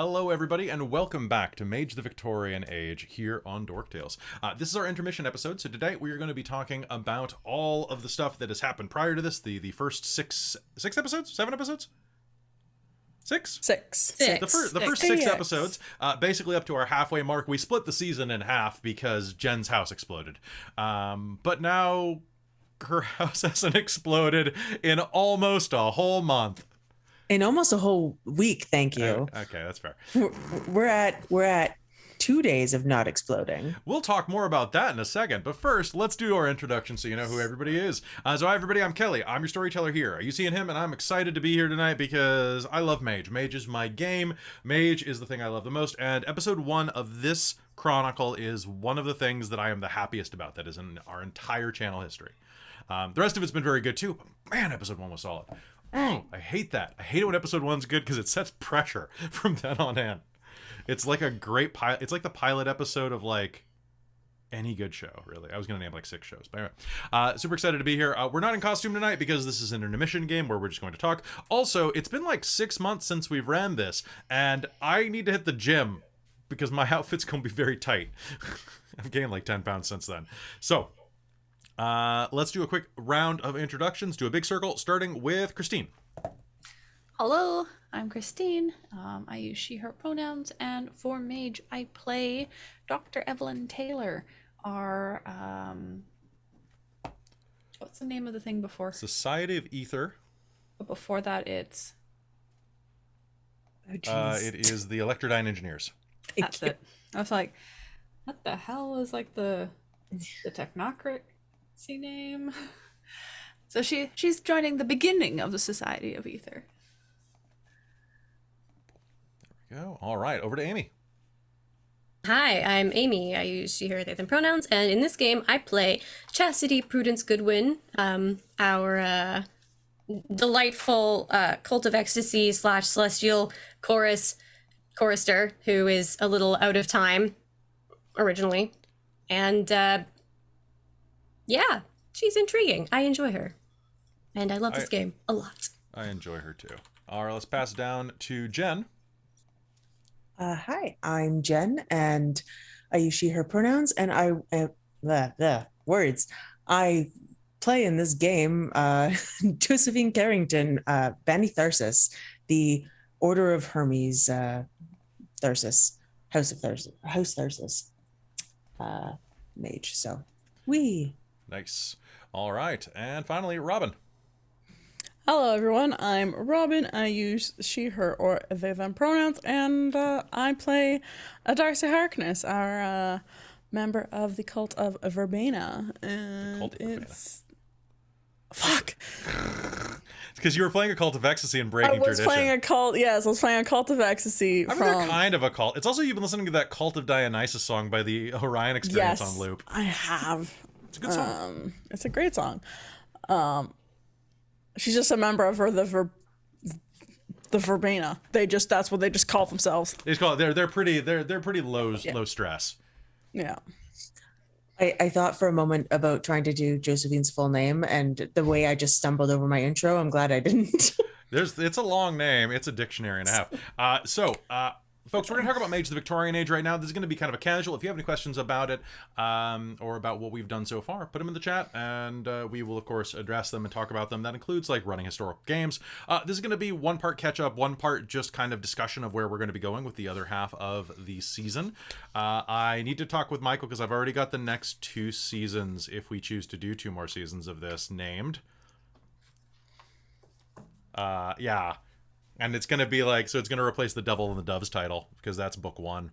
Hello, everybody, and welcome back to Mage the Victorian Age here on Dork Tales. This is our intermission episode, so today we are going to be talking about all of the stuff that has happened prior to this, the first six episodes? 7 episodes? Six? Six. The first six episodes, basically up to our halfway mark. We split the season in half because Jen's house exploded. But now her house hasn't exploded in almost a whole month. In almost a whole week, thank you. Okay, that's fair. We're at 2 days of not exploding. We'll talk more about that in a second, but first, let's do our introduction so you know who everybody is. So hi everybody, I'm Kelly. I'm your storyteller here. You seeing him, and I'm excited to be here tonight because I love Mage. Mage is my game. Mage is the thing I love the most, and episode 1 of this chronicle is one of the things that I am the happiest about that is in our entire channel history. The rest of it's been very good too, but man, episode 1 was solid. I hate that. I hate it when episode 1's good because it sets pressure from then on in. It's like a great pilot. It's like the pilot episode of like any good show, really. I was going to name like 6 shows. But anyway, super excited to be here. We're not in costume tonight because this is an intermission game where we're just going to talk. Also, it's been like 6 months since we've ran this, and I need to hit the gym because my outfit's going to be very tight. I've gained like 10 pounds since then. So, let's do a quick round of introductions. Do a big circle, starting with Christine. Hello, I'm Christine. I use she, her pronouns, and for Mage, I play Dr. Evelyn Taylor, our, what's the name of the thing before? Society of Ether. But before that, it's... It is the Electrodyne Engineers. That's it. I was like, what the hell is like the technocracy name? So she's joining the beginning of the Society of Ether. Go. All right, over to Amy. Hi, I'm Amy. I use she, her, they, them pronouns, and in this game I play Chastity, Prudence, Goodwin, our delightful cult of ecstasy / celestial chorister who is a little out of time originally, and yeah, she's intriguing. I enjoy her, and I love this game a lot. I enjoy her too. All right, let's pass it down to Jen. Hi, I'm Jen, and I use she, her pronouns, and I play in this game Josephine Carrington, Banny Tharsis, the Order of Hermes, Tharsis, House Tharsis, mage. So, Nice. All right, and finally, Robin. Hello everyone, I'm Robin. I use she, her, or they, them pronouns, and I play Darcie Harkness, our member of the cult of Verbena. And it's... Fuck! It's because you were playing a cult of ecstasy and breaking tradition. I was playing a cult of ecstasy. I mean, they're kind of a cult. It's also, you've been listening to that Cult of Dionysus song by the Orion Experience on loop. I have. It's a good song. It's a great song. She's just a member of the Verbena. That's what they just call themselves. They just call it. They're pretty low stress. Yeah. I thought for a moment about trying to do Josephine's full name, and the way I just stumbled over my intro, I'm glad I didn't. It's a long name. It's a dictionary and a half. Folks, we're going to talk about Mage the Victorian Age right now. This is going to be kind of a casual. If you have any questions about it or about what we've done so far, put them in the chat, and we will, of course, address them and talk about them. That includes, like, running historical games. This is going to be one part catch-up, one part just kind of discussion of where we're going to be going with the other half of the season. I need to talk with Michael because I've already got the next 2 seasons, if we choose to do 2 more seasons of this, named. Yeah. And it's going to be like, so it's going to replace the Devil and the Doves title, because that's book 1.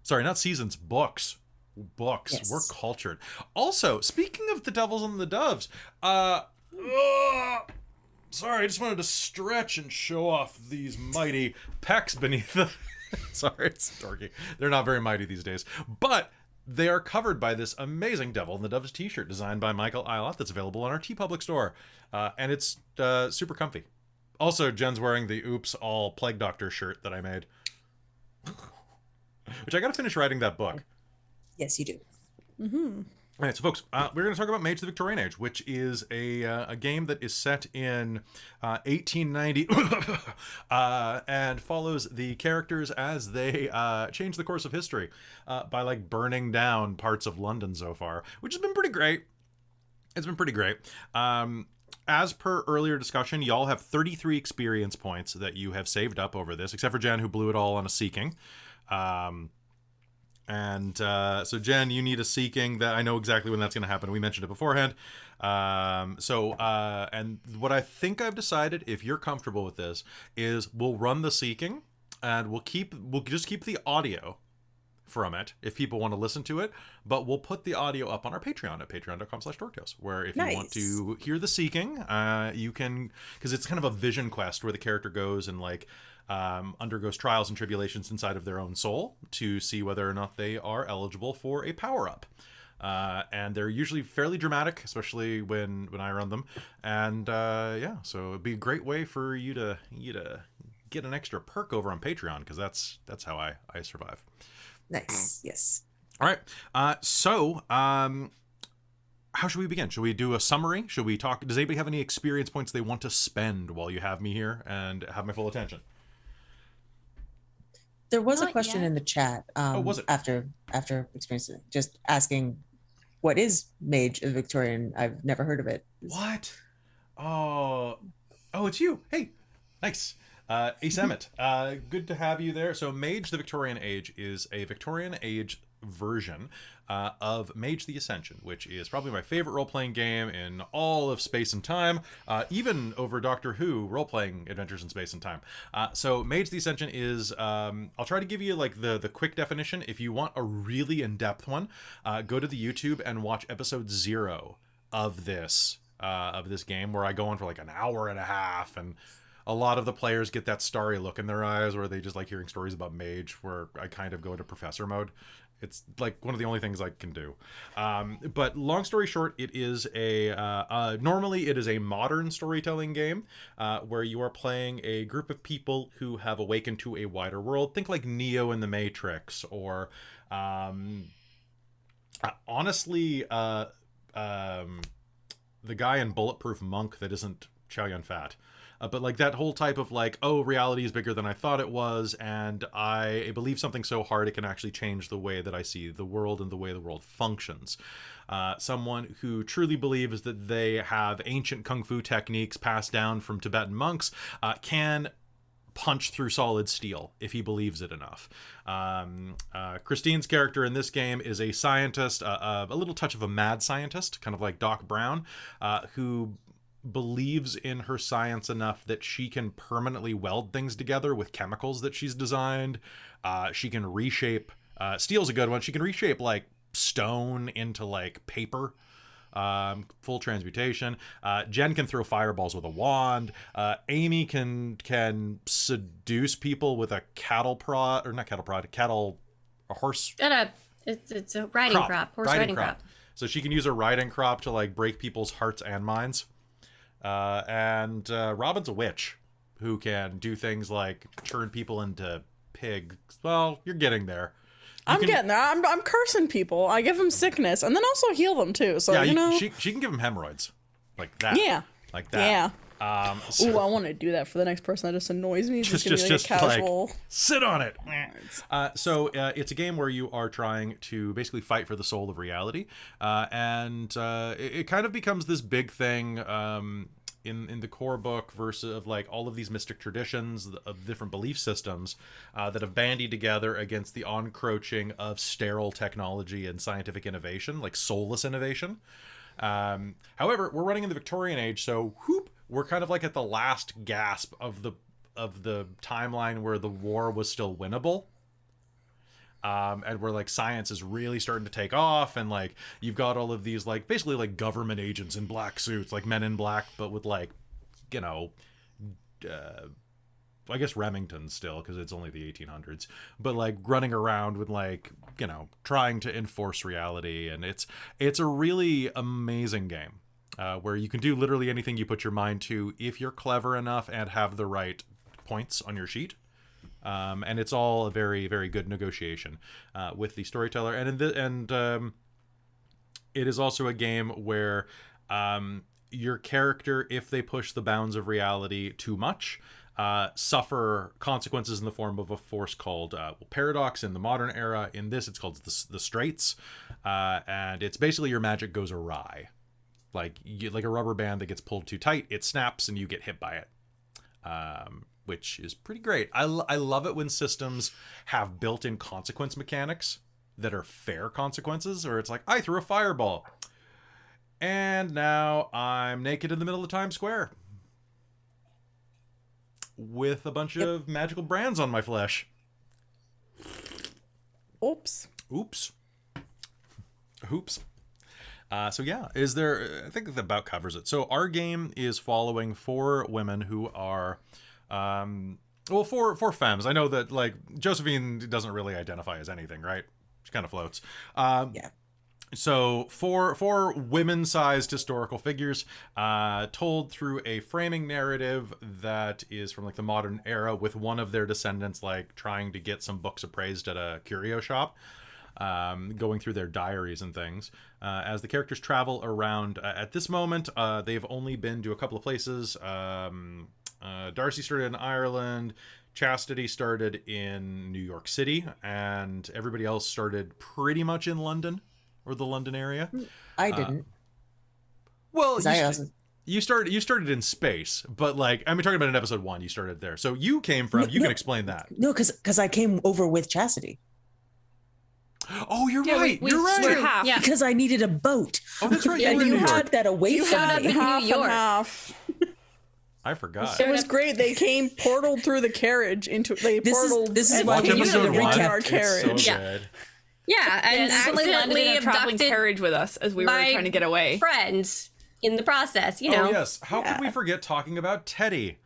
Sorry, not seasons, books. Books. Yes. We're cultured. Also, speaking of the Devils and the Doves, sorry, I just wanted to stretch and show off these mighty pecs beneath the... Sorry, it's dorky. They're not very mighty these days. But they are covered by this amazing Devil and the Doves t-shirt designed by Michael Ilott that's available on our TeePublic store. And it's super comfy. Also, Jen's wearing the Oops All Plague Doctor shirt that I made. Which I gotta finish writing that book. Yes, you do. All right, so folks, we're going to talk about Mage the Victorian Age, which is a game that is set in 1890 and follows the characters as they change the course of history by like burning down parts of London so far, which has been pretty great. It's been pretty great. As per earlier discussion, y'all have 33 experience points that you have saved up over this, except for Jen, who blew it all on a seeking. So Jen, you need a seeking. That I know exactly when that's going to happen. We mentioned it beforehand. And what I think I've decided, if you're comfortable with this, is we'll run the seeking, and we'll just keep the audio from it if people want to listen to it, but we'll put the audio up on our Patreon at patreon.com/dorktales, where if you want to hear the seeking, you can, because it's kind of a vision quest where the character goes and like undergoes trials and tribulations inside of their own soul to see whether or not they are eligible for a power-up. And they're usually fairly dramatic, especially when I run them. And so it'd be a great way for you to get an extra perk over on Patreon, because that's how I survive. Nice. Yes. All right. So how should we begin? Should we do a summary? Should we talk? Does anybody have any experience points they want to spend while you have me here and have my full attention? There was a Not question yet. in the chat. Was it? After experiencing, just asking, what is Mage the Victorian? I've never heard of it. What? Oh, it's you. Hey, nice. Ace Emmett, good to have you there. So Mage the Victorian Age is a Victorian Age version of Mage the Ascension, which is probably my favorite role-playing game in all of space and time, even over Doctor Who role-playing Adventures in Space and Time. So Mage the Ascension is, I'll try to give you like the quick definition. If you want a really in-depth one, go to the YouTube and watch episode 0 of this game, where I go on for like an hour and a half, and a lot of the players get that starry look in their eyes where they just like hearing stories about Mage, where I kind of go into professor mode. It's like one of the only things I can do. But long story short, it is normally it is a modern storytelling game where you are playing a group of people who have awakened to a wider world. Think like Neo in the Matrix, or honestly, the guy in Bulletproof Monk that isn't Chow Yun-Fat. But like that whole type of like, oh, reality is bigger than I thought it was, and I believe something so hard it can actually change the way that I see the world and the way the world functions. Someone who truly believes that they have ancient kung fu techniques passed down from Tibetan monks can punch through solid steel if he believes it enough. Christine's character in this game is a scientist, a little touch of a mad scientist, kind of like Doc Brown, who believes in her science enough that she can permanently weld things together with chemicals that she's designed. She can reshape, steel's a good one, she can reshape like stone into like paper. Full transmutation. Jen can throw fireballs with a wand. Amy can seduce people with a horse. It's a riding crop. Horse riding crop. So she can use a riding crop to like break people's hearts and minds. And Robin's a witch who can do things like turn people into pigs. Well, you're getting there. Getting there. I'm cursing people. I give them sickness and then also heal them too. So yeah, she can give them hemorrhoids like that. Yeah, like that. Yeah. Ooh, I want to do that for the next person that just annoys me. Just give me like a casual. Like, sit on it. So it's a game where you are trying to basically fight for the soul of reality, and it kind of becomes this big thing in the core book versus of like all of these mystic traditions of different belief systems that have bandied together against the encroaching of sterile technology and scientific innovation, like soulless innovation. However, we're running in the Victorian Age, so we're kind of like at the last gasp of the timeline where the war was still winnable. And where like science is really starting to take off, and like you've got all of these like basically like government agents in black suits, like Men in Black, but with like, you know, I guess Remington still, because it's only the 1800s, but like running around with like, you know, trying to enforce reality. And it's a really amazing game where you can do literally anything you put your mind to if you're clever enough and have the right points on your sheet. And it's all a very, very good negotiation with the storyteller. And it is also a game where your character, if they push the bounds of reality too much, suffer consequences in the form of a force called paradox in the modern era. In this, it's called the straits, and it's basically your magic goes awry, like a rubber band that gets pulled too tight, it snaps and you get hit by it, which is pretty great. I love it when systems have built-in consequence mechanics that are fair consequences, or it's like, I threw a fireball and now I'm naked in the middle of Times Square with a bunch of magical brands on my flesh. Oops. So yeah, is there, I think that about covers it. So our game is following 4 women who are, four femmes. I know that, like, Josephine doesn't really identify as anything, right? She kind of floats. Yeah. So four women-sized historical figures, told through a framing narrative that is from like the modern era, with one of their descendants like trying to get some books appraised at a curio shop, going through their diaries and things. As the characters travel around, at this moment, they've only been to a couple of places. Darcie started in Ireland, Chastity started in New York City, and everybody else started pretty much in London. Or the London area. I didn't. Well, you started in space, but like, I'm talking about in episode 1, you started there. So you came from, you can explain that. No, because I came over with Chastity. Oh, you're right. You're right. We're half. Yeah. Because I needed a boat. Oh, that's right. Yeah, You were in you New York. had that away You from had me. half New York. and half. I forgot. It was great. They came portaled through the carriage into. This is and why Watch we need episode to 1. recap. our It's carriage. so Yeah. good. Yeah, and And Ashley landed accidentally in a traveling abducted carriage with us as we were my trying to get away. friends in the process, you know. Oh, yes. How could we forget talking about Teddy?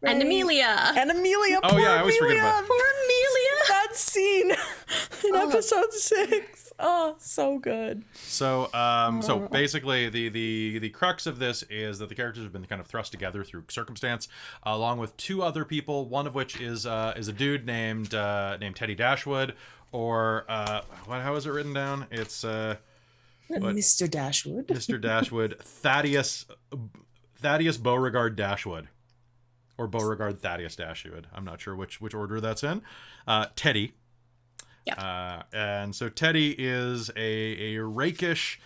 And Amelia. And Amelia. Oh, poor yeah, I always forget Amelia. about- Poor Amelia. That scene in episode 6. Oh, so good. So, so basically, the crux of this is that the characters have been kind of thrust together through circumstance, along with 2 other people. One of which is a dude named Teddy Dashwood, or how is it written down? It's Mr. Dashwood. Mr. Dashwood, Thaddeus Beauregard Dashwood, or Beauregard Thaddeus Dashwood. I'm not sure which order that's in. Teddy. Yeah. And so Teddy is a rakish,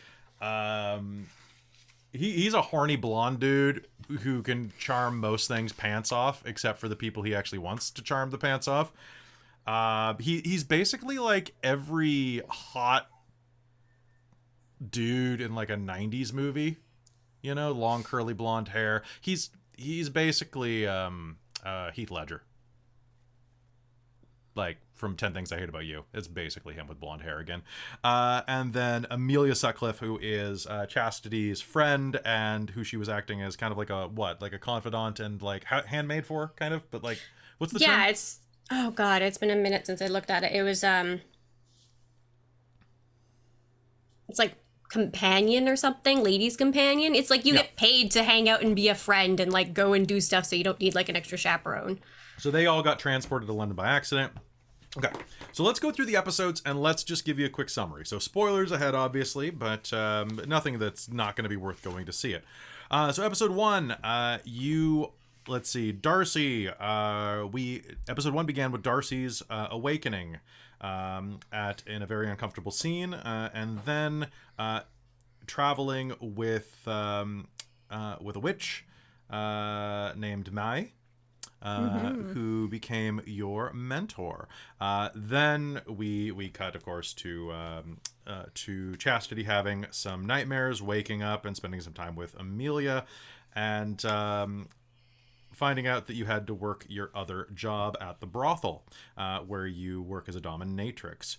he's a horny blonde dude who can charm most things pants off, except for the people he actually wants to charm the pants off. He's basically like every hot dude in like a 90s movie, you know, long curly blonde hair. He's basically Heath Ledger, like from 10 Things I Hate About You. It's basically him with blonde hair again. And then Amelia Sutcliffe, who is Chastity's friend, and who she was acting as kind of like a confidant and like handmaid for, kind of, but like, what's the term? Yeah, oh god, it's been a minute since I looked at it. It was it's like companion or something, ladies companion. It's like you get paid to hang out and be a friend and like go and do stuff, so you don't need like an extra chaperone. So they all got transported to London by accident. Okay, so let's go through the episodes and let's just give you a quick summary. So spoilers ahead, obviously, but nothing that's not going to be worth going to see it. So episode 1, let's see, Darcie. Episode 1 began with Darcie's awakening in a very uncomfortable scene, and then traveling with a witch named Mai. Who became your mentor. Then we cut, of course, to Chastity having some nightmares, waking up and spending some time with Amelia, and finding out that you had to work your other job at the brothel, where you work as a dominatrix.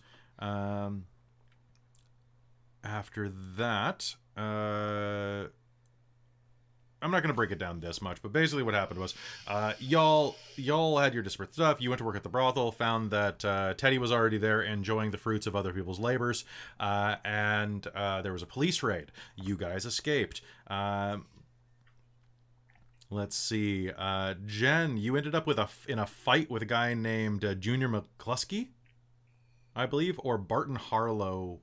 After that, I'm not going to break it down this much, but basically what happened was y'all had your disparate stuff. You went to work at the brothel, found that Teddy was already there enjoying the fruits of other people's labors, and there was a police raid. You guys escaped. Let's see. Jen, you ended up in a fight with a guy named Junior McCluskey, I believe, or Barton Harlow.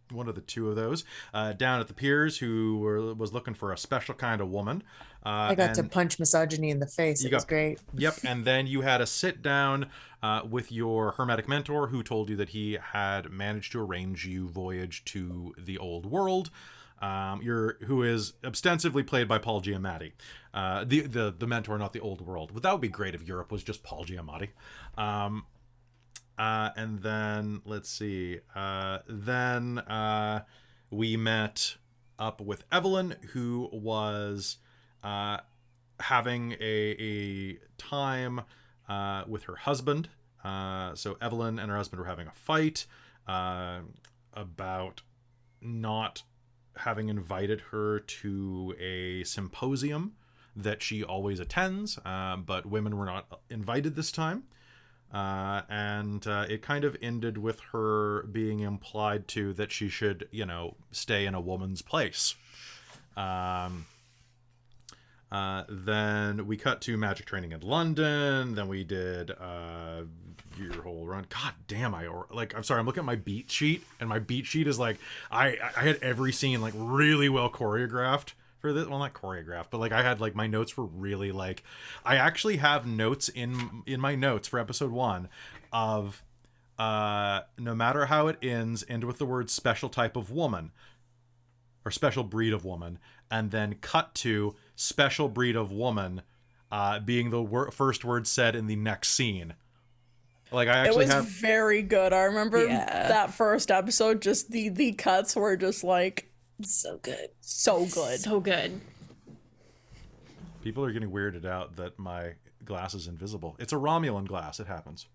the two of those. Down at the Piers, who was looking for a special kind of woman. I got to punch misogyny in the face. It was great. Yep. And then you had a sit down with your hermetic mentor, who told you that he had managed to arrange you voyage to the old world. Who is ostensibly played by Paul Giamatti, the mentor, not the old world. But that would be great if Europe was just Paul Giamatti. And then let's see. Then we met up with Evelyn, who was having a time with her husband. So Evelyn and her husband were having a fight about not having invited her to a symposium that she always attends, but women were not invited this time. And it kind of ended with her being implied to that she should, stay in a woman's place. Then we cut to magic training in London. Then we did your whole run. God damn, I'm sorry, I'm looking at my beat sheet, and my beat sheet is like, I had every scene like really well choreographed for this. Well, not choreographed, but like I had like my notes were really like, I actually have notes in my notes for episode 1 of no matter how it ends, end with the word special type of woman or special breed of woman, and then cut to special breed of woman being the first word said in the next scene. Like I actually it was very good. I remember that first episode, just the cuts were just like so good. So good. So good. People are getting weirded out that my glass is invisible. It's a Romulan glass. It happens.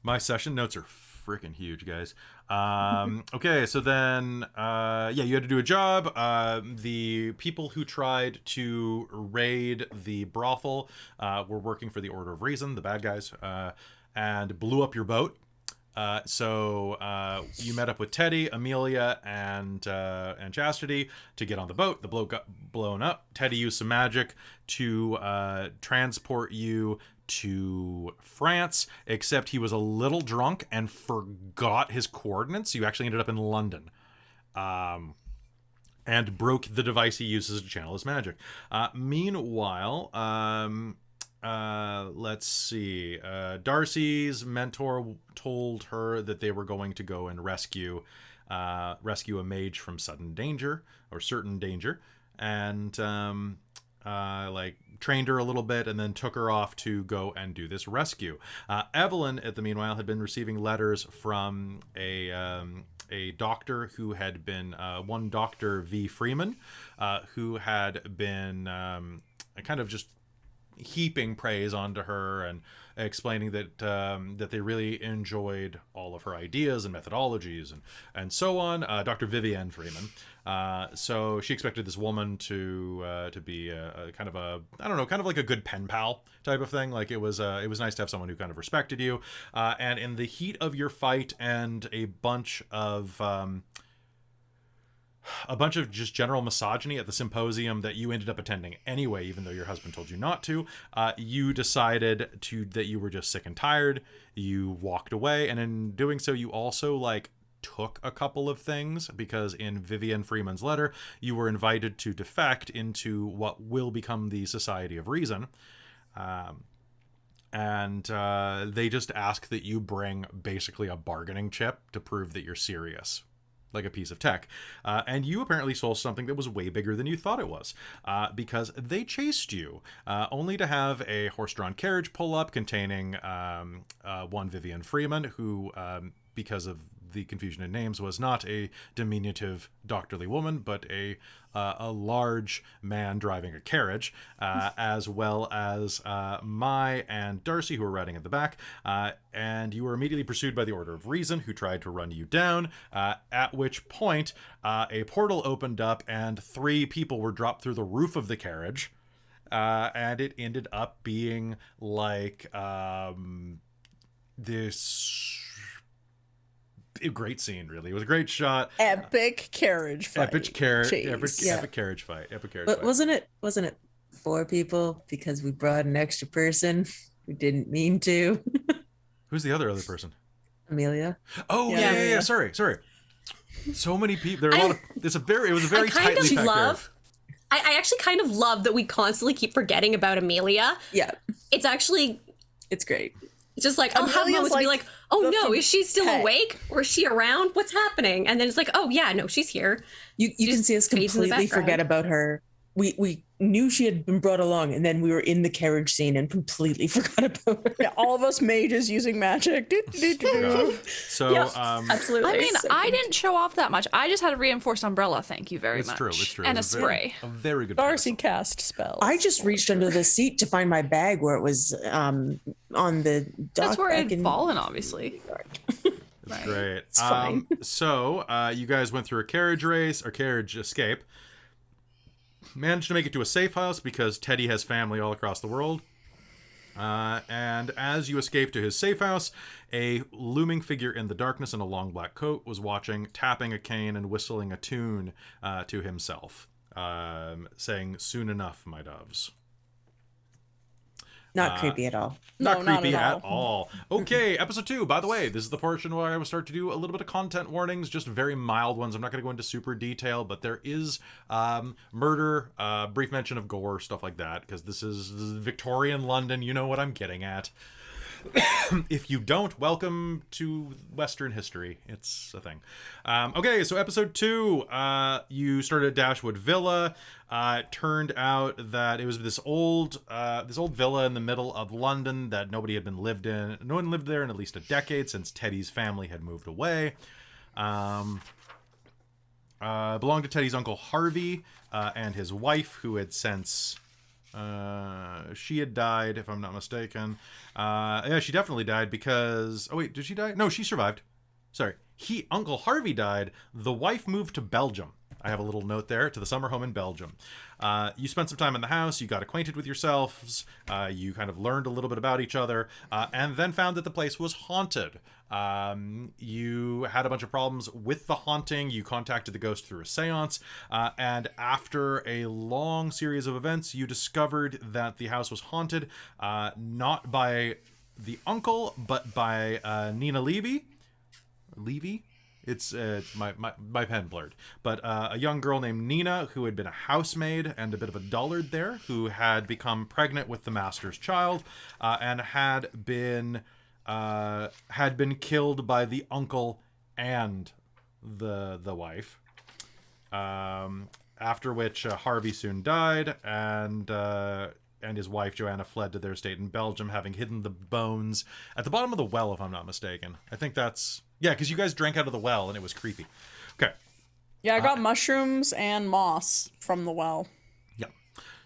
My session notes are freaking huge, guys. Okay, so then, you had to do a job. The people who tried to raid the brothel were working for the Order of Reason, the bad guys, and blew up your boat. So you met up with Teddy, Amelia, and Chastity to get on the boat. The boat got blown up. Teddy used some magic to transport you to France, except he was a little drunk and forgot his coordinates. You actually ended up in London. And broke the device he uses to channel his magic. Meanwhile, let's see. Darcie's mentor told her that they were going to go and rescue a mage from sudden danger or certain danger, and trained her a little bit and then took her off to go and do this rescue. Evelyn, at the meanwhile, had been receiving letters from a doctor who had been one Dr. V. Freeman, who had been kind of just heaping praise onto her and explaining that that they really enjoyed all of her ideas and methodologies and so on. Dr. Vivienne Freeman. So she expected this woman to be a kind of a, I don't know, kind of like a good pen pal type of thing. Like it was nice to have someone who kind of respected you. And in the heat of your fight and a bunch of just general misogyny at the symposium that you ended up attending anyway, even though your husband told you not to, you decided that you were just sick and tired. You walked away, and in doing so, you also took a couple of things, because in Vivienne Freeman's letter, you were invited to defect into what will become the Society of Reason. And they just ask that you bring basically a bargaining chip to prove that you're serious, like a piece of tech. And you apparently sold something that was way bigger than you thought it was, because they chased you, only to have a horse-drawn carriage pull up containing one Vivienne Freeman, who, because of the confusion in names, was not a diminutive doctorly woman, but a large man driving a carriage, as well as Mai and Darcie, who were riding at the back. And you were immediately pursued by the Order of Reason, who tried to run you down, at which point a portal opened up and 3 people were dropped through the roof of the carriage. And it ended up being like this... a great scene, really. It was a great shot. Epic carriage fight. Epic carriage fight. But wasn't it 4 people because we brought an extra person who didn't mean to? Who's the other person? Amelia. Oh Yeah. yeah. Sorry. So many people. There are a lot of. It was a very tightly packed area. I actually kind of love that we constantly keep forgetting about Amelia. Yeah, It's actually it's great. just like, I'll have Amelia's moments to be like like, oh the no, is she still pet. awake? Or is she around? What's happening? And then it's like, oh yeah, no, she's here. You can just see us fades in the completely forget background. about her. We knew she had been brought along, and then we were in the carriage scene and completely forgot about her. Yeah, all of us mages using magic. So Absolutely. I mean, I didn't show off that much. I just had a reinforced umbrella. Thank you very it's much. true. It's true. And It a was spray. A very good. Darcie cast spells. I just reached under the seat to find my bag where it was on the dock. That's where it back had in- fallen, obviously. It's great. It's fine. So you guys went through a carriage race or carriage escape. Managed to make it to a safe house because Teddy has family all across the world. And as you escape to his safe house, a looming figure in the darkness in a long black coat was watching, tapping a cane and whistling a tune to himself, saying, "Soon enough, my doves." Not creepy at all. Not No, not creepy at at all. Okay, episode 2. By the way, this is the portion where I will start to do a little bit of content warnings, just very mild ones. I'm not going to go into super detail, but there is murder, brief mention of gore, stuff like that, because this is Victorian London. You know what I'm getting at. If you don't, welcome to Western history. It's a thing. Okay, so episode 2, you started at Dashwood Villa. It turned out that it was this old villa in the middle of London that nobody had been lived in. No one lived there in at least a decade since Teddy's family had moved away. Belonged to Teddy's uncle Harvey and his wife, who had since... she had died, if I'm not mistaken. Yeah, she definitely died because... Oh, wait, did she die? No, she survived. Sorry. Uncle Harvey died. The wife moved to Belgium. I have a little note there, to the summer home in Belgium. You spent some time in the house. You got acquainted with yourselves. You kind of learned a little bit about each other. And then found that the place was haunted. You had a bunch of problems with the haunting. You contacted the ghost through a seance. And after a long series of events, you discovered that the house was haunted, not by the uncle, but by Nina Levy. Levy? It's my pen blurred. But a young girl named Nina, who had been a housemaid and a bit of a dullard there, who had become pregnant with the master's child, and had been killed by the uncle and the wife. After which Harvey soon died, and his wife Joanna fled to their estate in Belgium, having hidden the bones at the bottom of the well, if I'm not mistaken. I think that's... Yeah, because you guys drank out of the well, and it was creepy. Okay. Yeah, I got mushrooms and moss from the well. Yeah,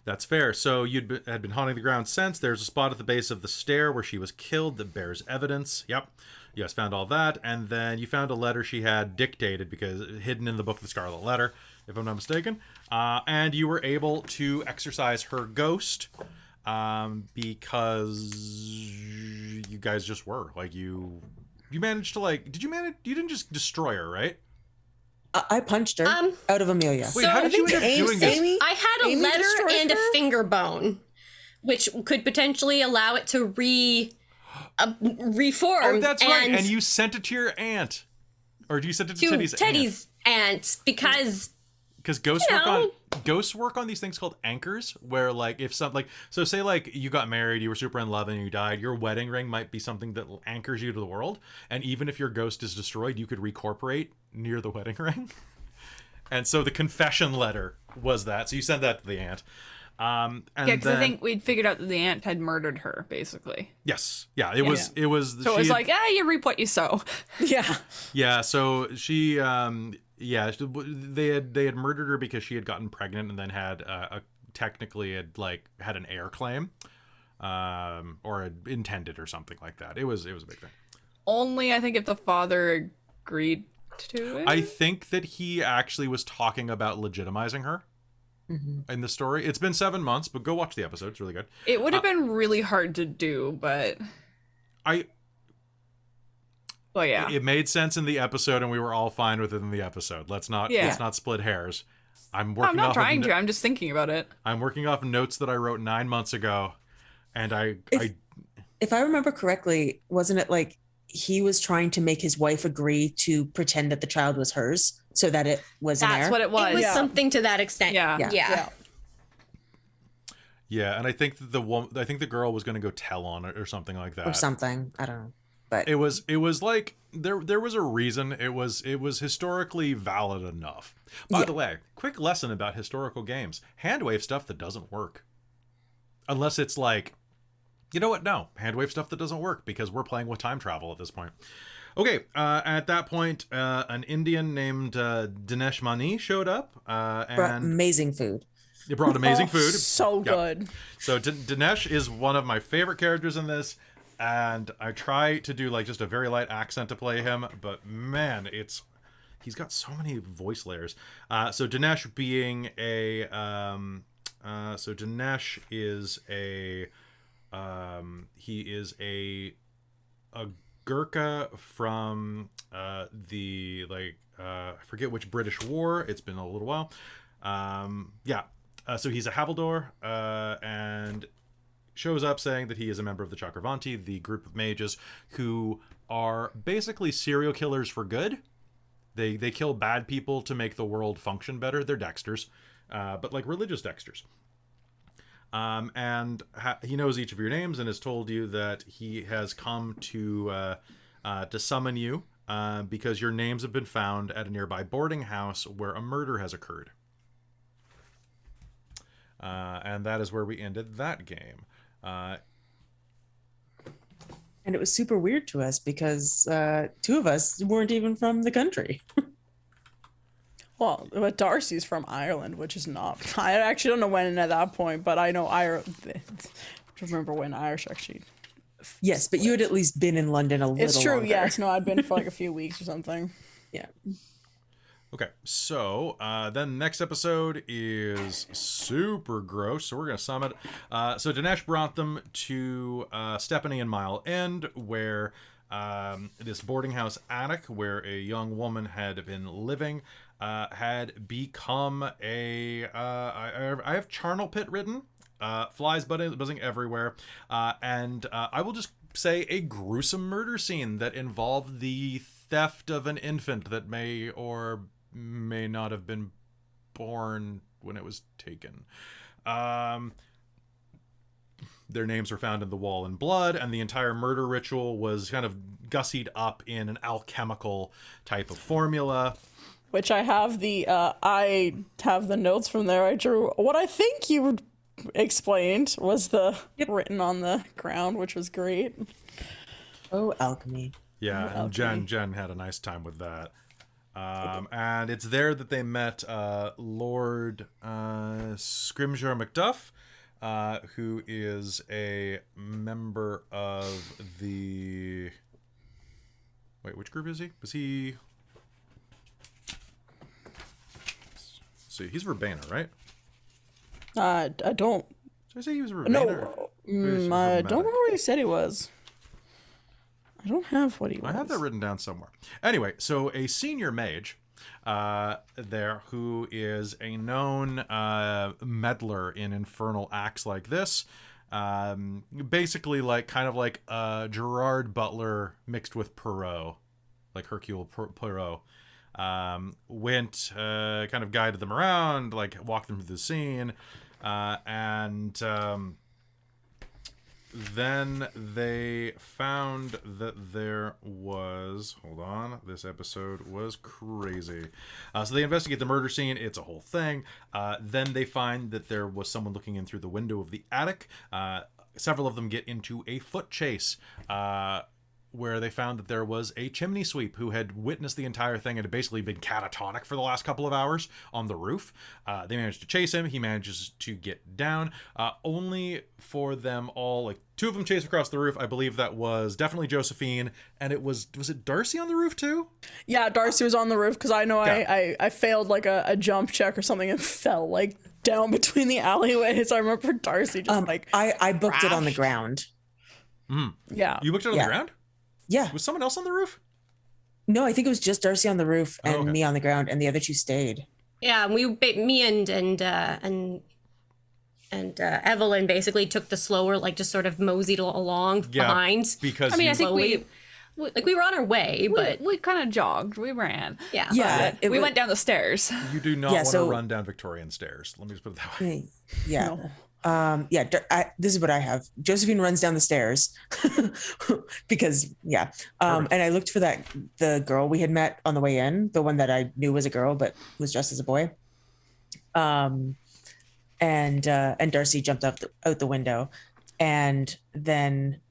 that's fair. So had been haunting the ground since. There's a spot at the base of the stair where she was killed that bears evidence. Yep. You guys found all that. And then you found a letter she had dictated, because hidden in the book, The Scarlet Letter, if I'm not mistaken. And you were able to exorcise her ghost, because you guys just were. Like, you managed to, like... You didn't just destroy her, right? I punched her out of Amelia. Wait, how did you end up doing this? I had a Amy letter destroyed and a her? finger bone, which could potentially allow it to reform. Oh, that's right. And you sent it to your aunt. Or do you send it to Teddy's aunt, because ghosts work on these things called anchors, where, like, if some, like, so say, like, you got married, you were super in love, and you died, your wedding ring might be something that anchors you to the world, and even if your ghost is destroyed, you could recorporate near the wedding ring. And so the confession letter was that. So you sent that to the aunt. And Because I think we'd figured out that the aunt had murdered her, basically. Yes. Yeah, it was. So it was like, you reap what you sow. Yeah. Yeah, so she... Yeah, they had murdered her because she had gotten pregnant and then had technically had an heir claim, or had intended or something like that. It was a big thing. Only, I think, if the father agreed to it. I think that he actually was talking about legitimizing her in the story. It's been 7 months, but go watch the episode. It's really good. It would have been really hard to do, but... Well, yeah. It made sense in the episode, and we were all fine with it in the episode. Let's not split hairs. I'm not trying to. I'm just thinking about it. I'm working off notes that I wrote 9 months ago, and If I remember correctly, wasn't it like he was trying to make his wife agree to pretend that the child was hers so that it was an That's heir. what it was. It was Yeah. something to that extent. Yeah. Yeah. Yeah. Yeah, and I think that I think the girl was going to go tell on it or something like that. Or something. I don't know. But It was like there was a reason. It was historically valid enough. By the way, quick lesson about historical games: hand wave stuff that doesn't work, unless it's like, you know what? No, hand wave stuff that doesn't work because we're playing with time travel at this point. Okay, at that point, an Indian named Dinesh Mani showed up, brought and amazing food. it brought amazing food. So Yeah. good. So Dinesh is one of my favorite characters in this, and I try to do like just a very light accent to play him, but man, he's got so many voice layers. So Dinesh being a Dinesh is he is a Gurkha from the I forget which British war. It's been a little while. So he's a Havildor, and shows up saying that he is a member of the Chakravanti, the group of mages who are basically serial killers for good. They kill bad people to make the world function better. They're Dexters, but like religious Dexters. And he knows each of your names and has told you that he has come to summon you because your names have been found at a nearby boarding house where a murder has occurred. And that is where we ended that game. And it was super weird to us because two of us weren't even from the country. Well, but Darcie's from Ireland, which is not. I actually don't know when at that point, but I know Ireland. Remember when Irish actually. Yes, but you had at least been in London a little It's true. longer. Yes. No, I'd been for like a few weeks or something. Yeah. Okay, so then next episode is super gross, so we're going to sum it. So Dinesh brought them to Stephanie and Mile End, where this boarding house attic where a young woman had been living had become I have charnel pit written, flies buzzing everywhere, and I will just say a gruesome murder scene that involved the theft of an infant that may or may not have been born when it was taken. Their names were found in the wall in blood, and the entire murder ritual was kind of gussied up in an alchemical type of formula. Which I have the notes from there. I drew what I think you explained was the written on the ground, which was great. Oh, alchemy. Yeah, and Jen had a nice time with that. And it's there that they met Lord Scrimgeour Macduff, who is a member of the... Wait, which group is he? Was he... Let's see, he's Verbena, right? I don't. Did I say he was Verbena? No, I don't know where he said he was. I don't have what he was. I have that written down somewhere. Anyway, so a senior mage there who is a known meddler in infernal acts like this. Basically kind of like Gerard Butler mixed with Poirot, like Hercule Poirot. Went, kind of guided them around, like walked them through the scene, and then they found that there was... Hold on. This episode was crazy. So they investigate the murder scene. It's a whole thing. Then they find that there was someone looking in through the window of the attic. Several of them get into a foot chase, where they found that there was a chimney sweep who had witnessed the entire thing and had basically been catatonic for the last couple of hours on the roof. They managed to chase him. He manages to get down, only for them all, like, two of them chase across the roof. I believe that was definitely Josephine, and was it Darcie on the roof too? Yeah, Darcie was on the roof because I know Yeah. I failed like a jump check or something and fell like down between the alleyways. I remember Darcie just I booked it on the crashed. ground. Yeah. You booked it on Yeah. the ground? Yeah. Was someone else on the roof? No, I think it was just Darcie on the roof and okay. me on the ground, and the other two stayed. Yeah, me and Evelyn basically took the slower, like just sort of moseyed along Yeah, behind. because I mean, I you- think Slowly. Like we were on our way, but we kind of jogged. We ran. yeah. Yeah, But we went down the stairs. You do not Yeah, want so- to run down Victorian stairs. Let me just put it that way. Yeah. No. This is what I have. Josephine runs down the stairs because and I looked for the girl we had met on the way in, the one that I knew was a girl but was dressed as a boy. And Darcie jumped out the window, and then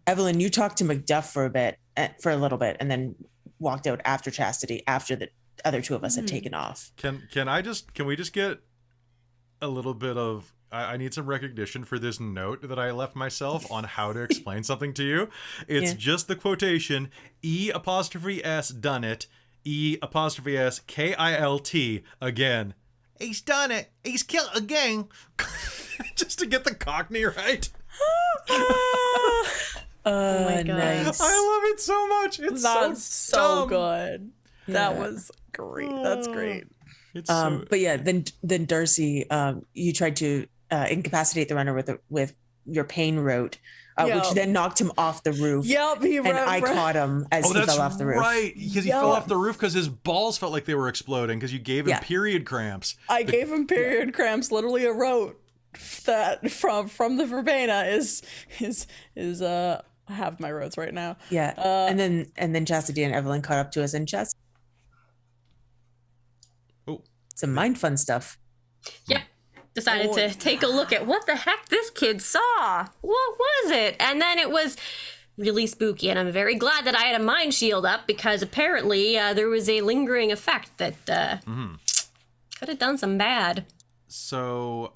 Evelyn, you talked to Macduff for a little bit, and then walked out after Chastity after the other two of us had taken off. Can we just get a little bit of I need some recognition for this note that I left myself on how to explain something to you. It's just the quotation E'(S) done it, E'(S) KILT again. He's done it. He's killed again. Just to get the Cockney right. Oh my God. Nice. I love it so much. It's That's so so dumb. good. That Yeah. was great. That's great. It's so But yeah, then Darcie, you tried to incapacitate the runner with your pain rote, which then knocked him off the roof. Yep, he And I caught him as he that's fell off the roof. right. Because he fell off the roof because his balls felt like they were exploding because you gave him Yeah. period cramps. I gave him period cramps, literally a rote that from the verbena is I have my rotes right now. Yeah, and then Chastity and Evelyn caught up to us, and some mind fun stuff. Yep. Decided to take a look at what the heck this kid saw. What was it? And then it was really spooky, and I'm very glad that I had a mind shield up because apparently there was a lingering effect that could have done some bad. So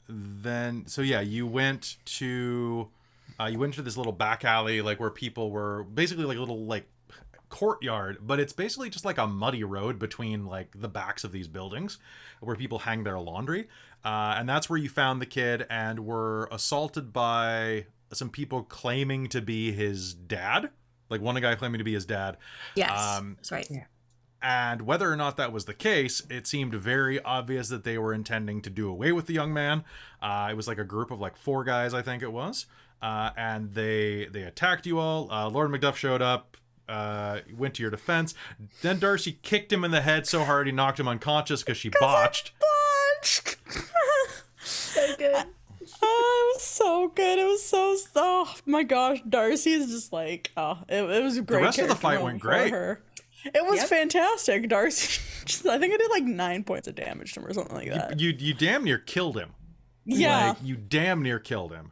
you went to this little back alley, like where people were basically like a little like courtyard, but it's basically just like a muddy road between like the backs of these buildings where people hang their laundry, and that's where you found the kid and were assaulted by some people claiming to be his dad, like one guy claiming to be his dad. Yes, that's right. Yeah. And whether or not that was the case, it seemed very obvious that they were intending to do away with the young man. It was like a group of like 4 guys, I think it was, and they attacked you all. Lord Macduff showed up, went to your defense. Then Darcie kicked him in the head so hard he knocked him unconscious because she botched. So good. Oh, it was so good. It was oh my gosh, Darcie is just like, it was a great. The rest of the character fight moment went for great. her. It was fantastic. Darcie, I think I did like 9 points of damage to him or something like that. You damn near killed him. Yeah. Like, you damn near killed him.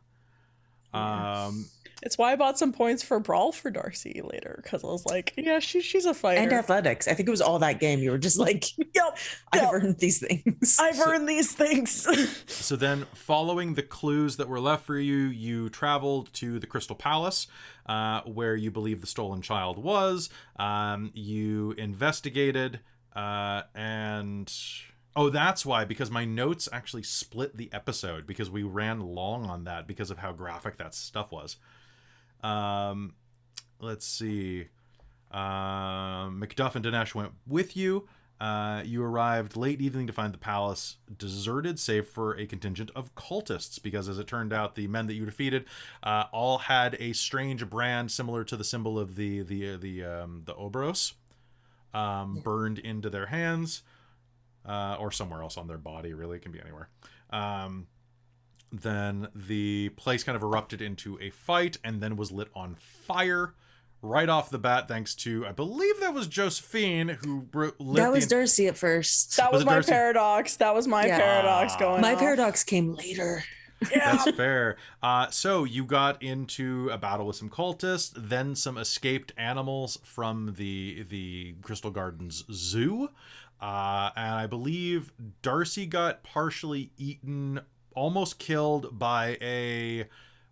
It's why I bought some points for Brawl for Darcie later, because I was like, yeah, she's a fighter. And athletics. I think it was all that game. You were just like, Yep. I've earned these things. I've earned these things. So then, following the clues that were left for you, you traveled to the Crystal Palace, where you believe the stolen child was. You investigated, and... Oh, that's why, because my notes actually split the episode, because we ran long on that because of how graphic that stuff was. Let's see. Macduff and Dinesh went with you. You arrived late evening to find the palace deserted, save for a contingent of cultists, because as it turned out, the men that you defeated all had a strange brand similar to the symbol of the Oberos burned into their hands, or somewhere else on their body. Really, it can be anywhere. Then the place kind of erupted into a fight and then was lit on fire right off the bat, thanks to, I believe that was Josephine who lit That was Darcie at first. That was it my Darcie? paradox. That was my paradox going My off. paradox came later. That's fair. So you got into a battle with some cultists, then some escaped animals from the Crystal Gardens Zoo. And I believe Darcie got partially eaten, almost killed by a...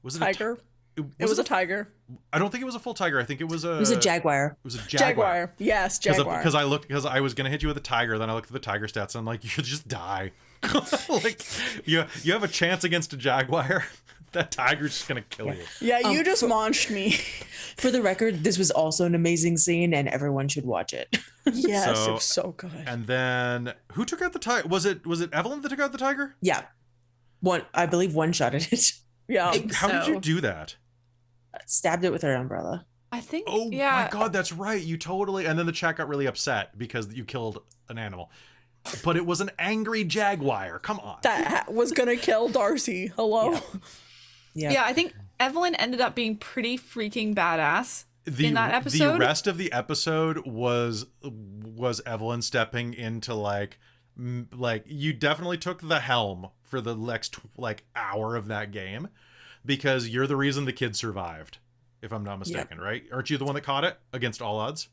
Was it Tiger. It was a tiger. I don't think it was a full tiger. I think it was a... It was a jaguar. It was a jaguar. Yes, jaguar. Because I was gonna hit you with a tiger, then I looked at the tiger stats and I'm like, you should just die. Like you have a chance against a jaguar. That tiger's just gonna kill you. Yeah, you just launched me. For the record, this was also an amazing scene, and everyone should watch it. Yes, it was so good. And then who took out the tiger? Was it Evelyn that took out the tiger? Yeah, I believe one shot at it. Yeah. How did So- you do that? Stabbed it with her umbrella. I think. Oh yeah. my god, that's right. You totally. And then the chat got really upset because you killed an animal, but it was an angry jaguar. Come on. That was gonna kill Darcie. Hello. Yeah, I think Evelyn ended up being pretty freaking badass in that episode. The rest of the episode was Evelyn stepping into like you definitely took the helm for the next like hour of that game because you're the reason the kid survived, if I'm not mistaken, right? Aren't you the one that caught it against all odds?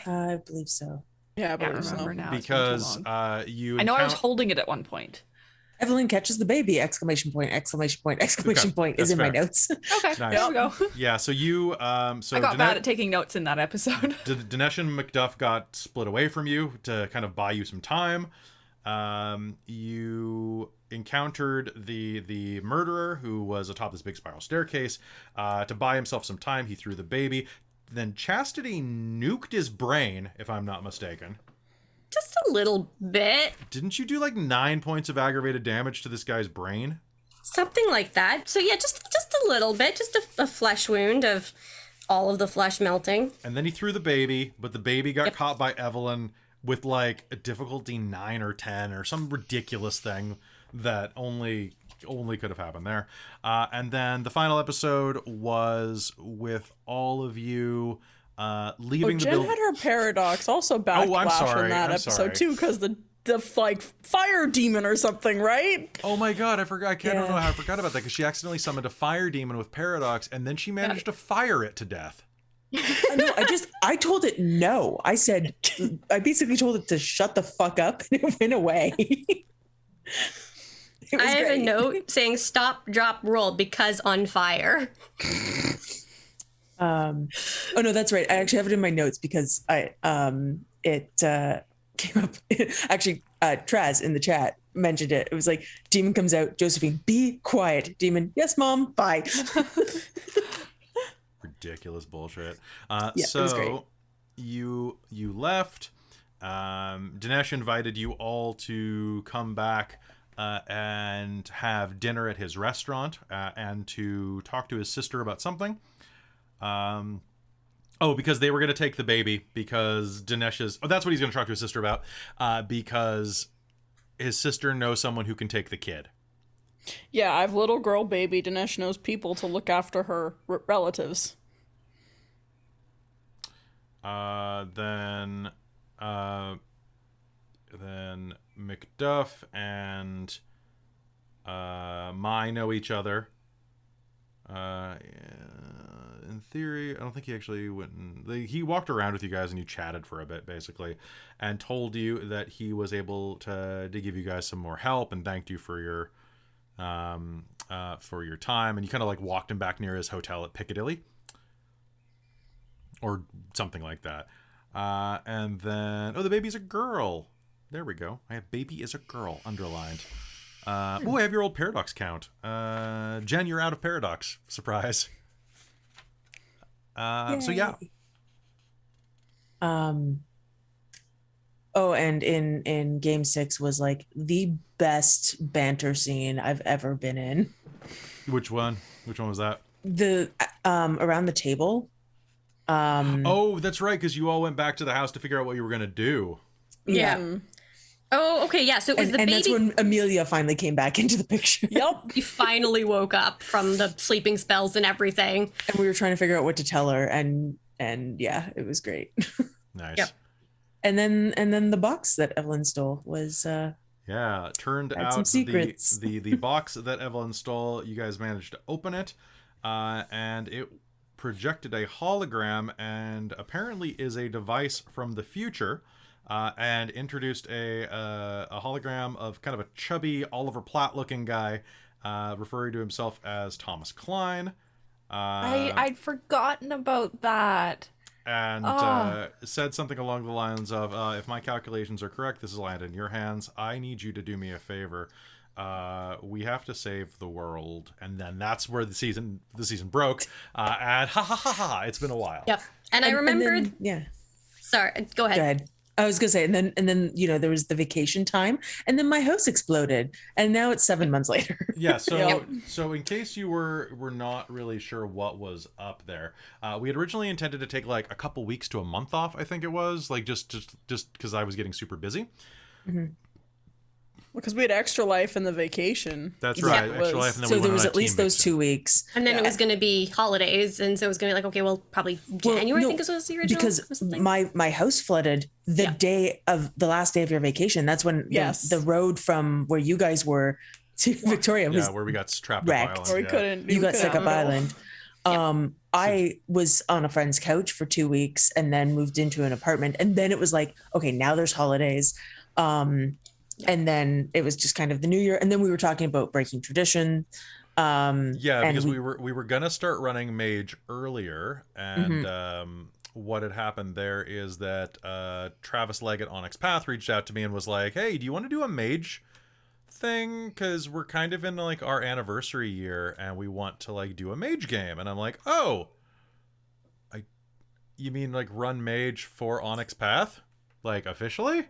I believe so. Yeah, I I believe don't so. remember now. Because It's been too long. you I know I was holding it at one point. Evelyn catches the baby! Exclamation point! Exclamation point! Exclamation Okay, point is that's in my fair. notes. Okay, Nice. there we go. Yeah, so you I got bad at taking notes in that episode. Dinesh and Macduff got split away from you to kind of buy you some time. You encountered the murderer who was atop this big spiral staircase. To buy himself some time, he threw the baby. Then Chastity nuked his brain, if I'm not mistaken. Just a little bit. Didn't you do like 9 points of aggravated damage to this guy's brain? Something like that. So yeah, just a little bit. Just a flesh wound of all of the flesh melting. And then he threw the baby, but the baby got caught by Evelyn with like a difficulty 9 or 10 or some ridiculous thing that only could have happened there. And then the final episode was with all of you leaving the Jen building. had her paradox also backlash in that episode too, because the like fire demon or something, right? Oh my god, I forgot. I don't know how I forgot about that because she accidentally summoned a fire demon with paradox, and then she managed to fire it to death. No, I told it no. I basically told it to shut the fuck up, and it went away. I have a note saying stop, drop, roll because on fire. Oh no, that's right. I actually have it in my notes because it came up. Actually, Traz in the chat mentioned it. It was like demon comes out, Josephine, be quiet. Demon, yes, mom, bye. Ridiculous bullshit. It was great. So you left. Dinesh invited you all to come back and have dinner at his restaurant and to talk to his sister about something. Because they were going to take the baby because Dinesh's... Oh, that's what he's going to talk to his sister about because his sister knows someone who can take the kid. Yeah, I have little girl baby. Dinesh knows people to look after her relatives. Then Macduff and Mai know each other. In theory, I don't think he actually went. He walked around with you guys and you chatted for a bit, basically, and told you that he was able to give you guys some more help and thanked you for your time. And you kind of like walked him back near his hotel at Piccadilly, or something like that. And then, the baby's a girl. There we go. I have baby is a girl underlined. I have your old paradox count. Jen, you're out of paradox. Surprise. So yeah. And in game 6 was like the best banter scene I've ever been in. Which one was that? The around the table. That's right, because you all went back to the house to figure out what you were gonna do. Yeah. Oh, okay, yeah. So it was the baby. And that's when Amelia finally came back into the picture. Yep. He finally woke up from the sleeping spells and everything. And we were trying to figure out what to tell her, and yeah, it was great. Nice. Yep. And then the box that Evelyn stole was it turned had out some secrets. the box that Evelyn stole, you guys managed to open it, and it projected a hologram and apparently is a device from the future. And introduced a hologram of kind of a chubby Oliver Platt-looking guy, referring to himself as Thomas Klein. I'd forgotten about that. And said something along the lines of, if my calculations are correct, this is landed in your hands. I need you to do me a favor. We have to save the world. And then that's where the season broke. And ha, it's been a while. Yep. And I remembered... yeah. Sorry, go ahead. Go ahead. I was gonna say, and then there was the vacation time, and then my house exploded, and now it's 7 months later. Yeah, so Yep. so in case you were not really sure what was up there, we had originally intended to take like a couple weeks to a month off. I think it was like just because I was getting super busy. Because we had Extra Life and the vacation. That's Yeah. right, It Extra was- Life, and then So we there went was on a at least team those vacation. 2 weeks. And then it was going to be holidays, and so it was going to be like, okay, well, probably January, I think was the original. Because or something. my house flooded the Yeah. day of the last day of your vacation. That's when Yes. the road from where you guys were to Victoria was Yeah, where we got trapped wrecked. up island. Or we yeah. couldn't. you got stuck couldn't up go. island. I was on a friend's couch for 2 weeks and then moved into an apartment. And then it was like, okay, now there's holidays. And then it was just kind of the new year. And then we were talking about breaking tradition. Yeah, and because we were gonna start running Mage earlier, and what had happened there is that Travis Legg at onyxpath reached out to me and was like, "Hey, do you want to do a Mage thing? Because we're kind of in like our anniversary year, and we want to like do a Mage game." And I'm like, "Oh, you mean like run Mage for onyxpath, like officially?"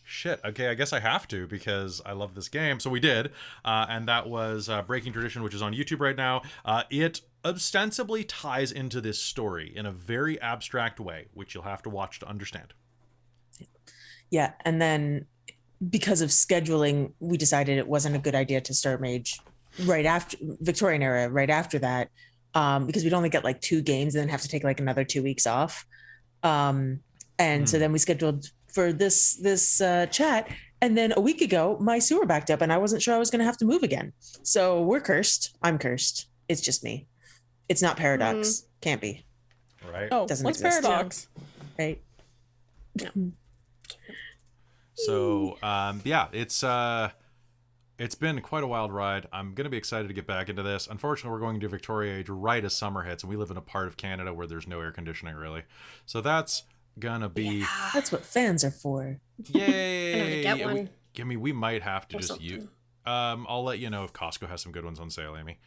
Shit, okay, I guess I have to because I love this game. So we did, and that was Breaking Tradition, which is on YouTube right now. It ostensibly ties into this story in a very abstract way, which you'll have to watch to understand. yeah. And then because of scheduling, we decided it wasn't a good idea to start Mage right after Victorian Era, right after that, because we'd only get like 2 games and then have to take like another 2 weeks off. And so then we scheduled for this chat, and then a week ago my sewer backed up and I wasn't sure I was going to have to move again. So we're cursed. I'm cursed. It's just me. It's not Paradox. Can't be. Right? Oh, Doesn't what's exist. Paradox? Right. So yeah, it's been quite a wild ride. I'm gonna be excited to get back into this. Unfortunately, we're going to Victoria Age right as summer hits, and we live in a part of Canada where there's no air conditioning really. So that's gonna be That's what fans are for. yay. get Yeah, one. we might have to Or just use. something. I'll let you know if Costco has some good ones on sale, Amy.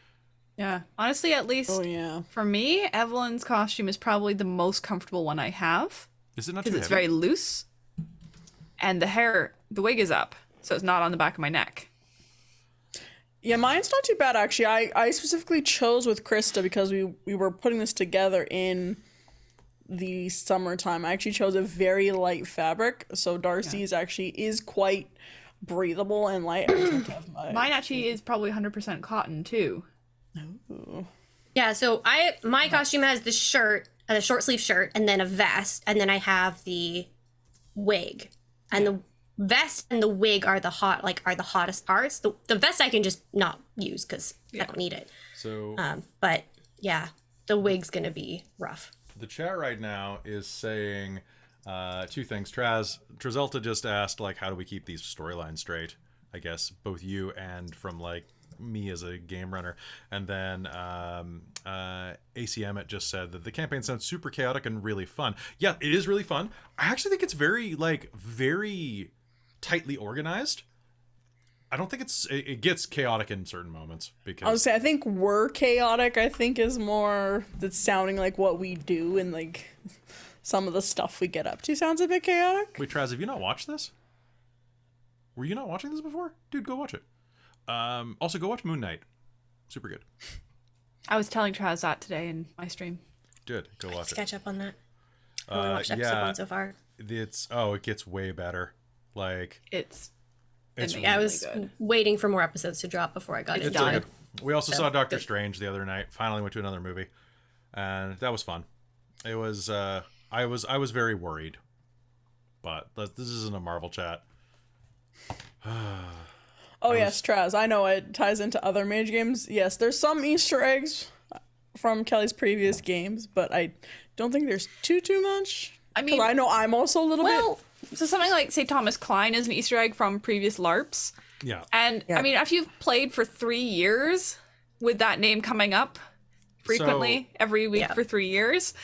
Yeah. Honestly, at least Oh yeah. for me, Evelyn's costume is probably the most comfortable one I have Is it not too because it's heavy? very loose, and the wig is up, so it's not on the back of my neck. Yeah, mine's not too bad actually. I specifically chose with Krista because we were putting this together in the summertime. I actually chose a very light fabric, so Darcie's actually is quite breathable and light. I just have to have Mine actually is probably 100% cotton too. Yeah, so my costume has the shirt, a short sleeve shirt, and then a vest, and then I have the wig, and the vest and the wig are the hottest parts. The vest I can just not use because I don't need it. So But yeah, the wig's gonna be rough. the chat right now is saying 2 things. Trazelta just asked like, how do we keep these storylines straight? I guess both you and from like me as a game runner. And then ACM it just said that the campaign sounds super chaotic and really fun. Yeah, it is really fun. I actually think it's very tightly organized. I don't think it gets chaotic in certain moments I would because say I think we're chaotic. I think is more that's sounding like what we do, and like some of the stuff we get up to sounds a bit chaotic. wait, Traz, have you not watched this? Were you not watching this before? Dude, go watch it. Also, go watch Moon Knight. Super good. I was telling Traz that today in my stream. Good. Go watch Let's it. catch up on that. I only watched episode 1 so far. It gets way better. Like It's it's Yeah, I was good. waiting for more episodes to drop before I got it's into really it. good. We also So, saw Doctor good. Strange the other night. Finally went to another movie, and that was fun. It was. I was very worried, but this isn't a Marvel chat. Oh yes, Traz. I know it ties into other Mage games. Yes, there's some Easter eggs from Kelly's previous games, but I don't think there's too much. I mean, 'Cause I know I'm also a little well, so something like, say, Thomas Klein is an Easter egg from previous LARPs. Yeah. And Yeah. I mean, if you've played for 3 years with that name coming up frequently every week Yeah. for 3 years,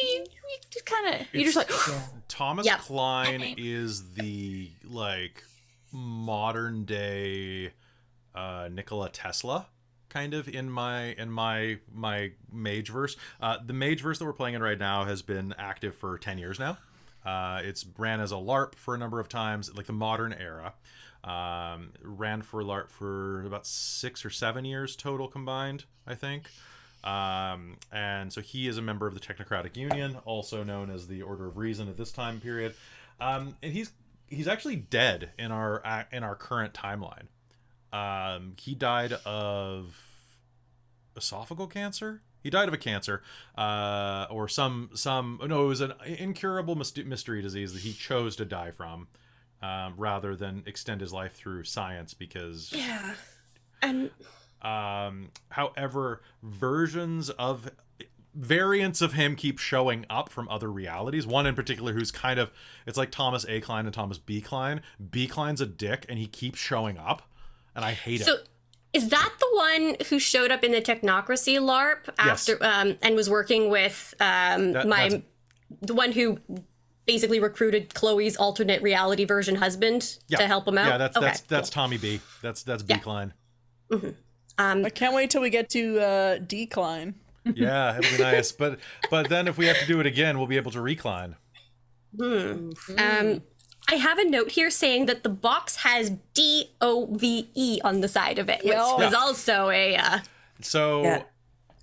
you just kind of, you're just like, Thomas Yep. Klein is the like modern day Nikola Tesla. kind of in my mage verse. The mage verse that we're playing in right now has been active for 10 years now. It's ran as a LARP for a number of times, like the modern era. Ran for LARP for about 6 or 7 years total combined, I think. And so he is a member of the Technocratic Union, also known as the Order of Reason at this time period. And he's actually dead in our current timeline. He died of esophageal cancer. He died of a cancer, or no, it was an incurable mystery disease that he chose to die from, rather than extend his life through science because. Yeah. And. However, variants of him keep showing up from other realities. One in particular who's kind of, it's like Thomas A. Klein and Thomas B. Klein. B. Klein's a dick, and he keeps showing up, and I hate it. Is that the one who showed up in the Technocracy LARP after, Yes. And was working with the one who basically recruited Chloe's alternate reality version husband to help him out? Yeah, that's Tommy B. That's B. Klein. Mm-hmm. I can't wait till we get to decline. Yeah, it'll be nice. But then if we have to do it again, we'll be able to recline. I have a note here saying that the box has DOVE on the side of it, which is also a...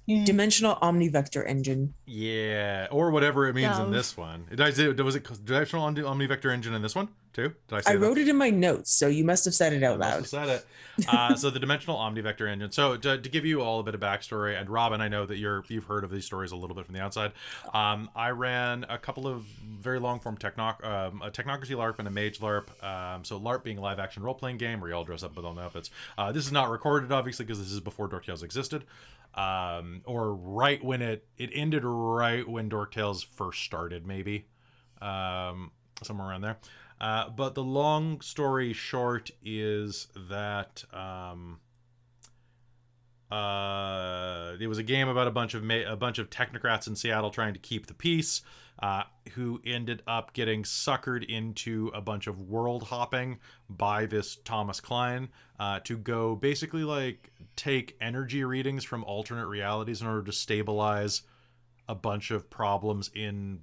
Dimensional Omnivector Engine. Yeah, or whatever it means in this one. Was it Dimensional Omnivector Engine in this one too? Did I say I wrote it in my notes, so you must have said it out loud. Must have said it. So the Dimensional Omnivector Engine. So to give you all a bit of backstory, and Robin, I know that you've heard of these stories a little bit from the outside. I ran a couple of very long form a Technocracy LARP and a Mage LARP. So LARP being a live action role playing game where you all dress up with all outfits. This is not recorded, obviously, because this is before Dork Tales existed. Or right when it ended right when Dork Tales first started, maybe. Somewhere around there. But the long story short is that it was a game about a bunch of technocrats in Seattle trying to keep the peace, who ended up getting suckered into a bunch of world hopping by this Thomas Klein, to go basically like take energy readings from alternate realities in order to stabilize a bunch of problems in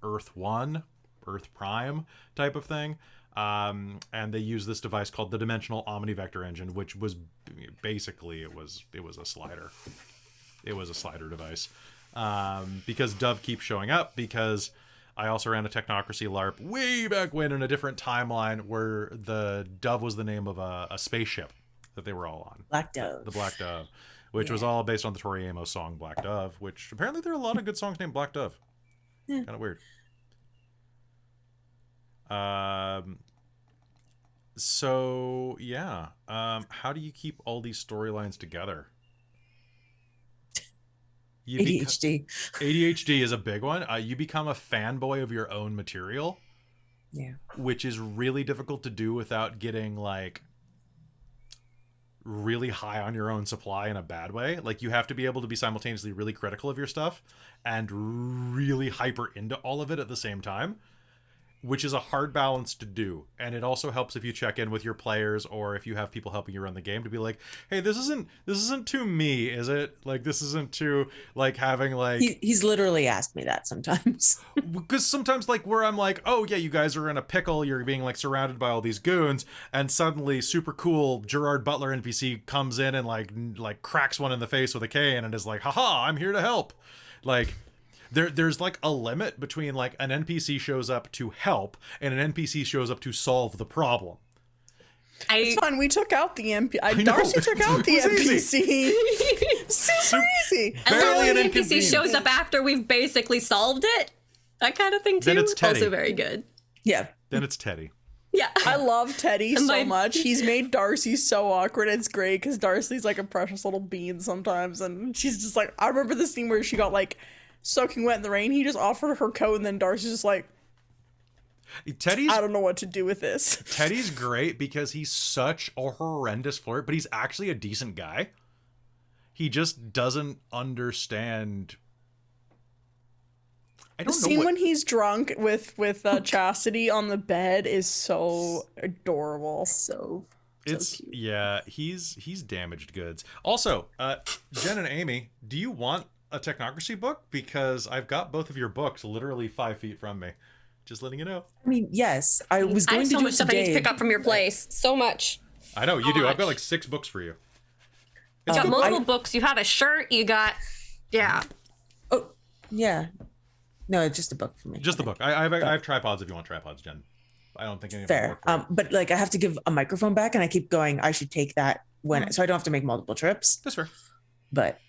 Earth 1, Earth Prime type of thing. And they use this device called the Dimensional Omnivector Engine, which was basically it was a slider. It was a slider device. Because Dove keeps showing up, because I also ran a Technocracy LARP way back when in a different timeline where the Dove was the name of a spaceship that they were all on. Black Dove. The Black Dove, which was all based on the Tori Amos song Black Dove, which apparently there are a lot of good songs named Black Dove. Yeah. Kind of weird. So yeah, how do you keep all these storylines together? ADHD. ADHD is a big one. You become a fanboy of your own material. Yeah. Which is really difficult to do without getting like really high on your own supply in a bad way. Like you have to be able to be simultaneously really critical of your stuff and really hyper into all of it at the same time, which is a hard balance to do. And it also helps if you check in with your players or if you have people helping you run the game to be like, hey, this isn't too me, is it? Like, this isn't too like having like... He's literally asked me that sometimes. Because sometimes like where I'm like, oh yeah, you guys are in a pickle, you're being like surrounded by all these goons, and suddenly super cool Gerard Butler NPC comes in and like cracks one in the face with a cane and is like, haha, I'm here to help. Like... There's like a limit between like an NPC shows up to help and an NPC shows up to solve the problem. It's fine. We took out the NPC. Darcie took out the NPC. Super easy. Barely and an then the NPC shows up after we've basically solved it. That kind of thing too. Then it's Teddy. Also very good. Yeah. Then it's Teddy. Yeah. I love Teddy so much. He's made Darcie so awkward. It's great because Darcie's like a precious little bean sometimes, and she's just like, I remember the scene where she got like soaking wet in the rain. He just offered her coat, and then Darcie's just like, I don't know what to do with this. Teddy's great because he's such a horrendous flirt, but he's actually a decent guy. He just doesn't understand. I don't know. The scene when he's drunk with Chastity on the bed is so adorable. It's cute. yeah, he's damaged goods. Also, Jen and Amy, do you want a technocracy book? Because I've got both of your books literally 5 feet from me. Just letting you know. I mean, yes, I was I going have to so do much it stuff I need to today. pick up from your place. So much. I know you So do. I've got much. like 6 books for you. You got good. multiple books. You have a shirt. You got, yeah. Oh, yeah. No, it's just a book for me. Just the book. I have tripods if you want tripods, Jen. I don't think any of them Fair. work for you. But like I have to give a microphone back, and I keep going, I should take that when, so I don't have to make multiple trips. That's fair. But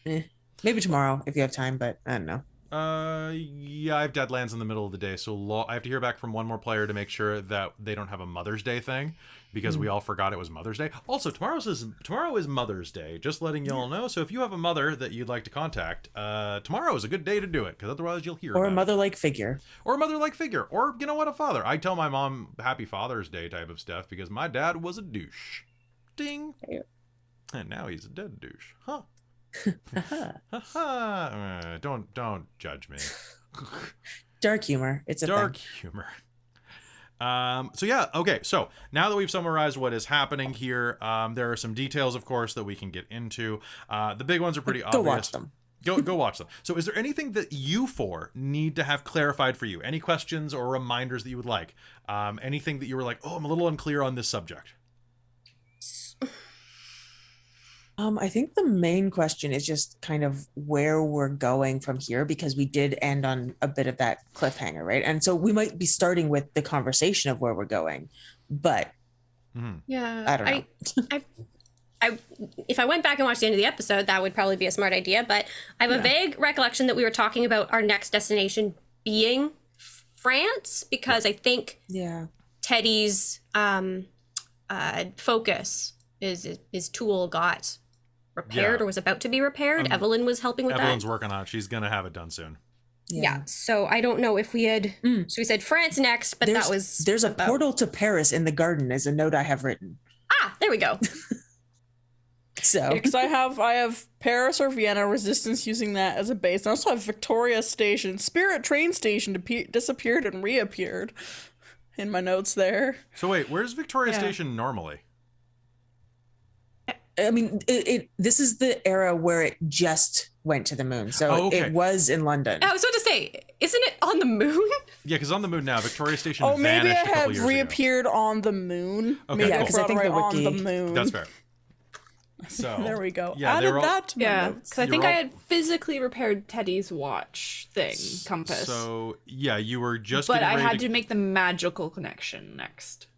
maybe tomorrow if you have time. But I don't know. Yeah, I have deadlands in the middle of the day, so I have to hear back from one more player to make sure that they don't have a Mother's Day thing, because we all forgot it was Mother's Day. Also, tomorrow is Mother's Day. Just letting y'all know. So if you have a mother that you'd like to contact, tomorrow is a good day to do it, because otherwise you'll hear. Or a about it. mother-like figure. Or a mother-like figure, or you know what, a father. I tell my mom Happy Father's Day type of stuff because my dad was a douche. Ding. And now he's a dead douche. Huh. Don't judge me. Dark humor. It's a Dark thing. humor. So yeah, okay. So now that we've summarized what is happening here, there are some details, of course, that we can get into. The big ones are pretty obvious. Go watch them. Go watch them. So is there anything that you four need to have clarified for you? Any questions or reminders that you would like? Anything that you were like, oh, I'm a little unclear on this subject? I think the main question is just kind of where we're going from here, because we did end on a bit of that cliffhanger, right? And so we might be starting with the conversation of where we're going, but Yeah. I don't know. If I went back and watched the end of the episode, that would probably be a smart idea. But I have a vague recollection that we were talking about our next destination France, because I think Yeah. Teddy's focus is his tool got repaired or was about to be repaired. Evelyn was helping with Evelyn's that. working on it. She's gonna have it done soon. Yeah. So I don't know if we had. So we said France next, but There's a portal to Paris in the garden, is a note I have written. There we go. So Because I have Paris or Vienna resistance using that as a base. I also have Victoria Station, Spirit train station disappeared and reappeared in my notes there. So wait, where's Victoria Station normally? I mean, this is the era where it just went to the moon. So Oh, okay. it was in London. I was about to say, isn't it on the moon? Yeah, because on the moon now, Victoria Station Oh, maybe I vanished a couple have years reappeared on the moon. Okay, Maybe cool. I 'cause I forgot think right the on the wiki- moon. ago. That's fair. So There we go. Yeah, they Added were all- that to my Yeah, notes. because I You're think all- I had physically repaired Teddy's watch thing, compass. So yeah, you were just. but getting I ready had to make the magical connection next.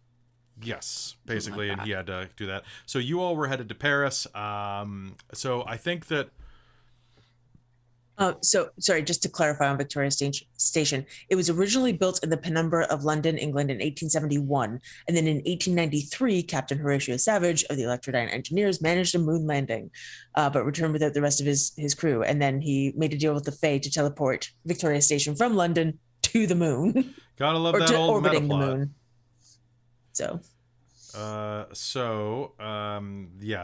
Yes, basically, and he had to do that. So you all were headed to Paris. So I think that. So sorry, just to clarify on Victoria Station, it was originally built in the penumbra of London, England in 1871. And then in 1893, Captain Horatio Savage of the Electrodyne Engineers managed a moon landing, but returned without the rest of his crew. And then he made a deal with the Fae to teleport Victoria Station from London to the moon, Gotta love or that to old meta orbiting the plot. moon. So Yeah.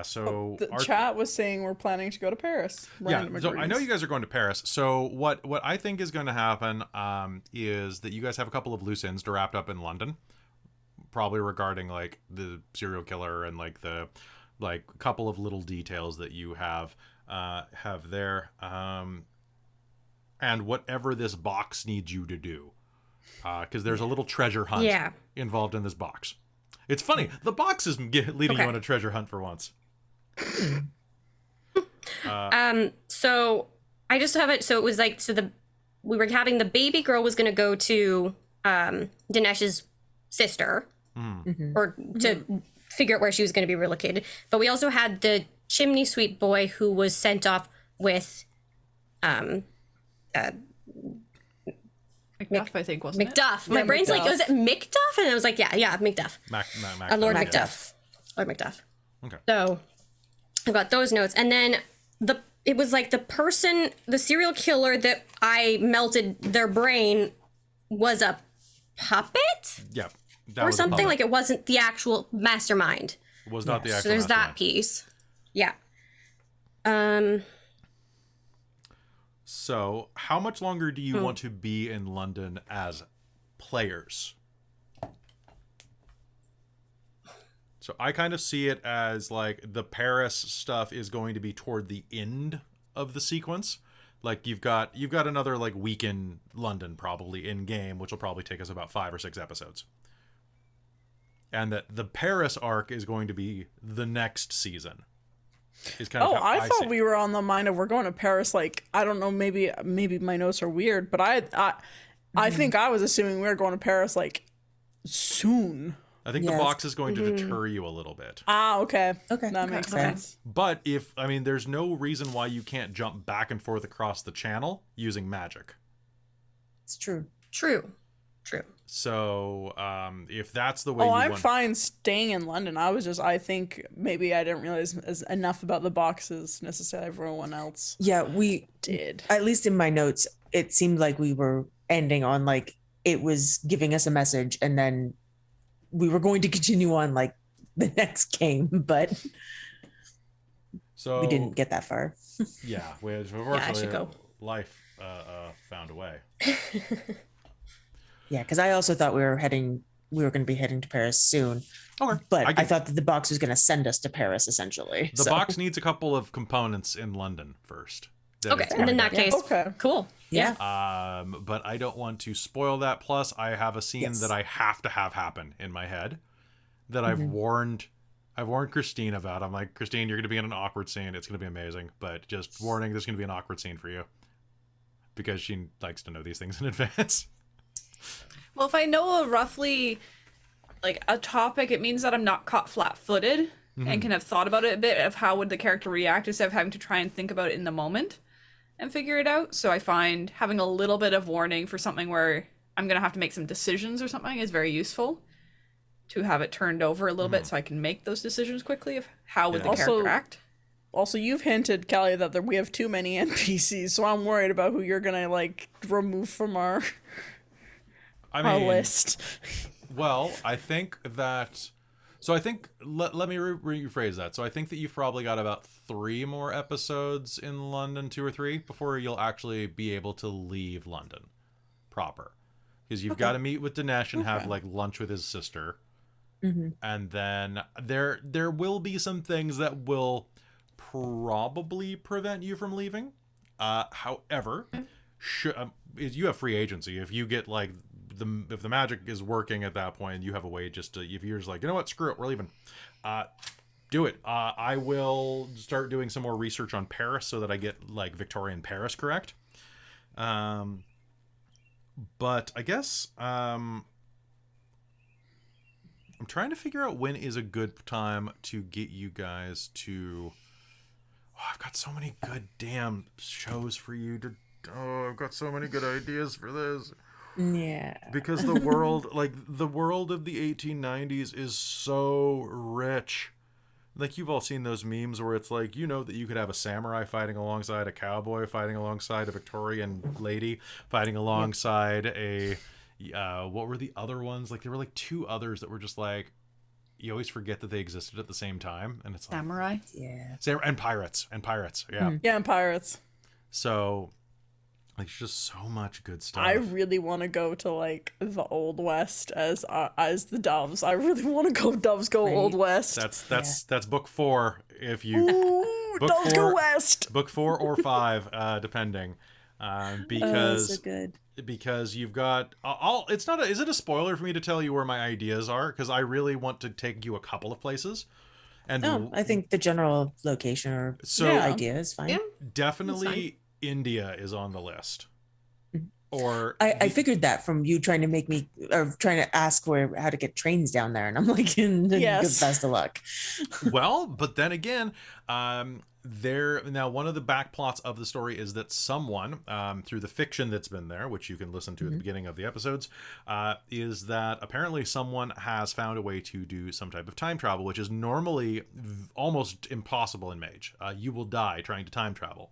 So The our- chat was saying we're planning to go to Paris. Yeah, Random so I know agrees. you guys are going to Paris. So what I think is going to happen is that you guys have a couple of loose ends to wrap up in London, probably regarding like the serial killer and like the a couple of little details that you have there, and whatever this box needs you to do, because there's a little treasure hunt involved in this box. It's funny, the box is leading you on a treasure hunt for once. So I just have it. So it was like, we were having the baby girl was going to go to Dinesh's sister, or to figure out where she was going to be relocated. But we also had the chimney sweep boy who was sent off with Macduff, I think, wasn't Macduff. My brain's like, was it Macduff? And I was like, yeah, Macduff. Lord Macduff. Lord Macduff. Okay. So I got those notes. And then it was like the serial killer that I melted their brain was a puppet Yeah. or something. Like it wasn't the actual mastermind. It was not the actual. So there's that mastermind. piece. Yeah. So, how much longer do you want to be in London as players? So I kind of see it as like the Paris stuff is going to be toward the end of the sequence. Like you've got another like week in London probably in game, which will probably take us about 5 or 6 episodes. And that the Paris arc is going to be the next season. Is kind of how I see thought it. we were on the mind of we're going to Paris. Like, I don't know, maybe my notes are weird, but I think I was assuming we were going to Paris like soon. I think the Yes. box is going to deter you a little bit. Ah, okay. Okay. That makes Okay. sense. But there's no reason why you can't jump back and forth across the channel using magic. It's true. True. So, if that's the way Oh, you I'm want... fine staying in London. I think maybe I didn't realize enough about the boxes necessarily everyone else Yeah, we did. at least in my notes, it seemed like we were ending on like it was giving us a message, and then we were going to continue on like the next game, but So, we didn't get that far. Yeah, I unfortunately, should go. life found a way. Yeah, because I also thought we were going to be heading to Paris soon, Okay. but I, get- thought that the box was going to send us to Paris essentially. The So, box needs a couple of components in London first. that Okay, it's and in going that to- case, Okay. cool. yeah. But I don't want to spoil that. Plus, I have a scene Yes. that I have to have happen in my head that Mm-hmm. I've warned Christine about. I'm like, Christine, you're going to be in an awkward scene. It's going to be amazing, but just warning, there's going to be an awkward scene for you because she likes to know these things in advance. Well, if I know roughly like a topic, it means that I'm not caught flat-footed and can have thought about it a bit of how would the character react instead of having to try and think about it in the moment and figure it out. So I find having a little bit of warning for something where I'm going to have to make some decisions or something is very useful to have it turned over a little bit so I can make those decisions quickly of how would Yeah. the Also- character act. Also, you've hinted, Kelly, that we have too many NPCs, so I'm worried about who you're gonna like remove from our I mean, list. well, I think that. So I think let me rephrase that. So I think that you've probably got about 3 more episodes in London, 2 or 3, before you'll actually be able to leave London proper, because you've got to meet with Dinesh and have like lunch with his sister, and then there will be some things that will probably prevent you from leaving. However, you have free agency if you get like. If the magic is working at that point, you have a way just to, if you're just like, you know what, screw it, we're leaving, do it. I will start doing some more research on Paris so that I get like Victorian Paris correct. But I guess I'm trying to figure out when is a good time to get you guys to. Oh, I've got so many good damn shows for you to. Oh, I've got so many good ideas for this. Yeah. Because the world of the 1890s is so rich. Like, you've all seen those memes where it's like, you know, that you could have a samurai fighting alongside a cowboy, fighting alongside a Victorian lady, fighting alongside a what were the other ones? Like, there were like 2 others that were just like, you always forget that they existed at the same time, and it's like Samurai. Yeah. and pirates, yeah. Yeah, and pirates. So like, there's just so much good stuff. I really want to go to like the Old West as the Doves. I really want to go Doves Go Right. Old West. That's book 4 if you Ooh, book Doves 4 Go West. book 4 or 5 depending, because so good. because you've got it's not is it a spoiler for me to tell you where my ideas are, because I really want to take you a couple of places, and No, I think the general location or So- idea is fine. Yeah. definitely India is on the list, or I figured that from you trying to make me or trying to ask how to get trains down there, and I'm like, Yes. best of luck. well, but then again, now one of the back plots of the story is that someone, through the fiction that's been there, which you can listen to at the beginning of the episodes, is that apparently someone has found a way to do some type of time travel, which is normally almost impossible in Mage. You will die trying to time travel.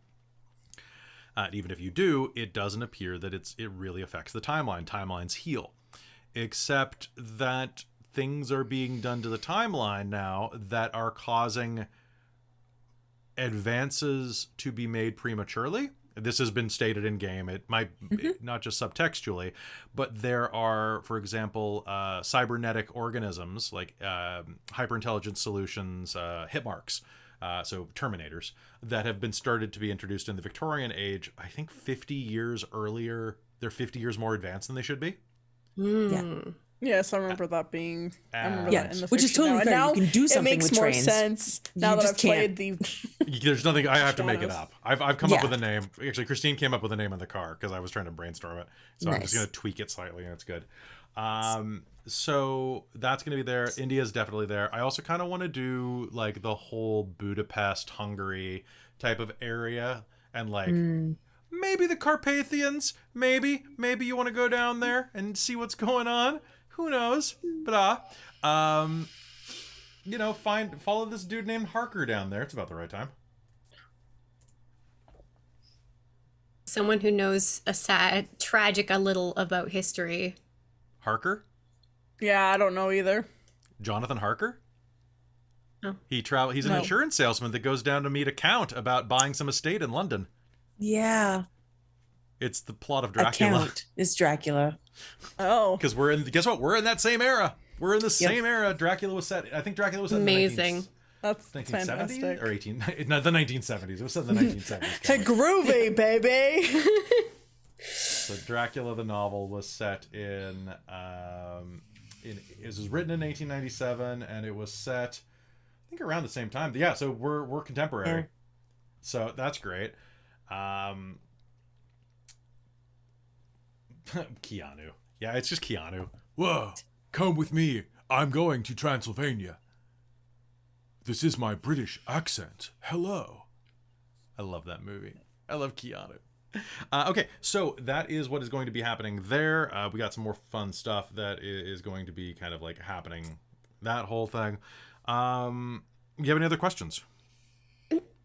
And even if you do, it doesn't appear that it really affects the timeline. Timelines heal. Except that things are being done to the timeline now that are causing advances to be made prematurely, This has been stated in game. It might not just subtextually, but there are, for example, cybernetic organisms like hyperintelligence solutions, hit marks, so Terminators, that have been started to be introduced in the Victorian age. I think 50 years earlier. They're 50 years more advanced than they should be. Yeah. Yes, I remember that being. I remember that in the which is fiction totally now. fair. And now You can do something it makes with more trains. sense now You that just I've played the. There's nothing. I have to make it Shadows. up. I've come up Yeah. with a name. Actually, Christine came up with a name in the car because I was trying to brainstorm it. So I'm just Nice. gonna tweak it slightly, and it's good. So that's gonna be there. India's definitely there. I also kind of want to do like the whole Budapest, Hungary type of area, and like maybe the Carpathians. Maybe you want to go down there and see what's going on. Who knows? But follow this dude named Harker down there. It's about the right time. Someone who knows a sad, tragic a little about history. Harker? Yeah, I don't know either. Jonathan Harker? No. He's an No. insurance salesman that goes down to meet a count about buying some estate in London. Yeah. It's the plot of Dracula. Account is Dracula. Oh, Because guess what? We're in that same era. We're in the same era. Dracula was set. I think Dracula was set Amazing. in that's the 1970s fantastic. or 18. Not the 1970s. It was set in the 1970s. Hey, groovy, baby. So Dracula the novel was set in it was written in 1897 and it was set I think around the same time. Yeah, so we're contemporary. Yeah. So that's great. Keanu. Yeah, it's just Keanu. Whoa, come with me. I'm going to Transylvania. This is my British accent. Hello. I love that movie. I love Keanu. Okay, so that is what is going to be happening there. We got some more fun stuff that is going to be kind of like happening. That whole thing. You have any other questions?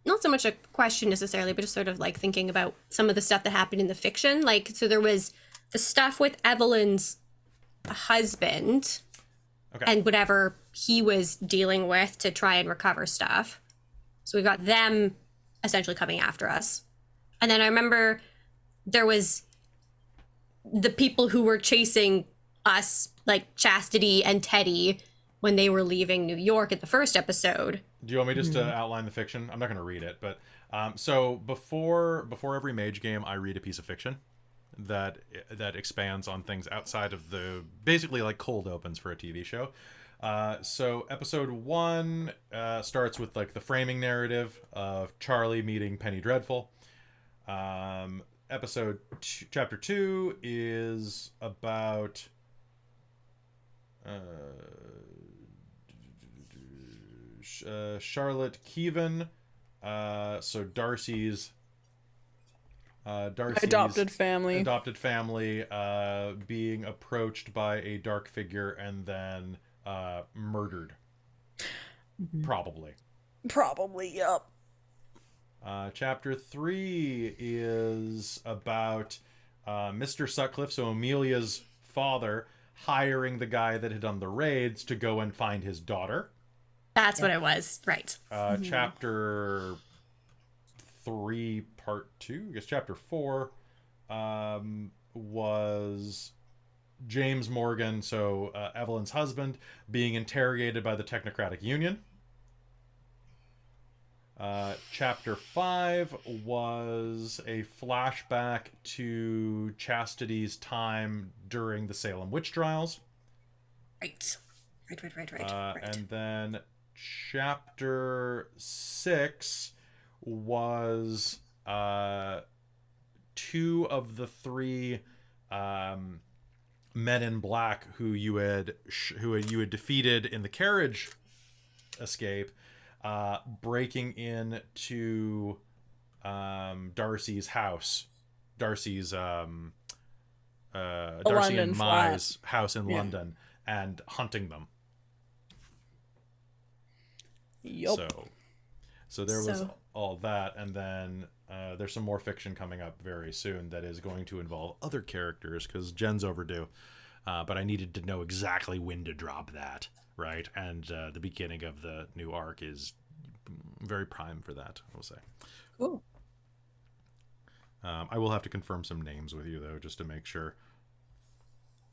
Not so much a question necessarily, but just sort of like thinking about some of the stuff that happened in the fiction. Like, so there was the stuff with Evelyn's husband Okay. and whatever he was dealing with to try and recover stuff. So we got them essentially coming after us. And then I remember there was the people who were chasing us, like Chastity and Teddy, when they were leaving New York at the first episode. Do you want me just to outline the fiction? I'm not going to read it, but so before every mage game, I read a piece of fiction that expands on things outside of the basically like cold opens for a TV show. So episode 1 starts with like the framing narrative of Charlie meeting Penny Dreadful. Chapter 2 is about Charlotte Keevan, so Darcie's Adopted family. being approached by a dark figure and then murdered. Probably. Probably, yep. Chapter 3 is about Mr. Sutcliffe, so Amelia's father, hiring the guy that had done the raids to go and find his daughter. That's what it was, right. Chapter 3, part 2, I guess chapter 4, was James Morgan, so Evelyn's husband, being interrogated by the Technocratic Union. Chapter 5 was a flashback to Chastity's time during the Salem witch trials. Right. Right. And then chapter 6 was 2 of the 3 men in black who you had defeated in the carriage escape, breaking into Darcie's house, Darcie London and flat. Mai's house in Yeah. London, and hunting them. Yup. So there was So- all that, and then there's some more fiction coming up very soon that is going to involve other characters because Jen's overdue. But I needed to know exactly when to drop that, right? And the beginning of the new arc is very prime for that, I will say. Cool. I will have to confirm some names with you though, just to make sure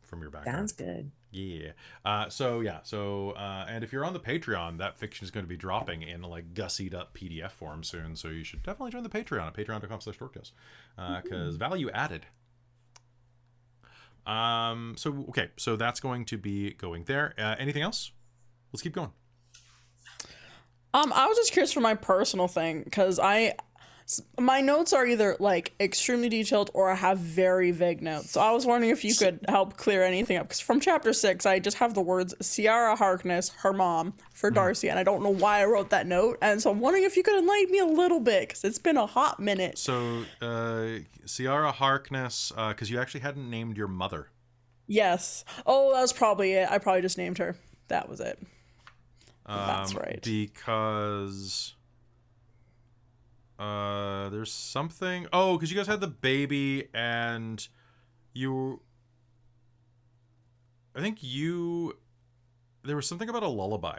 from your background. Sounds good. Yeah. And if you're on the Patreon, that fiction is going to be dropping in like gussied up PDF form soon. So you should definitely join the Patreon at patreon.com/dorktales, because value added. So that's going to be going there. Anything else? Let's keep going. I was just curious for my personal thing, because my notes are either like extremely detailed or I have very vague notes. So I was wondering if you could help clear anything up, because from chapter 6, I just have the words Ciara Harkness, her mom, for Darcie, and I don't know why I wrote that note. And so I'm wondering if you could enlighten me a little bit, because it's been a hot minute. So, Ciara Harkness, because you actually hadn't named your mother. Yes. Oh, that was probably it. I probably just named her. That was it. That's right. Because there's something. Oh, because you guys had the baby, and there was something about a lullaby.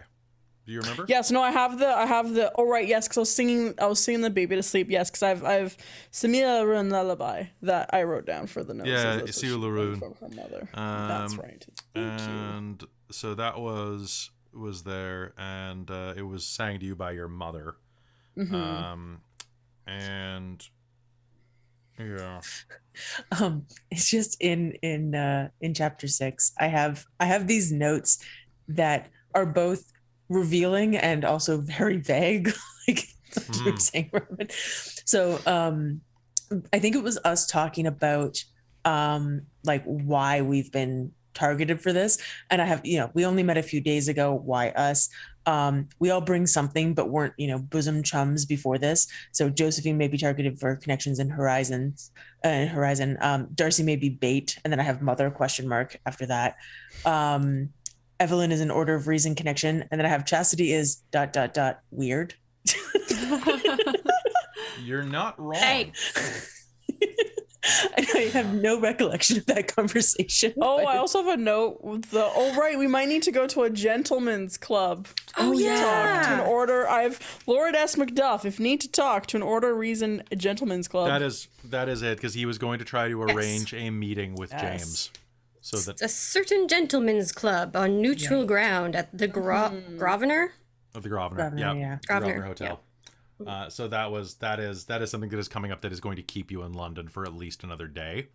Do you remember? Yes. No, I have the. Oh, right. Yes, because I was singing the baby to sleep. Yes, because I've Samia Run lullaby that I wrote down for the notes. Yeah, Isiu Larun from her mother. That's right. Thank you. So that was there, and it was sang to you by your mother. Mm-hmm. And yeah. It's just in chapter 6, I have these notes that are both revealing and also very vague, like you were saying, Robin. So I think it was us talking about like why we've been targeted for this, and I have, we only met a few days ago. Why us? We all bring something, but weren't, bosom chums before this. So Josephine may be targeted for connections in Horizon. Darcie may be bait, and then I have mother ? After that. Evelyn is an Order of Reason connection, and then I have Chastity is ... weird. You're not wrong. Hey. I have no recollection of that conversation. Oh, I also have a note with right, we might need to go to a gentleman's club. Oh, yeah. Talk to an order. I've Lord S. Macduff, if need to talk to an Order of Reason gentleman's club. That is it, because he was going to try to arrange a meeting with James. So that a certain gentleman's club on neutral ground at the Grosvenor? Of the Grosvenor. Yeah. Grosvenor Hotel. Yeah. So that is something that is coming up that is going to keep you in London for at least another day.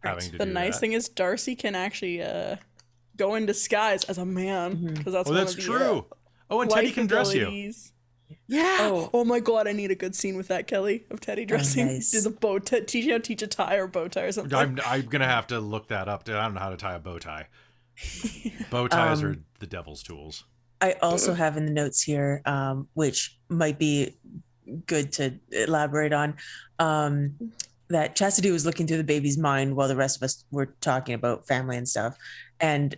Having to the do nice that. thing is Darcie can actually go in disguise as a man, because that's one that's of the, true. And Teddy can dress you. abilities. Yeah. Oh my god, I need a good scene with that, Kelly, of Teddy dressing. nice. Do the bow tie, teach a tie or bow tie or something. I'm gonna have to look that up. I don't know how to tie a bow tie. Bow ties are the devil's tools. I also have in the notes here, which might be good to elaborate on, that Chastity was looking through the baby's mind while the rest of us were talking about family and stuff. And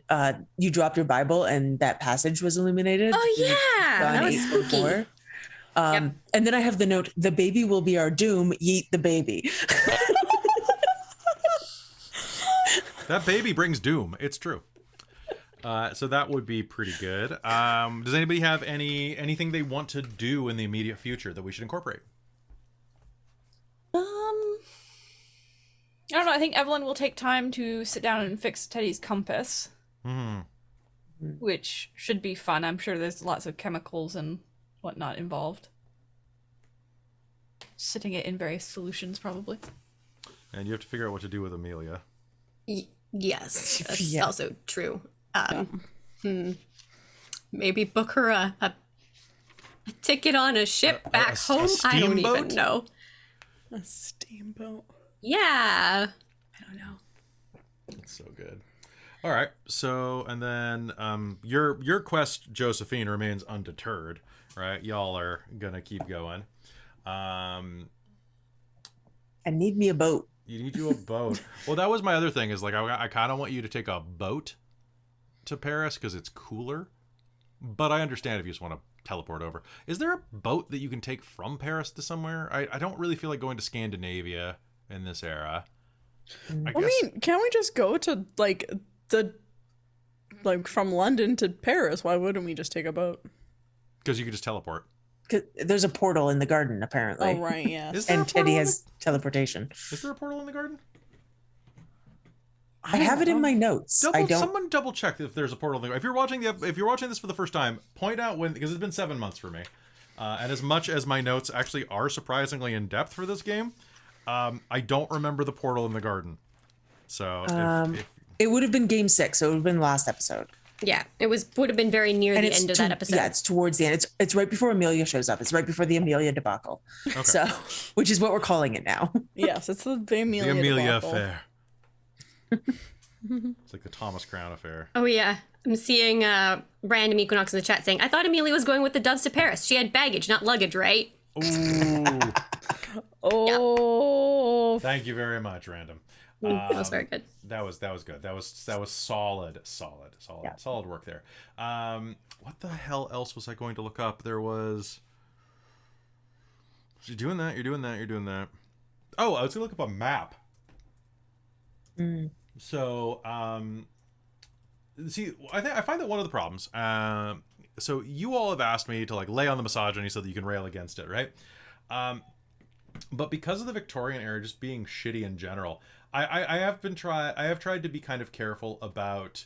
you dropped your Bible and that passage was illuminated. Oh, yeah. That was spooky. And then I have the note, the baby will be our doom, yeet the baby. That baby brings doom. It's true. So that would be pretty good. Does anybody have anything they want to do in the immediate future that we should incorporate? I don't know. I think Evelyn will take time to sit down and fix Teddy's compass, which should be fun. I'm sure there's lots of chemicals and whatnot involved. Sitting it in various solutions, probably. And you have to figure out what to do with Amelia. Yes, that's also true. Maybe book her a ticket on a ship back home. I don't even know. A steamboat. Yeah. I don't know. That's so good. All right. So, and then your quest, Josephine, remains undeterred, right? Y'all are gonna keep going. I need me a boat. You need you a boat. Well, that was my other thing. Is like I kind of want you to take a boat to Paris because it's cooler. But I understand if you just want to teleport over. Is there a boat that you can take from Paris to somewhere? I don't really feel like going to Scandinavia in this era. I mean, can't we just go to from London to Paris? Why wouldn't we just take a boat? Because you could just teleport. 'Cause there's a portal in the garden apparently. Oh right, yeah. Is there a And portal Teddy in has teleportation. Is there a portal in the garden? I have it in my notes. I don't. Someone double check if there's a portal in the. If you're watching this for the first time, point out when, because it's been 7 months for me, and as much as my notes actually are surprisingly in depth for this game, I don't remember the portal in the garden. So if It would have been game 6, so it would have been last episode. Yeah, it would have been very near the end of that episode. Yeah, it's towards the end. It's right before Amelia shows up. It's right before the Amelia debacle. Okay. So, which is what we're calling it now. Yes, it's the Amelia, the Amelia debacle. affair. It's like the Thomas Crown affair. Oh yeah, I'm seeing random Equinox in the chat saying, I thought Amelia was going with the doves to Paris. She had baggage, not luggage, right? Ooh. Oh, Thank you very much, random. That was very good. That was good. That was solid work there. What the hell else was I going to look up? There was. You're doing that. Oh, I was gonna look up a map. So, see, I find that one of the problems. So you all have asked me to like lay on the misogyny so that you can rail against it, right? But because of the Victorian era just being shitty in general, I have tried to be kind of careful about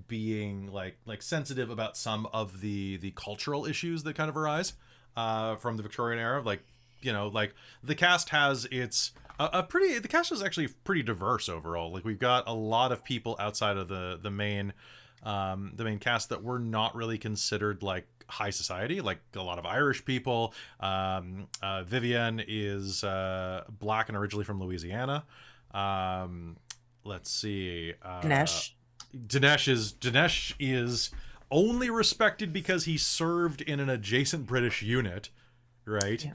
being like sensitive about some of the cultural issues that kind of arise from the Victorian era. Like, you know, like the cast has its the cast is actually pretty diverse overall. Like we've got a lot of people outside of the main cast that were not really considered like high society, like a lot of Irish people. Vivian is black and originally from Louisiana. Let's see. Dinesh is only respected because he served in an adjacent British unit, right? Yeah.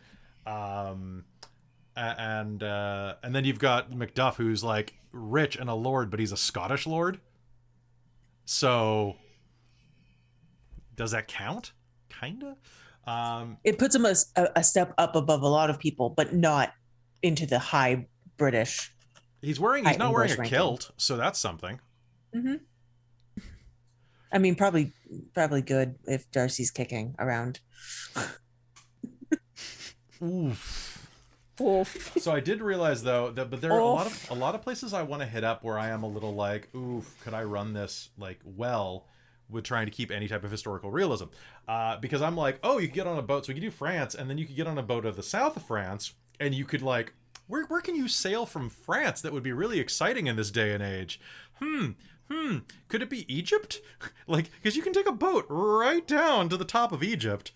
And then you've got Macduff, who's like rich and a lord, but he's a Scottish lord. So does that count? Kinda. It puts him a step up above a lot of people, but not into the high British. He's not wearing a kilt, so that's something. Mm-hmm. I mean, probably good if Darcie's kicking around. Oof. Oof. So I did realize though but there are a lot of places I want to hit up where I am a little like, oof, could I run this like well with trying to keep any type of historical realism? Because I'm like, oh, you could get on a boat, so we could do France, and then you could get on a boat of the south of France, and you could like, where can you sail from France that would be really exciting in this day and age? Could it be Egypt? Like, because you can take a boat right down to the top of Egypt.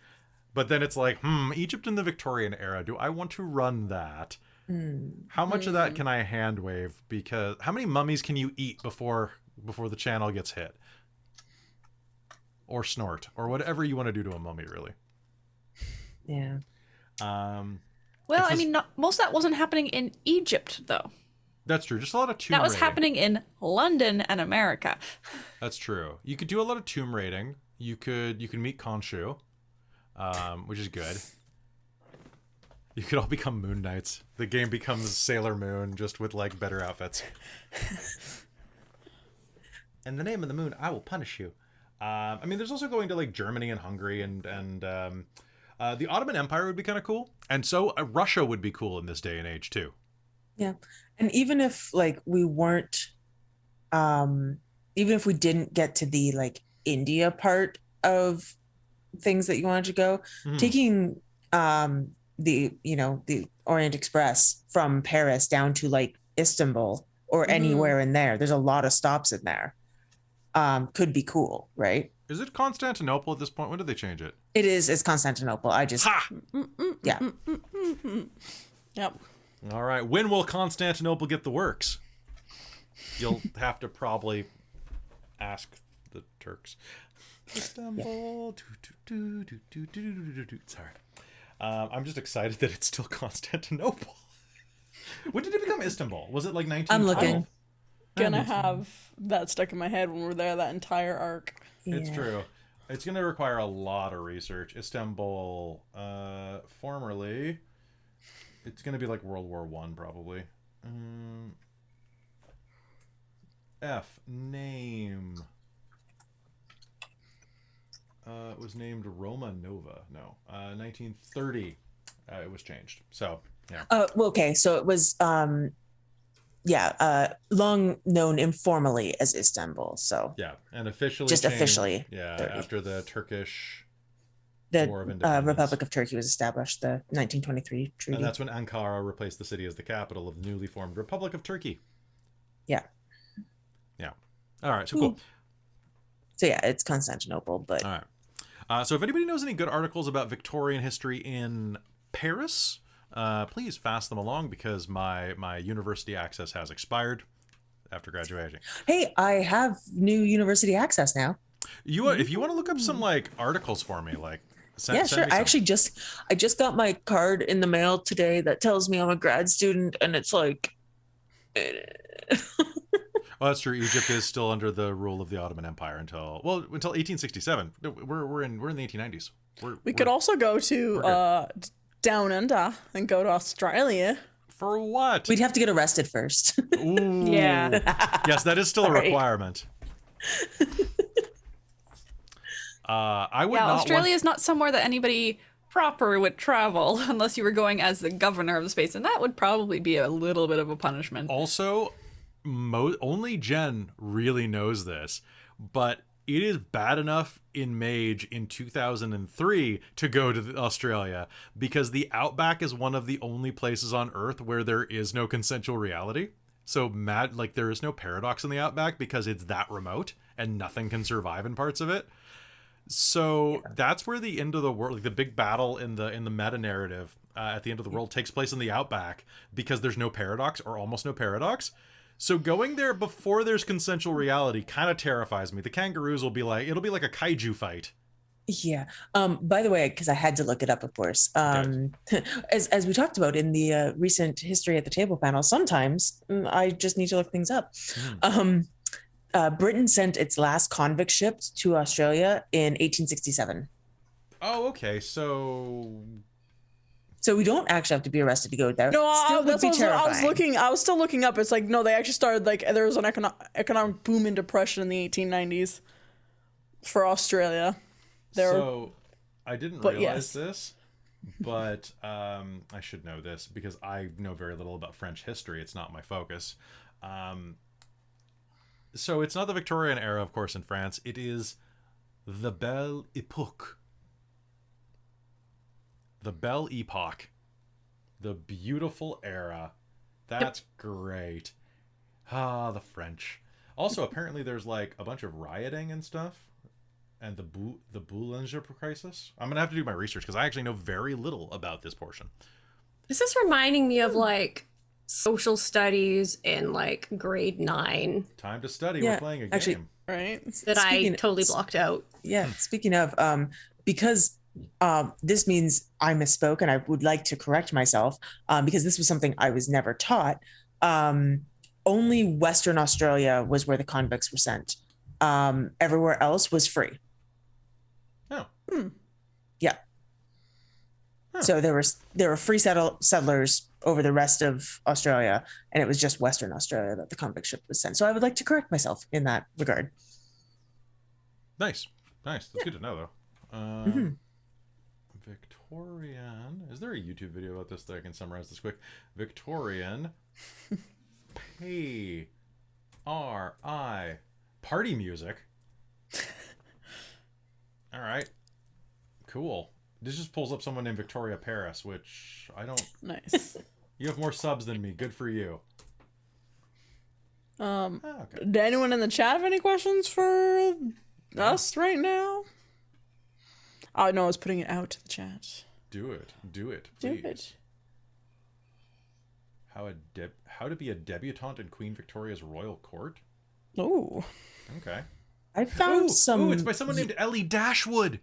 But then it's like, Egypt in the Victorian era. Do I want to run that? How much of that can I hand wave? Because how many mummies can you eat before the channel gets hit? Or snort, or whatever you want to do to a mummy, really. Yeah. Well, I mean, most of that wasn't happening in Egypt, though. That's true. Just a lot of tomb That was raiding. happening in London and America. That's true. You could do a lot of tomb raiding. You can meet Khonshu, which is good. You could all become Moon Knights. The game becomes Sailor Moon, just with like better outfits. In the name of the moon, I will punish you. I mean, there's also going to like Germany and Hungary and the Ottoman Empire would be kind of cool, and so Russia would be cool in this day and age too. Yeah, and even if like we weren't, even if we didn't get to the like India part of things that you wanted to go, taking the Orient Express from Paris down to like Istanbul or anywhere in there. There's a lot of stops in there. Could be cool, right? Is it Constantinople at this point? When did they change it? It's Constantinople. I just yeah. Yep. All right. When will Constantinople get the works? You'll have to probably ask the Turks. Istanbul. Sorry. I'm just excited that it's still Constantinople. When did it become Istanbul? Was it like 1912? I'm looking. Gonna have that stuck in my head when we're there, that entire arc. It's true. It's going to require a lot of research. Istanbul, formerly, it's going to be like World War I, probably. was named Roma Nova. No, 1930 it was changed. So, yeah. Well, okay, so it was long known informally as Istanbul. So Yeah, and officially just changed, officially, yeah, 30. after the Turkish The War of Independence. Republic of Turkey was established, the 1923 treaty. And that's when Ankara replaced the city as the capital of the newly formed Republic of Turkey. Yeah. Yeah. All right, so cool. So yeah, it's Constantinople, but All right. So if anybody knows any good articles about Victorian history in Paris, please pass them along because my university access has expired after graduating. hey, I have new university access now. If you want to look up some like articles for me, like send Sure. me I some. actually just got my card in the mail today that tells me I'm a grad student, and it's like Well, that's true. Egypt is still under the rule of the Ottoman Empire until 1867. No, we're in the 1890s. We could also go to down under and go to Australia. For what? we'd have to get arrested first. Ooh. Yeah. Yes, that is still a Sorry. requirement. I would Yeah, not Australia want... is not somewhere that anybody proper would travel unless you were going as the governor of the space, and that would probably be a little bit of a punishment. Also, only Jen really knows this, but it is bad enough in Mage in 2003 to go to Australia because the Outback is one of the only places on Earth where there is no consensual reality. So there is no paradox in the Outback because it's that remote and nothing can survive in parts of it. So that's where the end of the world, like the big battle in the meta narrative at the end of the world, takes place in the Outback because there's no paradox or almost no paradox. So going there before there's consensual reality kind of terrifies me. The kangaroos it'll be like a kaiju fight. Yeah. By the way, because I had to look it up, of course. As we talked about in the recent History at the Table panel, sometimes I just need to look things up. Britain sent its last convict ship to Australia in 1867. Oh, okay. So we don't actually have to be arrested to go there. No, Still would that's be what I was terrifying. looking. I was still looking up. It's like no, they actually started like there was an economic boom and depression in the 1890s for Australia. So I didn't realize yes. this, but I should know this because I know very little about French history. It's not my focus. So it's not the Victorian era, of course, in France. It is the Belle Epoque. The Belle Epoque. The beautiful era. That's great. Ah, the French. Also, apparently there's like a bunch of rioting and stuff. And the Boulanger crisis. I'm going to have to do my research because I actually know very little about this portion. This is reminding me of like social studies in like grade 9 Time to study. Yeah, We're playing a actually- game. right. that I Speaking- totally blocked out. Yeah. Speaking of, because this means I misspoke and I would like to correct myself because this was something I was never taught. Only Western Australia was where the convicts were sent. Everywhere else was free. Oh. Yeah. Huh. So there were free settlers over the rest of Australia, and it was just Western Australia that the convict ship was sent. So I would like to correct myself in that regard. Nice. That's good to know, though. Mm-hmm. Victorian. Is there a YouTube video about this that I can summarize this quick? Victorian. P-R-I. Party music. All right. Cool. This just pulls up someone named Victoria Paris, which I don't... Nice. You have more subs than me. Good for you. Okay. Did anyone in the chat have any questions for us right now? Oh no, I was putting it out to the chat. Do it, Do please. it. How to be a debutante in Queen Victoria's royal court? Oh. Okay. I found some. it's by someone named Ellie Dashwood.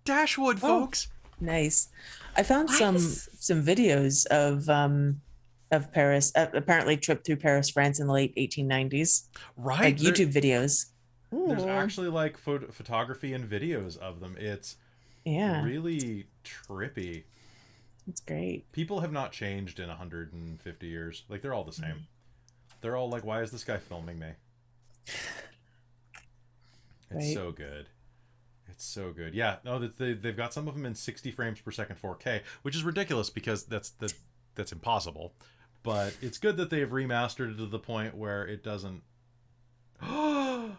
Dashwood, folks. Nice. I found some videos of Paris. Apparently, trip through Paris, France, in the late 1890s. Right. Like YouTube videos. There's actually like photography and videos of them. It's really trippy. It's great. People have not changed in 150 years. Like they're all the same. They're all like, why is this guy filming me? It's Right. so good. It's so good. Yeah, no, they've got some of them in 60 frames per second 4K, which is ridiculous because that's impossible. But it's good that they've remastered it to the point where it doesn't. Is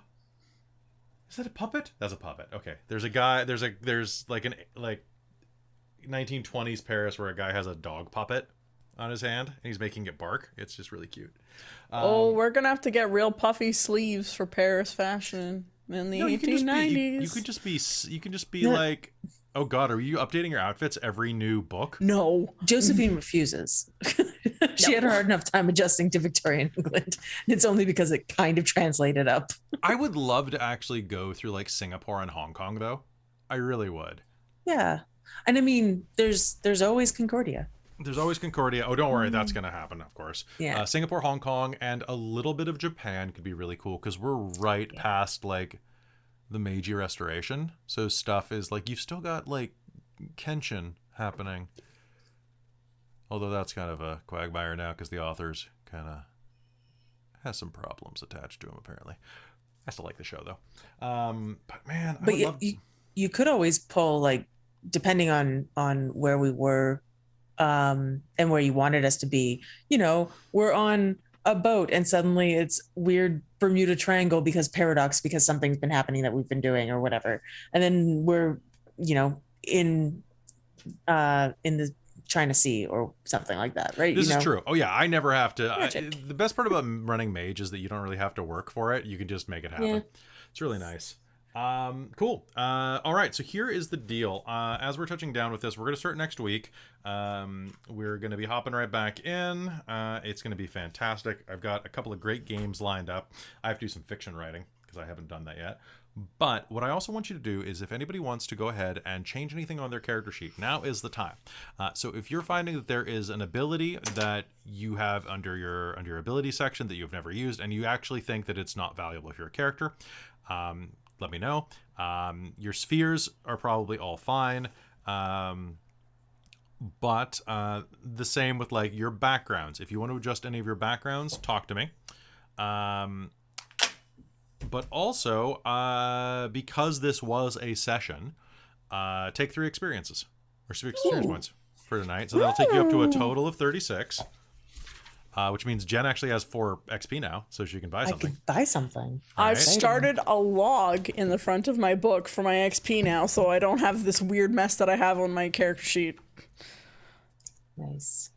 that a puppet? That's a puppet. Okay. There's a guy. There's like 1920s Paris where a guy has a dog puppet on his hand and he's making it bark. It's just really cute. We're gonna have to get real puffy sleeves for Paris fashion in the 1890s. You can just be like, oh God, are you updating your outfits every new book? No. Josephine refuses. She had a hard enough time adjusting to Victorian England. And it's only because it kind of translated up. I would love to actually go through like Singapore and Hong Kong though. I really would. Yeah. And I mean, there's always Concordia. There's always Concordia. Oh, don't worry. That's going to happen, of course. Yeah. Singapore, Hong Kong, and a little bit of Japan could be really cool because we're right past like the Meiji Restoration. So stuff is like, you've still got like Kenshin happening. Although that's kind of a quagmire now because the author's kind of has some problems attached to him, apparently. I still like the show, though. But man, I would love... you could always pull, like, depending on where we were and where you wanted us to be, you know, we're on a boat and suddenly it's weird Bermuda Triangle because something's been happening that we've been doing or whatever. And then we're, you know, in the China Sea or something like that, right? This is true. Oh yeah, I never have to. The best part about running Mage is that you don't really have to work for it. You can just make it happen. Yeah. It's really nice. Cool. All right, so here is the deal. As we're touching down with this, we're going to start next week. We're going to be hopping right back in. It's going to be fantastic. I've got a couple of great games lined up. I have to do some fiction writing because I haven't done that yet. But what I also want you to do is if anybody wants to go ahead and change anything on their character sheet, now is the time. So if you're finding that there is an ability that you have under your ability section that you've never used and you actually think that it's not valuable for your character, let me know. Your spheres are probably all fine. But the same with like your backgrounds. If you want to adjust any of your backgrounds, talk to me. But also, because this was a session, take 3 experiences or 3 experience points for tonight. So that'll take you up to a total of 36, which means Jen actually has 4 XP now, so she can buy something. I can buy something. I've started a log in the front of my book for my XP now, so I don't have this weird mess that I have on my character sheet. Nice.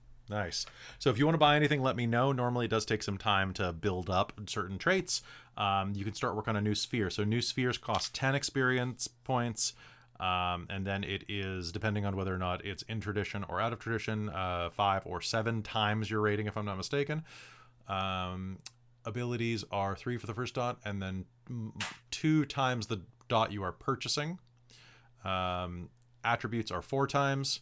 So if you want to buy anything, let me know. Normally it does take some time to build up certain traits. You can start work on a new sphere. So new spheres cost 10 experience points. And then it is, depending on whether or not it's in tradition or out of tradition, 5 or 7 times your rating, if I'm not mistaken. Abilities are 3 for the first dot, and then 2 times the dot you are purchasing. Attributes are 4 times.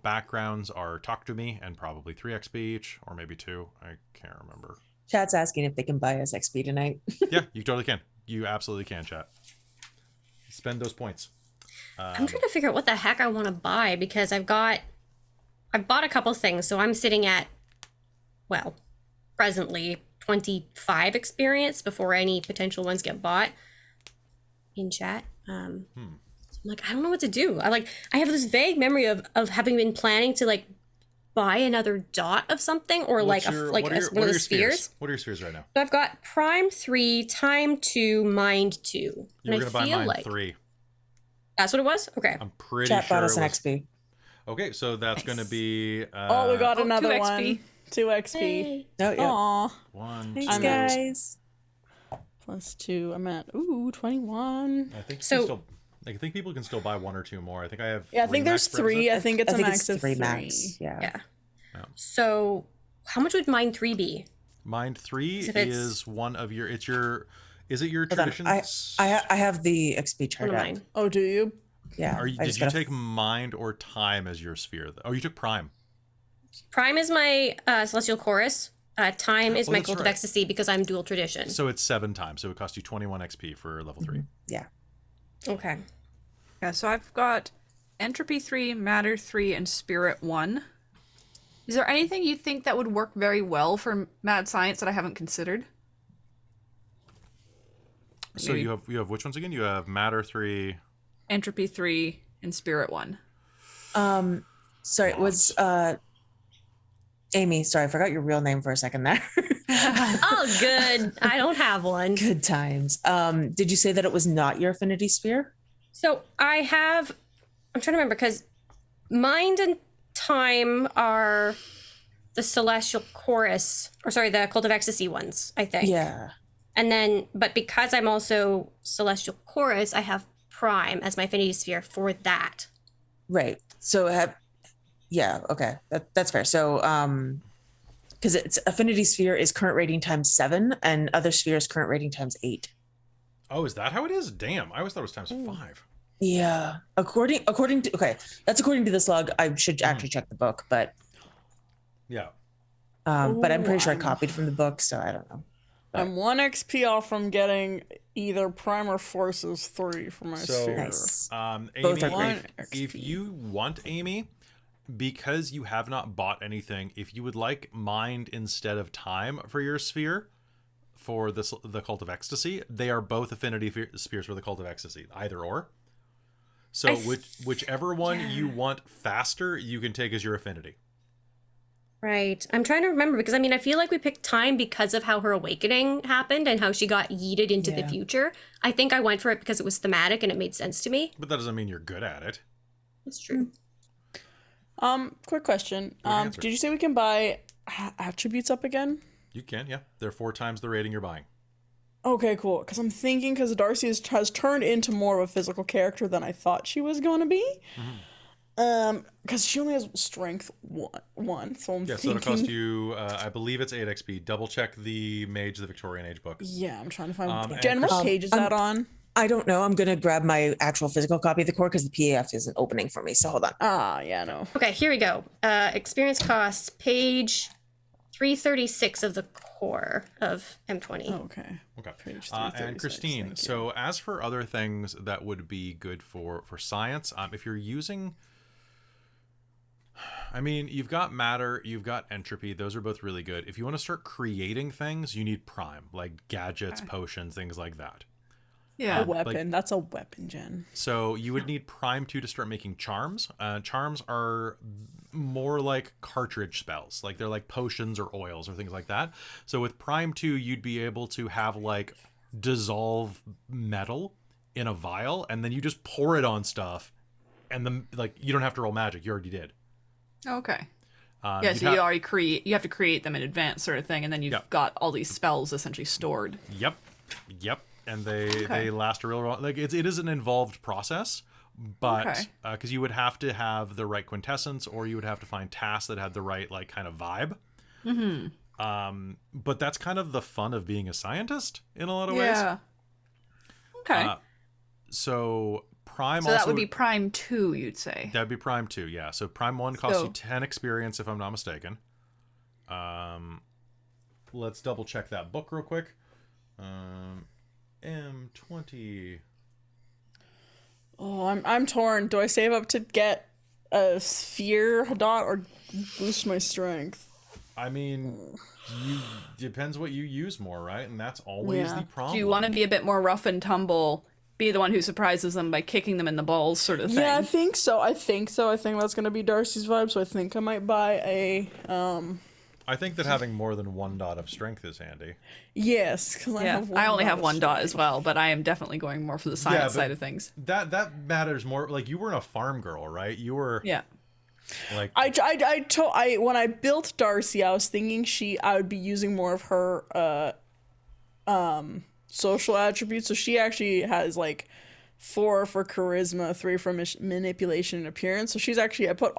Backgrounds are talk to me and probably 3 XP each, or maybe 2. I can't remember. Chat's asking if they can buy us XP tonight. Yeah, you totally can. You absolutely can, chat. Spend those points. I'm trying to figure out what the heck I want to buy because I've bought a couple things. So I'm sitting at, well, presently 25 experience before any potential ones get bought in chat. I'm like, I don't know what to do. I have this vague memory of having been planning to like buy another dot of something or one of the spheres. What are your spheres right now? So I've got Prime 3, Time 2, Mind 2. You were going to buy Mind 3. That's what it was? Okay. I'm pretty Chat sure bought us it an was... XP. Okay, so that's going to be... we got another 2 one. XP. 2 XP. Hey. Oh, yeah. Aw. 1, Thanks, 2... guys. Plus 2. I'm at, 21. I think people can still buy 1 or 2 more. I think I have... Yeah, I think there's 3. I think it's a max of 3. Max. Yeah. So how much would Mind 3 be? Mind 3 is one of your... Is it your tradition? I have the XP chart up. Mine. Oh, do you? Yeah. Did you take Mind or Time as your sphere? Oh, you took Prime. Prime is my Celestial Chorus. Time is my Cult of Ecstasy because I'm dual tradition. So it's 7 times. So it would cost you 21 XP for level 3. Yeah. Okay. Yeah, so I've got Entropy 3, Matter 3, and Spirit 1. Is there anything you think that would work very well for Mad Science that I haven't considered? So you have which ones again? You have Matter 3. Entropy 3, and Spirit 1. Sorry, it was Amy. Sorry, I forgot your real name for a second there. Oh, good. I don't have one. Good times. Did you say that it was not your affinity sphere? So I'm trying to remember because mind and time are the celestial chorus, or sorry, the cult of ecstasy ones, I think. Yeah. And then, but because I'm also celestial chorus, I have prime as my affinity sphere for that. Right. So yeah, okay. That's fair. So because its affinity sphere is current rating times 7 and other spheres current rating times 8. Oh, is that how it is? Damn, I always thought it was times 5. Yeah. According to, okay, that's according to this log. I should actually check the book, but Yeah. but I'm pretty sure I copied from the book, so I don't know. I'm 1 XP off from getting either Prime or Forces 3 for my So, sphere. Nice. Amy, Both are great. if you want Amy, because you have not bought anything, if you would like mind instead of time for your sphere, for the Cult of Ecstasy, they are both affinity spheres for the Cult of Ecstasy, either or. So whichever one you want faster, you can take as your affinity. Right. I'm trying to remember because I feel like we picked time because of how her awakening happened and how she got yeeted into the future. I think I went for it because it was thematic and it made sense to me. But that doesn't mean you're good at it. That's true. Quick question. answer. Did you say we can buy attributes up again? You can, yeah. They're 4 times the rating you're buying. Okay, cool. Because I'm thinking, because Darcie has turned into more of a physical character than I thought she was going to be. Because she only has strength one, so I'm Yeah, so thinking. it'll cost you, I believe it's 8 XP. Double check the Mage the Victorian Age book. Yeah, I'm trying to find. and Jen, what page is that on? I don't know. I'm going to grab my actual physical copy of the core because the PAF isn't opening for me. So hold on. Ah, yeah, no. Okay, here we go. Experience costs, page 336 of the core of M20. Okay. Okay. Page And 336, Christine, thank you. so as for other things that would be good for science, if you're using... you've got matter, you've got entropy. Those are both really good. If you want to start creating things, you need prime, like gadgets, potions, things like that. Yeah. A weapon. That's a weapon, Jen. So you would need prime 2 to start making charms. Charms are more like cartridge spells. Like they're like potions or oils or things like that. So with prime 2, you'd be able to have like dissolve metal in a vial and then you just pour it on stuff and then like you don't have to roll magic. You already did. Okay. Yeah, Yeah, so you have to create them in advance sort of thing, and then you've got all these spells essentially stored. Yep. And they last a real long, like it is an involved process, but because you would have to have the right quintessence, or you would have to find tasks that had the right like kind of vibe. But that's kind of the fun of being a scientist in a lot of ways. Yeah. Okay. So prime. So also, that would be prime 2, you'd say. That'd be prime 2, yeah. So prime 1 costs you 10 experience, if I'm not mistaken. Let's double check that book real quick. M20. Oh, I'm torn. Do I save up to get a sphere dot or boost my strength? Depends what you use more, right? And that's always the problem. Do you want to be a bit more rough and tumble, be the one who surprises them by kicking them in the balls sort of thing? Yeah, I think so. I think that's gonna be Darcie's vibe. So I think I might buy a I think that having more than 1 dot of strength is handy. Yes, because I only have 1 dot as well, but I am definitely going more for the science side of things. That matters more. Like you weren't a farm girl, right? You were. Yeah. Like when I built Darcie, I was thinking I would be using more of her social attributes. So she actually has like 4 for charisma, 3 for manipulation and appearance. So she's actually I put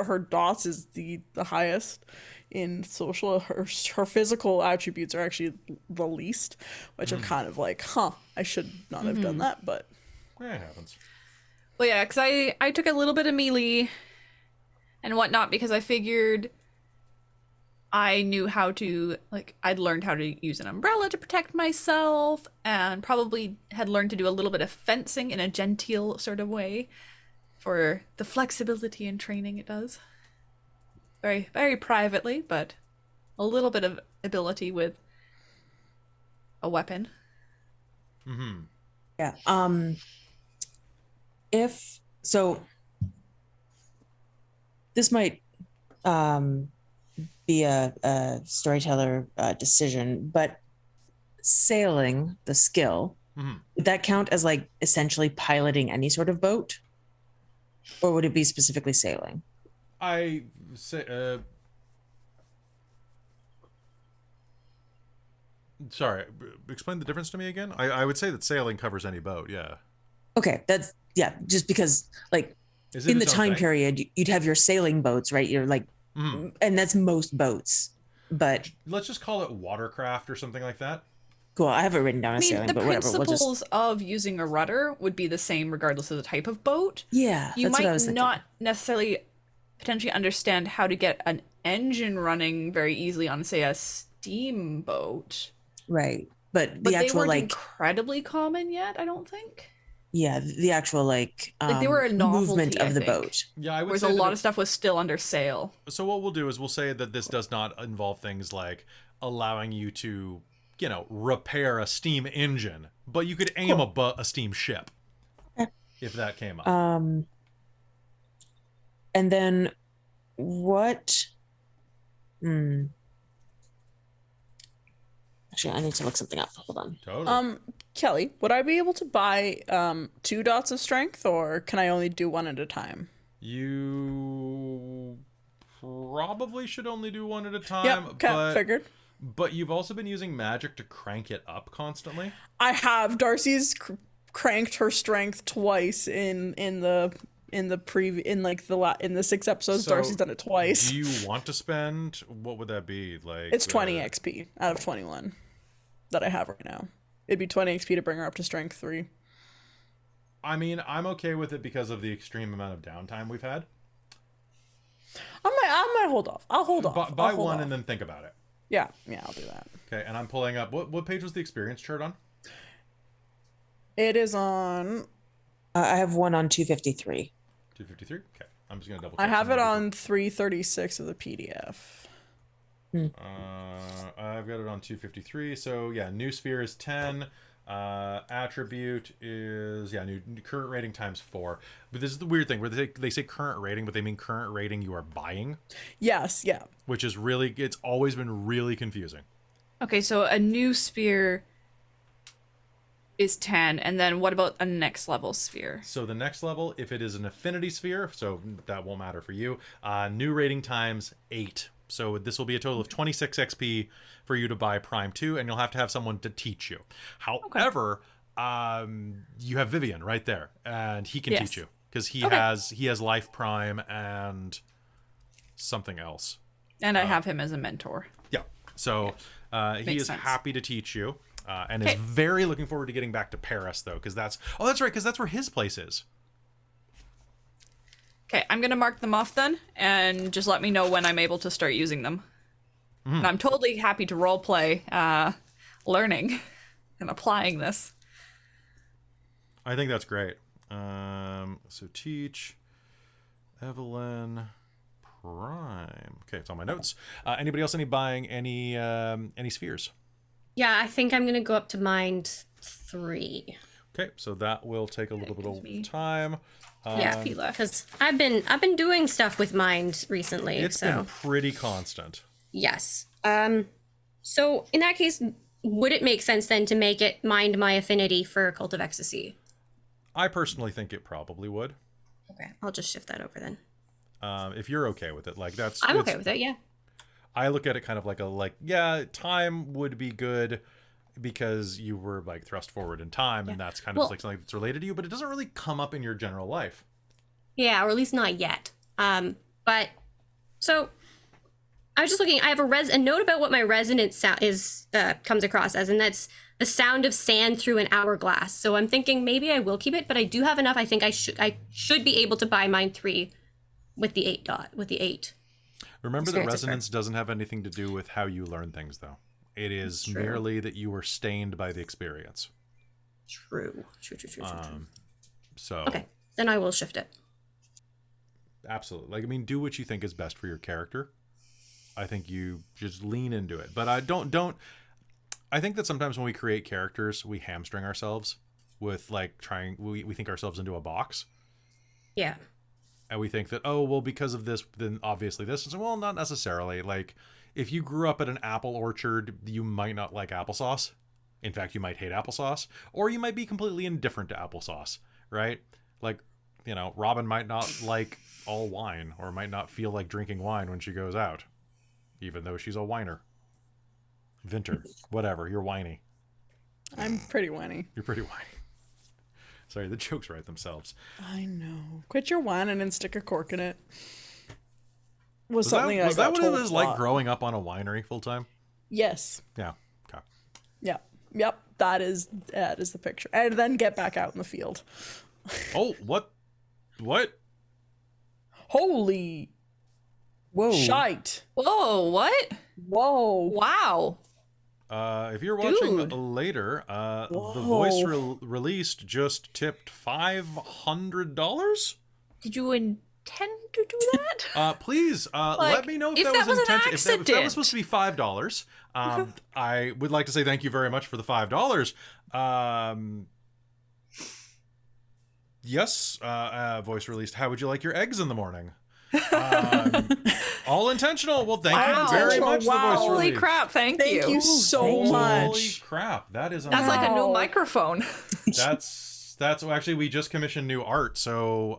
her dots as the highest in social. Her physical attributes are actually the least, which I'm kind of like, I should not have done that, but it happens. Well, yeah, because I took a little bit of melee and whatnot because I figured I knew how to, like, I'd learned how to use an umbrella to protect myself and probably had learned to do a little bit of fencing in a genteel sort of way for the flexibility and training it does. Very, very privately, but a little bit of ability with a weapon. Yeah. if so, this might be a storyteller decision, but sailing the skill, would that count as like essentially piloting any sort of boat, or would it be specifically sailing? I say, sorry, explain the difference to me again. I would say that sailing covers any boat. Yeah. Okay, that's yeah. Just because like Is it in the its own time thing? period, you'd have your sailing boats, right? You're like, and that's most boats. But Let's just call it watercraft or something like that. cool, I have it written down I as mean, sailing, the but whatever. We'll principles just of using a rudder would be the same regardless of the type of boat. yeah. You That's what I might was thinking. not necessarily potentially understand how to get an engine running very easily on, say, a steamboat. Right, but But the they actual weren't like incredibly common yet, I don't think. yeah, the actual like Like, they were a novelty, movement of I the think. boat. Yeah, I would Whereas say a that lot it- of stuff was still under sail. So what we'll do is we'll say that this does not involve things like allowing you to, you know, repair a steam engine, but you could aim a steam ship Okay. if that came up. And then what? Actually, I need to look something up. Hold on. Totally. Kelly, would I be able to buy 2 dots of strength, or can I only do one at a time? You probably should only do one at a time, Yep, okay, figured. but you've also been using magic to crank it up constantly. I have. Darcie's cranked her strength twice in the 6 episodes. So, Darcie's done it twice. Do you want to spend, what would that be? Like It's 20 XP out of 21 that I have right now. It'd be 20 XP to bring her up to strength 3. I mean, I'm okay with it because of the extreme amount of downtime we've had. I might hold off. I'll hold off. Buy I'll hold one off. and then think about it. Yeah, I'll do that. Okay, and I'm pulling up, what page was the experience chart on? It is on. I have one on 253. 253? Okay, I'm just going to double I check. have it on 336 of the PDF. I've got it on 253. So yeah, new sphere is 10. Attribute is new current rating times 4. But this is the weird thing where they say current rating, but they mean current rating you are buying, Yes, yeah. which is really, it's always been really confusing. Okay, so a new sphere is 10, and then what about a next level sphere? So the next level, if it is an affinity sphere, so that won't matter for you, new rating times 8. So this will be a total of 26 XP for you to buy Prime 2, and you'll have to have someone to teach you. However, you have Vivian right there, and he can teach you because he has Life Prime and something else. And I have him as a mentor. Yeah. So he Makes is sense. happy to teach you, and is very looking forward to getting back to Paris, though, because that's right, because that's where his place is. Okay, I'm gonna mark them off then, and just let me know when I'm able to start using them. And I'm totally happy to roleplay learning and applying this. I think that's great. So teach Evelyn Prime. Okay, it's on my notes. Anybody else buying any spheres? Yeah, I think I'm gonna go up to mind 3. Okay, so that will take a little bit of time. Yeah, because I've been doing stuff with mind recently. It's so been pretty constant. yes. So in that case, would it make sense then to make it mind my affinity for Cult of Ecstasy? I personally think it probably would. Okay, I'll just shift that over then. If you're okay with it, like that's. I'm okay with it. Yeah. I look at it kind of like time would be good because you were like thrust forward in time, and that's kind of like something that's related to you, but it doesn't really come up in your general life. Yeah, or at least not yet. But so I was just looking. I have a note about what my resonance sound is comes across as, and that's the sound of sand through an hourglass. So I'm thinking maybe I will keep it, but I do have enough. I think I should be able to buy mine 3 with the 8 dot with the 8. Remember that Experience is resonance doesn't have anything to do with how you learn things, though. It is merely that you were stained by the experience. True. So Okay, then I will shift it. absolutely, like I mean, do what you think is best for your character. I think you just lean into it, but I don't. I think that sometimes when we create characters, we hamstring ourselves with like we think ourselves into a box. Yeah. And we think that, oh, well, because of this, then obviously this. And so, well, not necessarily. Like, if you grew up at an apple orchard, you might not like applesauce. In fact, you might hate applesauce. Or you might be completely indifferent to applesauce, right? Like, you know, Robin might not like all wine, or might not feel like drinking wine when she goes out, even though she's a whiner. Vinter, whatever, you're whiny. I'm pretty whiny. You're pretty whiny. Sorry, the jokes write themselves. I know. Quit your whining and stick a cork in it. Was that something I what got it told was a like lot. growing up on a winery full time? Yes. Yeah. Okay. Yeah. Yep. That is the picture. And then get back out in the field. Oh, what? What? Holy Whoa. shite. Whoa, what? Whoa. Wow. If you're watching Dude. later, the voice released just tipped $500. Did you intend to do that? Please, let me know if that was an intentional. If that was accident. supposed to be $5, I would like to say thank you very much for the $5. Yes, voice released. How would you like your eggs in the morning? All intentional. Well, thank you very much. Wow. The voice Holy release. crap, thank you. Thank you so Thank you. much. Holy crap! That is That's like a new Wow. microphone. That's well, actually, we just commissioned new art, so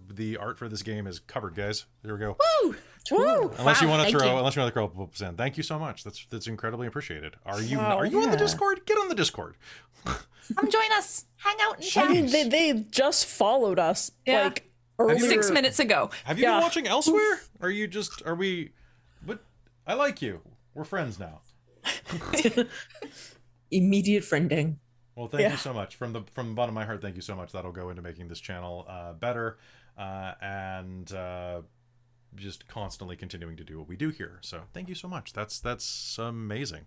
the art for this game is covered, guys. There we go. Woo! Woo. Unless you want to thank throw, you. unless you want to throw a couple in. Thank you so much. That's incredibly appreciated. Are you Wow, on the yeah. Discord? Get on the Discord. Come join us. Hang out and I chat. mean, they just followed us Yeah. like earlier. 6 minutes ago. Have you Yeah. been watching elsewhere? Are you just? Are we? What? I like you. We're friends now. Immediate friending. Well, thank Yeah. you so much from the bottom of my heart. Thank you so much. That'll go into making this channel better and just constantly continuing to do what we do here. So thank you so much. That's amazing.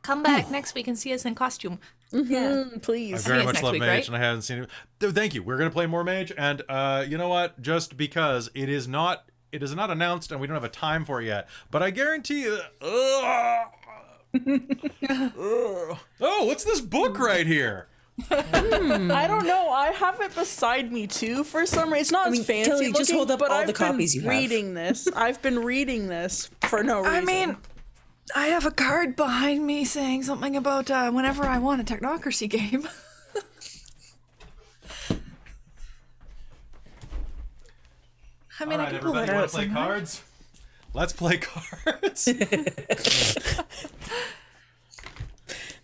Come back next week and see us in costume. I Please. very it's much next love week, Mage, right? and I haven't seen it. Thank you. We're gonna play more Mage, and you know what? Just because it is not announced, and we don't have a time for it yet, but I guarantee you. Oh, what's this book right here? I don't know. I have it beside me too for some reason. It's not mean, as fancy Kelly, looking, just hold up but all I've the copies been you have. reading this. I've been reading this for no reason. I mean, I have a card behind me saying something about whenever I want a technocracy game. I mean, All I right, can pull everybody, that want out to play sometime. cards? Let's play cards.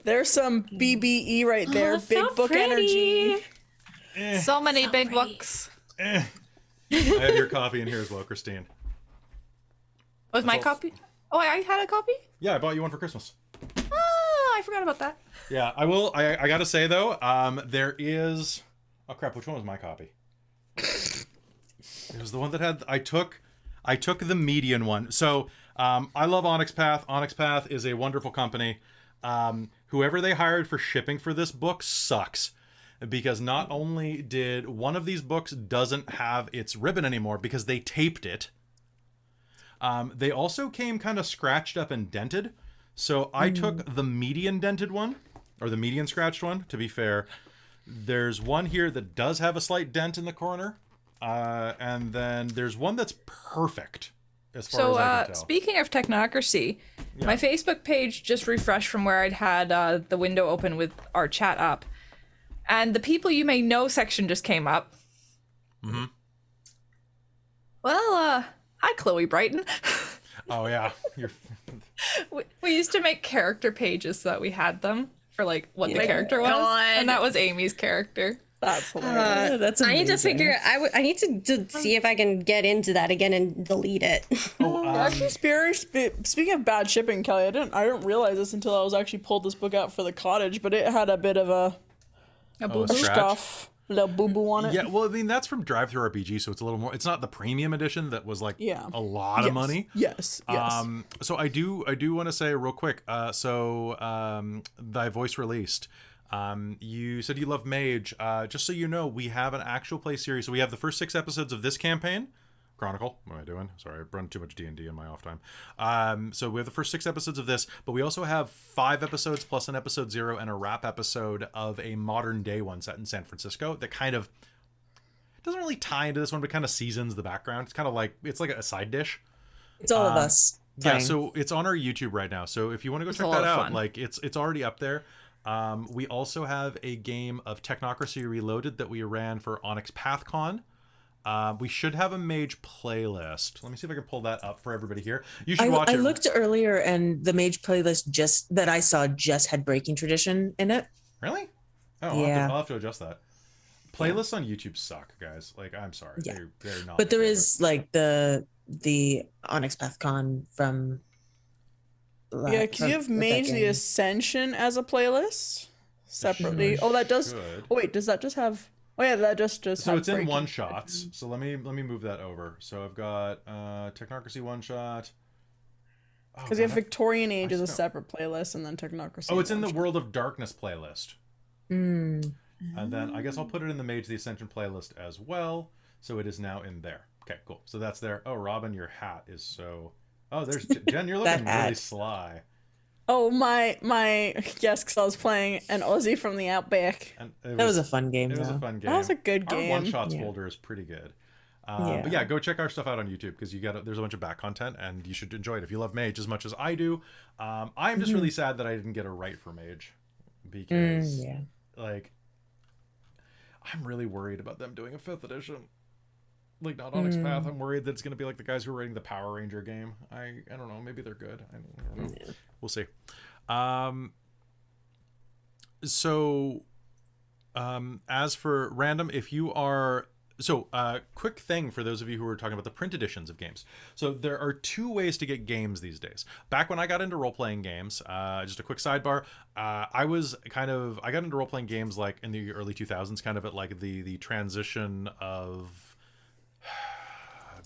There's some BBE right there. Oh, Big so book pretty. energy. So many big books. I have your copy in here as well, Christine. Was my copy? Oh, I had a copy? Yeah, I bought you one for Christmas. Oh, I forgot about that. Yeah, I will. I gotta say though, there is. Oh crap! Which one was my copy? It was the one that had. I took the median one. So I love onyxpath. Onyxpath is a wonderful company. Whoever they hired for shipping for this book sucks, because not only did one of these books doesn't have its ribbon anymore because they taped it. They also came kind of scratched up and dented. So I took the median dented one, or the median scratched one, to be fair. There's one here that does have a slight dent in the corner. And then there's one that's perfect, as far as I can tell. Speaking of technocracy, my Facebook page just refreshed from where I'd had the window open with our chat up. And the people you may know section just came up. Mm-hmm. Well, hi, Chloe Brighton. Oh, yeah. You're... we used to make character pages so that we had them for like what the character was. God. And that was Amy's character. That's hilarious. Yeah, that's I need to amazing. figure. I need to see if I can get into that again and delete it. Actually, speaking of bad shipping, Kelly, I didn't realize this until I was actually pulled this book out for the cottage, but it had a bit of a scratch? scuff, little boo boo on it. Yeah, well, I mean, that's from Drive Through RPG, so it's a little more. It's not the premium edition that was like a lot of money. Yes. So I do want to say real quick. Thy voice released. You said you love Mage. Just so you know, we have an actual play series. So we have the first 6 episodes of this campaign. Chronicle. What am I doing? Sorry, I've run too much D&D in my off time. So we have the first 6 episodes of this, but we also have 5 episodes plus an episode 0 and a wrap episode of a modern day one set in San Francisco that kind of doesn't really tie into this one, but kind of seasons the background. It's kind of like it's like a side dish. It's all of us. Yeah, playing. so it's on our YouTube right now. So if you want to go It's check a lot that of out, fun. like it's already up there. We also have a game of Technocracy Reloaded that we ran for onyxpath Con. We should have a Mage playlist. Let me see if I can pull that up for everybody here. You should watch I it. looked earlier, and the Mage playlist that I saw just had Breaking Tradition in it. Really? Oh, Yeah. I'll have to adjust that. Playlists on YouTube suck, guys. Like, I'm sorry. Yeah. They're not. But there my is like the onyxpath Con from. Yeah, because you have Mage the Ascension as a playlist separately. Oh, that does. should. Oh, wait, does that just have? Oh, yeah, that just So have it's in breaking. one shots. So let me move that over. So I've got Technocracy one shot. Because you have Victorian Age as a still- separate playlist, and then Technocracy. Oh, it's in one the shot. World of Darkness playlist. Mm. And then I guess I'll put it in the Mage the Ascension playlist as well. So it is now in there. Okay, cool. So that's there. Oh, Robin, your hat is so. Oh, there's Jen. You're That looking really hat. sly. Oh, my yes, because I was playing an Aussie from the Outback. And That was a fun game. It was though. a fun game. That was a good Our game. one shots Yeah. folder is pretty good. Yeah. But yeah, go check our stuff out on YouTube because there's a bunch of back content and you should enjoy it if you love Mage as much as I do. I'm just really sad that I didn't get a right for Mage because Yeah. like I'm really worried about them doing a 5th edition. Like not onyxpath. I'm worried that it's gonna be like the guys who are writing the Power Ranger game. I don't know. Maybe they're good. I don't know. We'll see. As for random, if you are quick thing for those of you who are talking about the print editions of games. So there are 2 ways to get games these days. Back when I got into role-playing games, just a quick sidebar, I got into role-playing games like in the early 2000s, kind of at like the transition of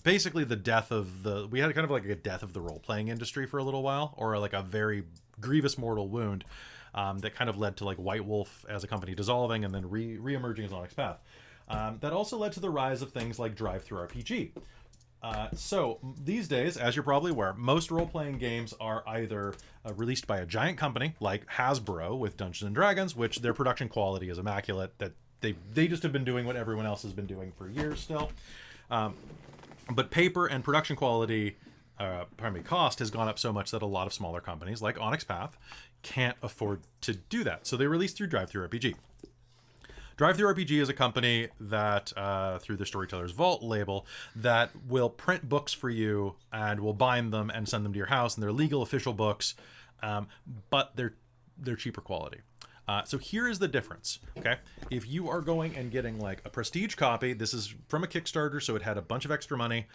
basically the death of we had kind of like a death of the role-playing industry for a little while, or like a very grievous mortal wound that kind of led to like White Wolf as a company dissolving and then re-emerging as onyxpath. That also led to the rise of things like drive-through RPG. So these days, as you're probably aware, most role-playing games are either released by a giant company like Hasbro with Dungeons and Dragons, which their production quality is immaculate, that they just have been doing what everyone else has been doing for years still. But paper and production quality, cost has gone up so much that a lot of smaller companies like onyxpath can't afford to do that. So they release through Drive-Thru RPG. Drive-Thru RPG is a company that, through the Storyteller's Vault label, that will print books for you and will bind them and send them to your house, and they're legal official books, but they're cheaper quality. So here is the difference, okay? If you are going and getting like a prestige copy, this is from a Kickstarter, so it had a bunch of extra money.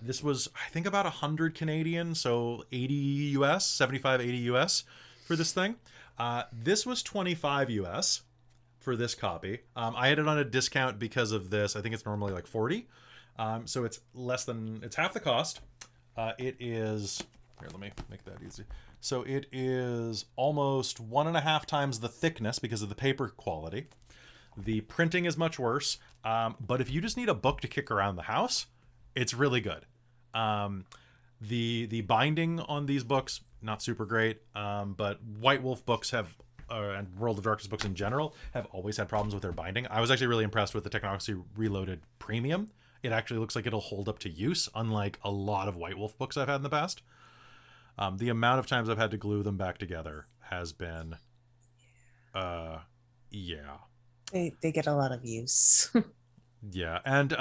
This was, I think, about 100 Canadian, so 80 US, 75, 80 US for this thing. This was 25 US for this copy. I had it on a discount because of this. I think it's normally like 40. So it's half the cost. It is, here, let me make that easy. So it is almost 1.5 times the thickness because of the paper quality. The printing is much worse. But if you just need a book to kick around the house, it's really good. The binding on these books, not super great. But White Wolf books have, and World of Darkness books in general, have always had problems with their binding. I was actually really impressed with the Technocracy Reloaded Premium. It actually looks like it'll hold up to use, unlike a lot of White Wolf books I've had in the past. The amount of times I've had to glue them back together has been, yeah. They get a lot of use. Yeah, and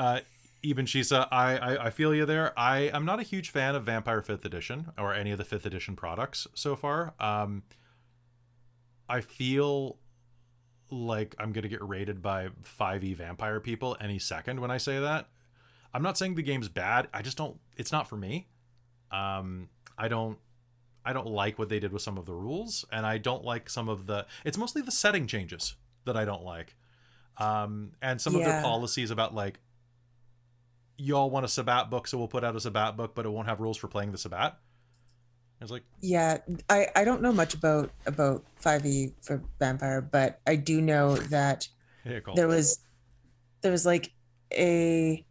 even Shisa, I feel you there. I'm not a huge fan of Vampire 5th Edition or any of the 5th Edition products so far. I feel like I'm going to get raided by 5e vampire people any second when I say that. I'm not saying the game's bad. I just don't, it's not for me. I don't like what they did with some of the rules, and I don't like some of it's mostly the setting changes that I don't like. And some of their policies about like, y'all want a Sabbat book, so we'll put out a Sabbat book, but it won't have rules for playing the Sabbat. It's like, Yeah, I don't know much about 5e for Vampire, but I do know that hey, cool. there was like a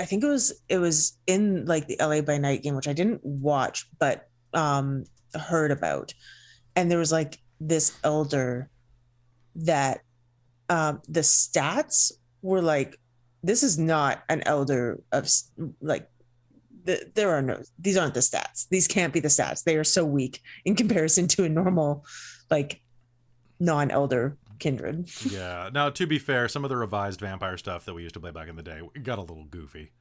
I think it was in like the LA by Night game, which I didn't watch but heard about, and there was like this elder that the stats were like, this is not an elder of like, there are no, these aren't the stats. These can't be the stats. They are so weak in comparison to a normal, like, non-elder kindred. Yeah. Now, to be fair, some of the revised vampire stuff that we used to play back in the day got a little goofy.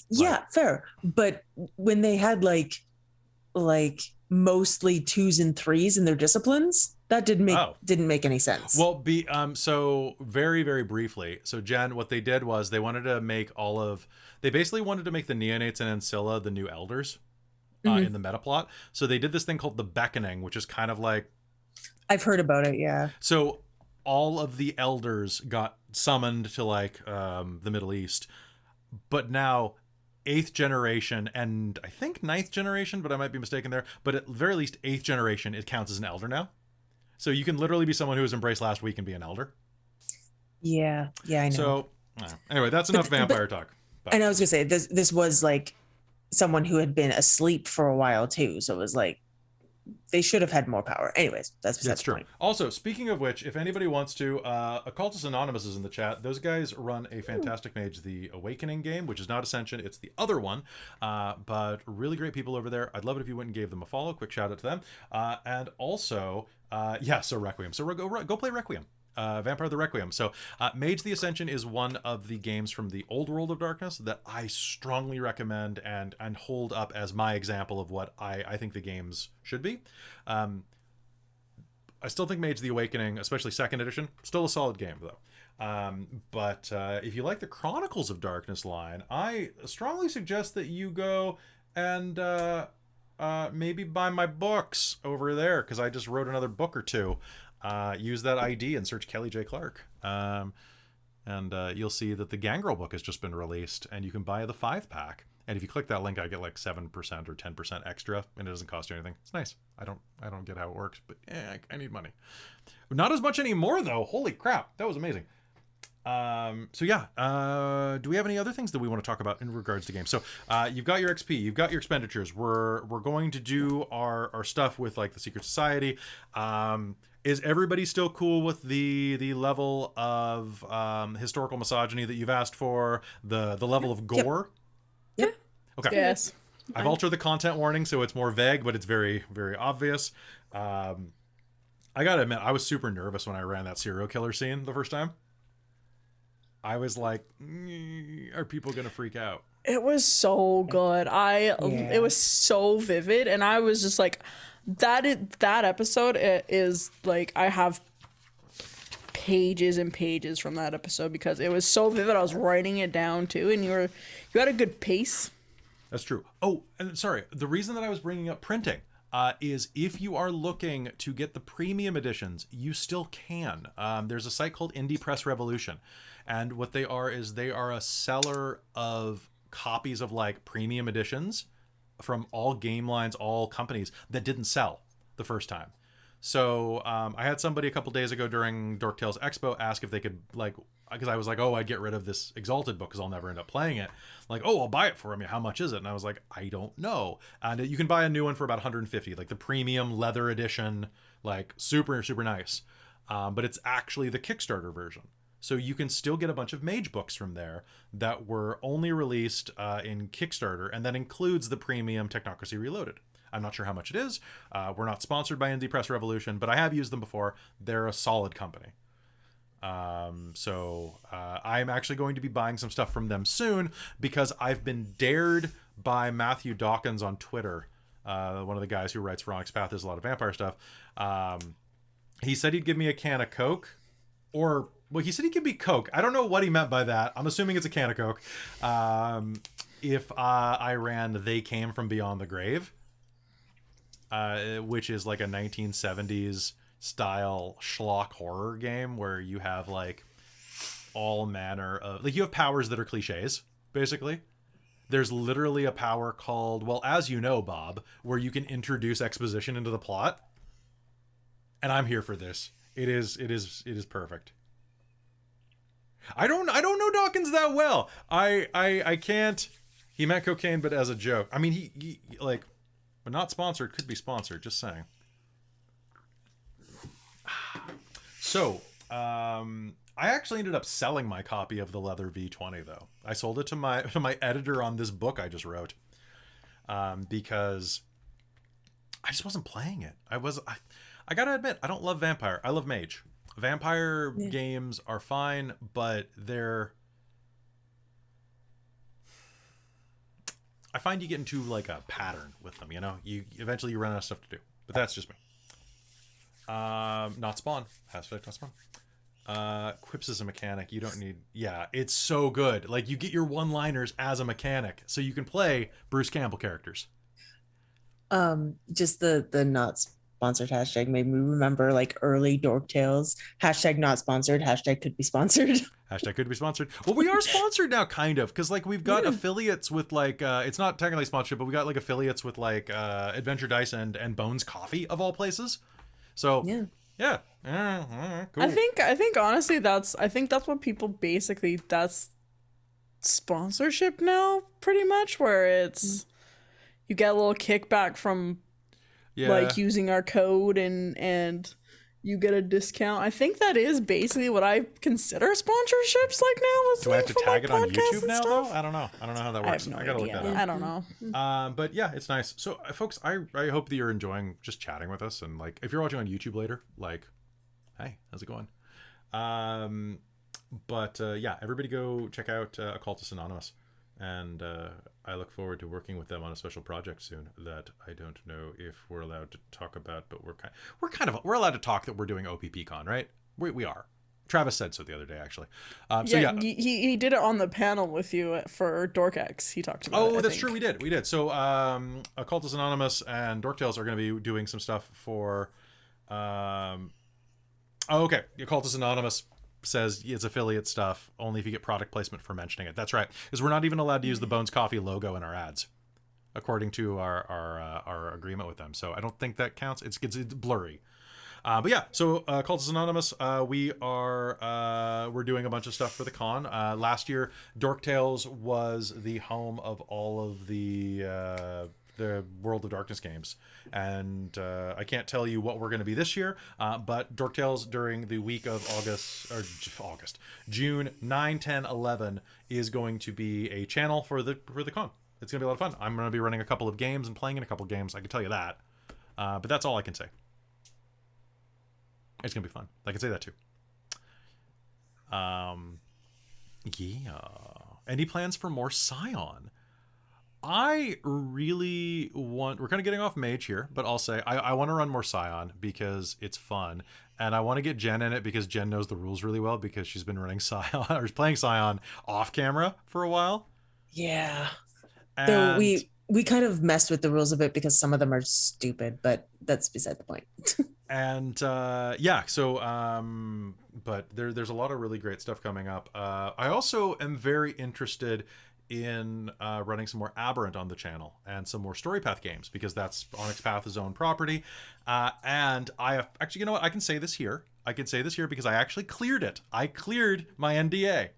Yeah, fair. But when they had like mostly 2s and 3s in their disciplines, that didn't make any sense. Well, so very, very briefly. So Jen, what they did was they wanted to make they basically wanted to make the neonates and Ancilla the new elders in the meta plot. So they did this thing called the Beckoning, which is kind of like, I've heard about it, yeah. so all of the elders got summoned to like the Middle East, but now 8th generation and I think 9th generation, but I might be mistaken there, but at the very least 8th generation, it counts as an elder now. So you can literally be someone who was embraced last week and be an elder. Yeah, I know. So anyway, that's enough vampire talk. But, and I was gonna say this was like someone who had been asleep for a while too, so it was like they should have had more power. Anyways, that's true. Point. Also, speaking of which, if anybody wants to, Occultist Anonymous is in the chat. Those guys run a fantastic Mage the Awakening game, which is not Ascension, it's the other one. But really great people over there. I'd love it if you went and gave them a follow. Quick shout out to them. And also, so Requiem. So go play Requiem. Vampire the Requiem. So Mage the Ascension is one of the games from the old World of Darkness that I strongly recommend and hold up as my example of what I think the games should be. I still think Mage the Awakening, especially 2nd edition, still a solid game though. But if you like the Chronicles of Darkness line, I strongly suggest that you go and maybe buy my books over there, because I just wrote another book or two. Use that ID and search Kelly J. Clark. And you'll see that the Gangrel book has just been released, and you can buy the 5-pack. And if you click that link, I get like 7% or 10% extra, and it doesn't cost you anything. It's nice. I don't get how it works, but I need money. Not as much anymore though. Holy crap, that was amazing. So yeah, do we have any other things that we want to talk about in regards to games? So you've got your XP, you've got your expenditures. We're going to do our stuff with like the Secret Society. Is everybody still cool with the level of historical misogyny that you've asked for? The level of gore? Yep. Okay. Yes. I've altered the content warning so it's more vague, but it's very, very obvious. I gotta admit, I was super nervous when I ran that serial killer scene the first time. I was like, are people gonna freak out? It was so good. It was so vivid, and I was just like, that episode is like, I have pages and pages from that episode because it was so vivid. I was writing it down too, and you had a good pace. That's true. Oh, and sorry, the reason that I was bringing up printing is if you are looking to get the premium editions, you still can. There's a site called Indie Press Revolution, and what they are is they are a seller of copies of like premium editions from all game lines, all companies that didn't sell the first time. So I had somebody a couple days ago during Dork Tales Expo ask if they could, like, because I was like, oh, I'd get rid of this Exalted book because I'll never end up playing it. Like, oh, I'll buy it for me. How much is it? And I was like, I don't know. And you can buy a new one for about $150, like the premium leather edition, like super, super nice. But it's actually the Kickstarter version. So you can still get a bunch of Mage books from there that were only released in Kickstarter, and that includes the premium Technocracy Reloaded. I'm not sure how much it is. We're not sponsored by Indie Press Revolution, but I have used them before. They're a solid company. So I'm actually going to be buying some stuff from them soon because I've been dared by Matthew Dawkins on Twitter, one of the guys who writes for onyxpath. There's a lot of vampire stuff. He said he'd give me a can of Coke, or well, he said he'd give me Coke. I don't know what he meant by that. I'm assuming it's a can of Coke. If I ran They Came From Beyond the Grave, which is like a 1970s style schlock horror game where you have like all manner of, like, you have powers that are cliches, basically. There's literally a power called, well, as you know, Bob, where you can introduce exposition into the plot. And I'm here for this. It is perfect. I don't know Dawkins that well. I can't. He meant cocaine, but as a joke. I mean, he like, but not sponsored. Could be sponsored. Just saying. So, I I actually ended up selling my copy of the Leather V20 though. I sold it to my editor on this book I just wrote, because I just wasn't playing it. I gotta admit, I don't love Vampire. I love Mage. Vampire games are fine, but I find you get into like a pattern with them. You know, you eventually run out of stuff to do. But that's just me. Not spawn. Hashtag not spawn. Quips as a mechanic. You don't need. Yeah, it's so good. Like you get your one-liners as a mechanic, so you can play Bruce Campbell characters. Just the not sponsored hashtag made me remember like early Dork Tales. Hashtag not sponsored. Hashtag could be sponsored. Hashtag could be sponsored. Well, we are sponsored now, kind of, because like we've got affiliates with like it's not technically sponsorship, but we got like affiliates with like Adventure Dice and Bones Coffee of all places. So yeah. Cool. I think honestly that's what people basically, that's sponsorship now, pretty much, where it's you get a little kickback from like using our code and you get a discount. I think that is basically what I consider sponsorships like now. Do I have to tag it on YouTube now though? I don't know how that works. I gotta look that up. I don't know. But yeah, it's nice. So folks, I hope that you're enjoying just chatting with us, and like if you're watching on YouTube later, like, hey, how's it going? But yeah, everybody go check out Occultist Anonymous, and I look forward to working with them on a special project soon that I don't know if we're allowed to talk about, but we're allowed to talk that we're doing OPPCon, right? We are. Travis said so the other day, actually. He did it on the panel with you for Dork. He talked about it. Oh, that's true. We did. So Occultist Anonymous and Dork Tales are going to be doing some stuff for. Okay, Occultist Anonymous says it's affiliate stuff only if you get product placement for mentioning it. That's right, because we're not even allowed to use the Bones Coffee logo in our ads, according to our agreement with them. So I don't think that counts. It's blurry. But yeah, so Cultist Anonymous, we're doing a bunch of stuff for the con. Last year, Dork Tales was the home of all of the World of Darkness games, and I can't tell you what we're going to be this year, but Dork Tales during the week of June 9, 10, 11 is going to be a channel for the con. It's going to be a lot of fun. I'm going to be running a couple of games and playing in a couple of games, I can tell you that, but that's all I can say. It's going to be fun. I can say that too. Yeah. Any plans for more Scion? I really want... We're kind of getting off Mage here, but I'll say I want to run more Scion because it's fun. And I want to get Jen in it because Jen knows the rules really well because she's been running Scion or playing Scion off camera for a while. Yeah. And So we kind of messed with the rules a bit because some of them are stupid, but that's beside the point. And yeah, so but there's a lot of really great stuff coming up. I also am very interested in running some more Aberrant on the channel and some more Storypath games because that's onyxpath's own property. And I actually, you know what? I can say this here. Because I actually cleared it. I cleared my NDA.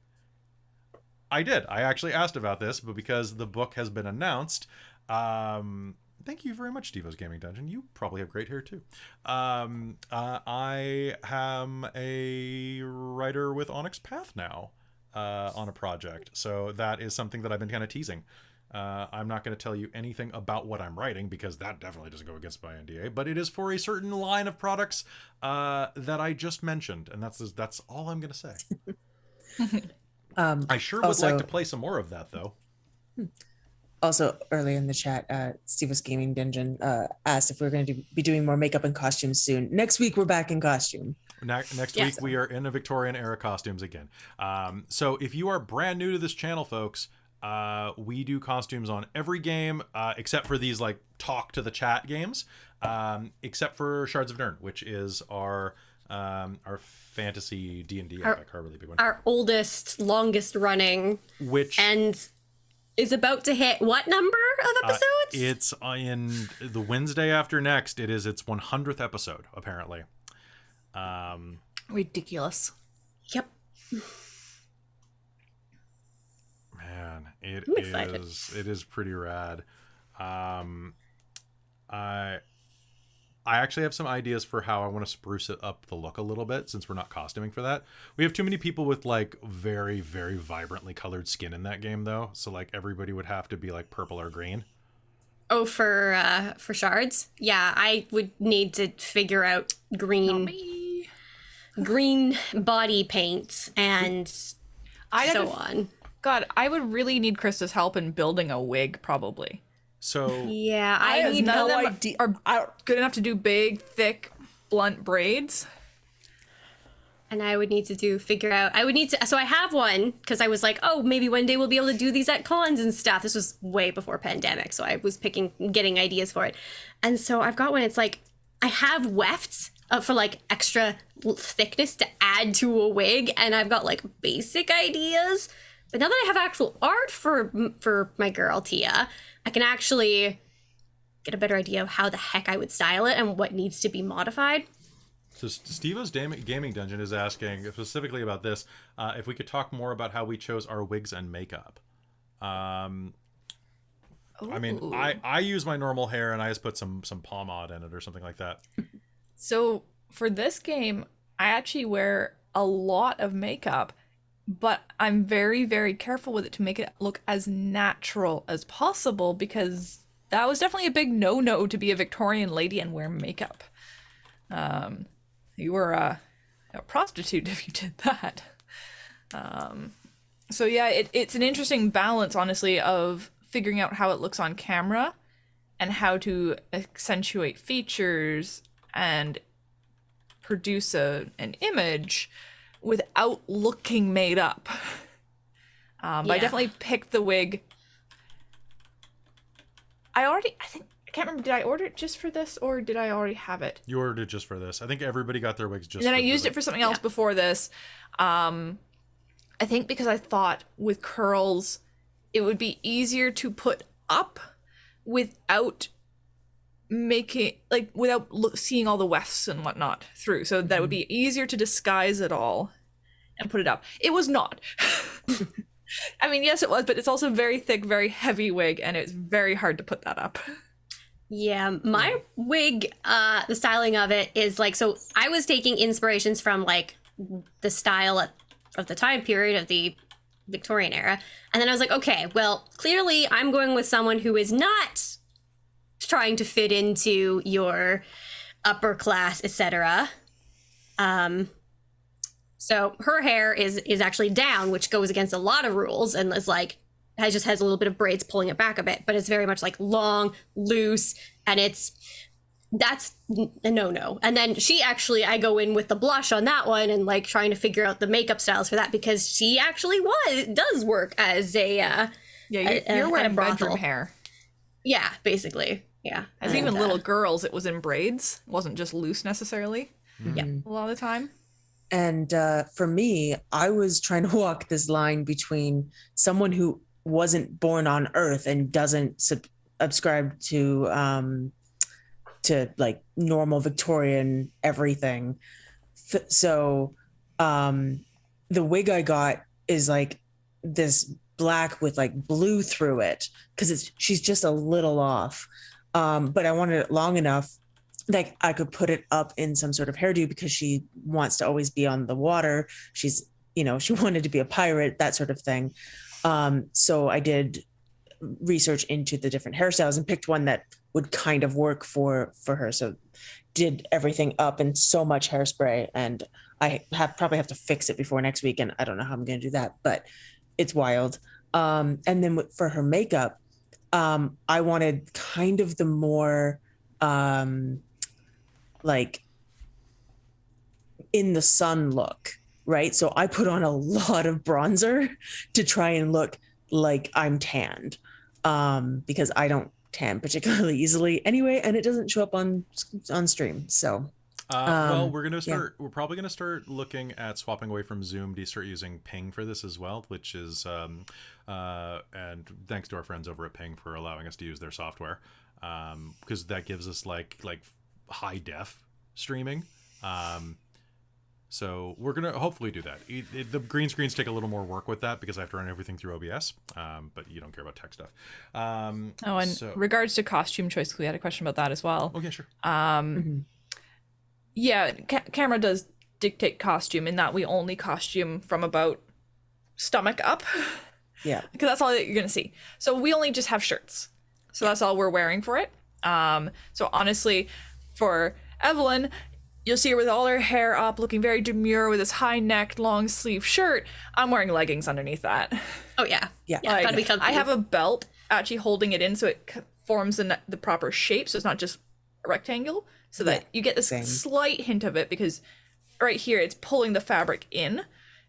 I did. I actually asked about this, but because the book has been announced, thank you very much, Devo's Gaming Dungeon. You probably have great hair too. I am a writer with onyxpath now on a project. So that is something that I've been kind of teasing. I'm not going to tell you anything about what I'm writing because that definitely doesn't go against my NDA, but it is for a certain line of products that I just mentioned. And that's all I'm going to say. I sure would like to play some more of that though. Also, early in the chat, Steve's Gaming Dungeon asked if we're going to be doing more makeup and costumes soon. Next week, we're back in costume. Next week, we are in a Victorian era costumes again. So if you are brand new to this channel, folks, we do costumes on every game except for these like talk to the chat games, except for Shards of Nirn, which is our fantasy D&D epic, our really big one. Our oldest, longest running, and is about to hit what number of episodes? It's in the Wednesday after next. It is its 100th episode, apparently. Ridiculous. Yep. Man, it is pretty rad. I actually have some ideas for how I want to spruce it up the look a little bit, since we're not costuming for that. We have too many people with like very, very vibrantly colored skin in that game, though. So like everybody would have to be like purple or green. Oh, for shards? Yeah, I would need to figure out green body paint and so on. God, I would really need Krista's help in building a wig, probably. So yeah, I need none of them idea. are good enough to do big, thick, blunt braids. And I would need to so I have one, because I was like, oh, maybe one day we'll be able to do these at cons and stuff. This was way before pandemic, so I was getting ideas for it. And so I've got one, it's like, I have wefts for like extra thickness to add to a wig, and I've got like basic ideas. But now that I have actual art for my girl, Tia, I can actually get a better idea of how the heck I would style it and what needs to be modified. So Steve-O's Gaming Dungeon is asking specifically about this, if we could talk more about how we chose our wigs and makeup. I mean, I use my normal hair and I just put some pomade in it or something like that. So for this game, I actually wear a lot of makeup, but I'm very, very careful with it to make it look as natural as possible, because that was definitely a big no-no to be a Victorian lady and wear makeup. You were a prostitute if you did that. So yeah, it's an interesting balance, honestly, of figuring out how it looks on camera and how to accentuate features and produce an image without looking made up. But I definitely picked the wig. I can't remember, did I order it just for this, or did I already have it? You ordered it just for this. I think everybody got their wigs just and then for I used the it for something else before this. I think because I thought with curls, it would be easier to put up without seeing all the wefts and whatnot through. So that would be easier to disguise it all and put it up. It was not. I mean, yes, it was, but it's also a very thick, very heavy wig, and it's very hard to put that up. Yeah, my wig, the styling of it is like, so I was taking inspirations from like the style of the time period of the Victorian era. And then I was like, okay, well, clearly I'm going with someone who is not trying to fit into your upper class, etc. So her hair is actually down, which goes against a lot of rules, and is like, has a little bit of braids pulling it back a bit, but it's very much like long, loose, and that's a no-no. And then I go in with the blush on that one and like trying to figure out the makeup styles for that, because she actually does work as a you're wearing bedroom hair. Yeah, basically. Yeah. As even little girls, it was in braids. It wasn't just loose necessarily. Yeah. A lot of the time. And for me, I was trying to walk this line between someone who wasn't born on Earth and doesn't subscribe to like normal Victorian everything. So the wig I got is like this black with like blue through it, because she's just a little off. But I wanted it long enough like I could put it up in some sort of hairdo, because she wants to always be on the water. She's, she wanted to be a pirate, that sort of thing. So I did research into the different hairstyles and picked one that would kind of work for her. So did everything up in so much hairspray, and I probably have to fix it before next week. And I don't know how I'm going to do that, but it's wild. And then for her makeup, I wanted kind of the more, like in the sun look, right? So I put on a lot of bronzer to try and look like I'm tanned, because I don't tan particularly easily anyway, and it doesn't show up on stream. So well, we're probably gonna start looking at swapping away from Zoom to start using Ping for this as well, which is and thanks to our friends over at Ping for allowing us to use their software, because that gives us like high def streaming. So we're gonna hopefully do that. The green screens take a little more work with that because I have to run everything through OBS. But you don't care about tech stuff. Regards to costume choice, we had a question about that as well. Okay, sure. Yeah, camera does dictate costume in that we only costume from about stomach up. Yeah. Because that's all that you're gonna see. So we only just have shirts. So that's all we're wearing for it. So honestly, for Evelyn, you'll see her with all her hair up, looking very demure with this high-necked, long-sleeve shirt. I'm wearing leggings underneath that. Oh yeah. Yeah. Like, gotta be comfy. I have a belt actually holding it in so it forms the proper shape, so it's not just a rectangle, so that you get this slight hint of it, because right here it's pulling the fabric in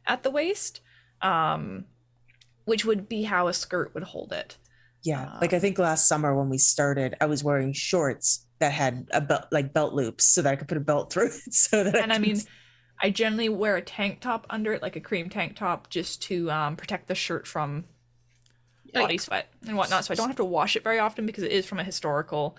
at the waist, which would be how a skirt would hold it. Yeah. Like I think last summer when we started, I was wearing shorts that had a belt, like belt loops, so that I could put a belt through it. So that I generally wear a tank top under it, like a cream tank top, just to protect the shirt from body sweat and whatnot. So I don't have to wash it very often because it is from a historical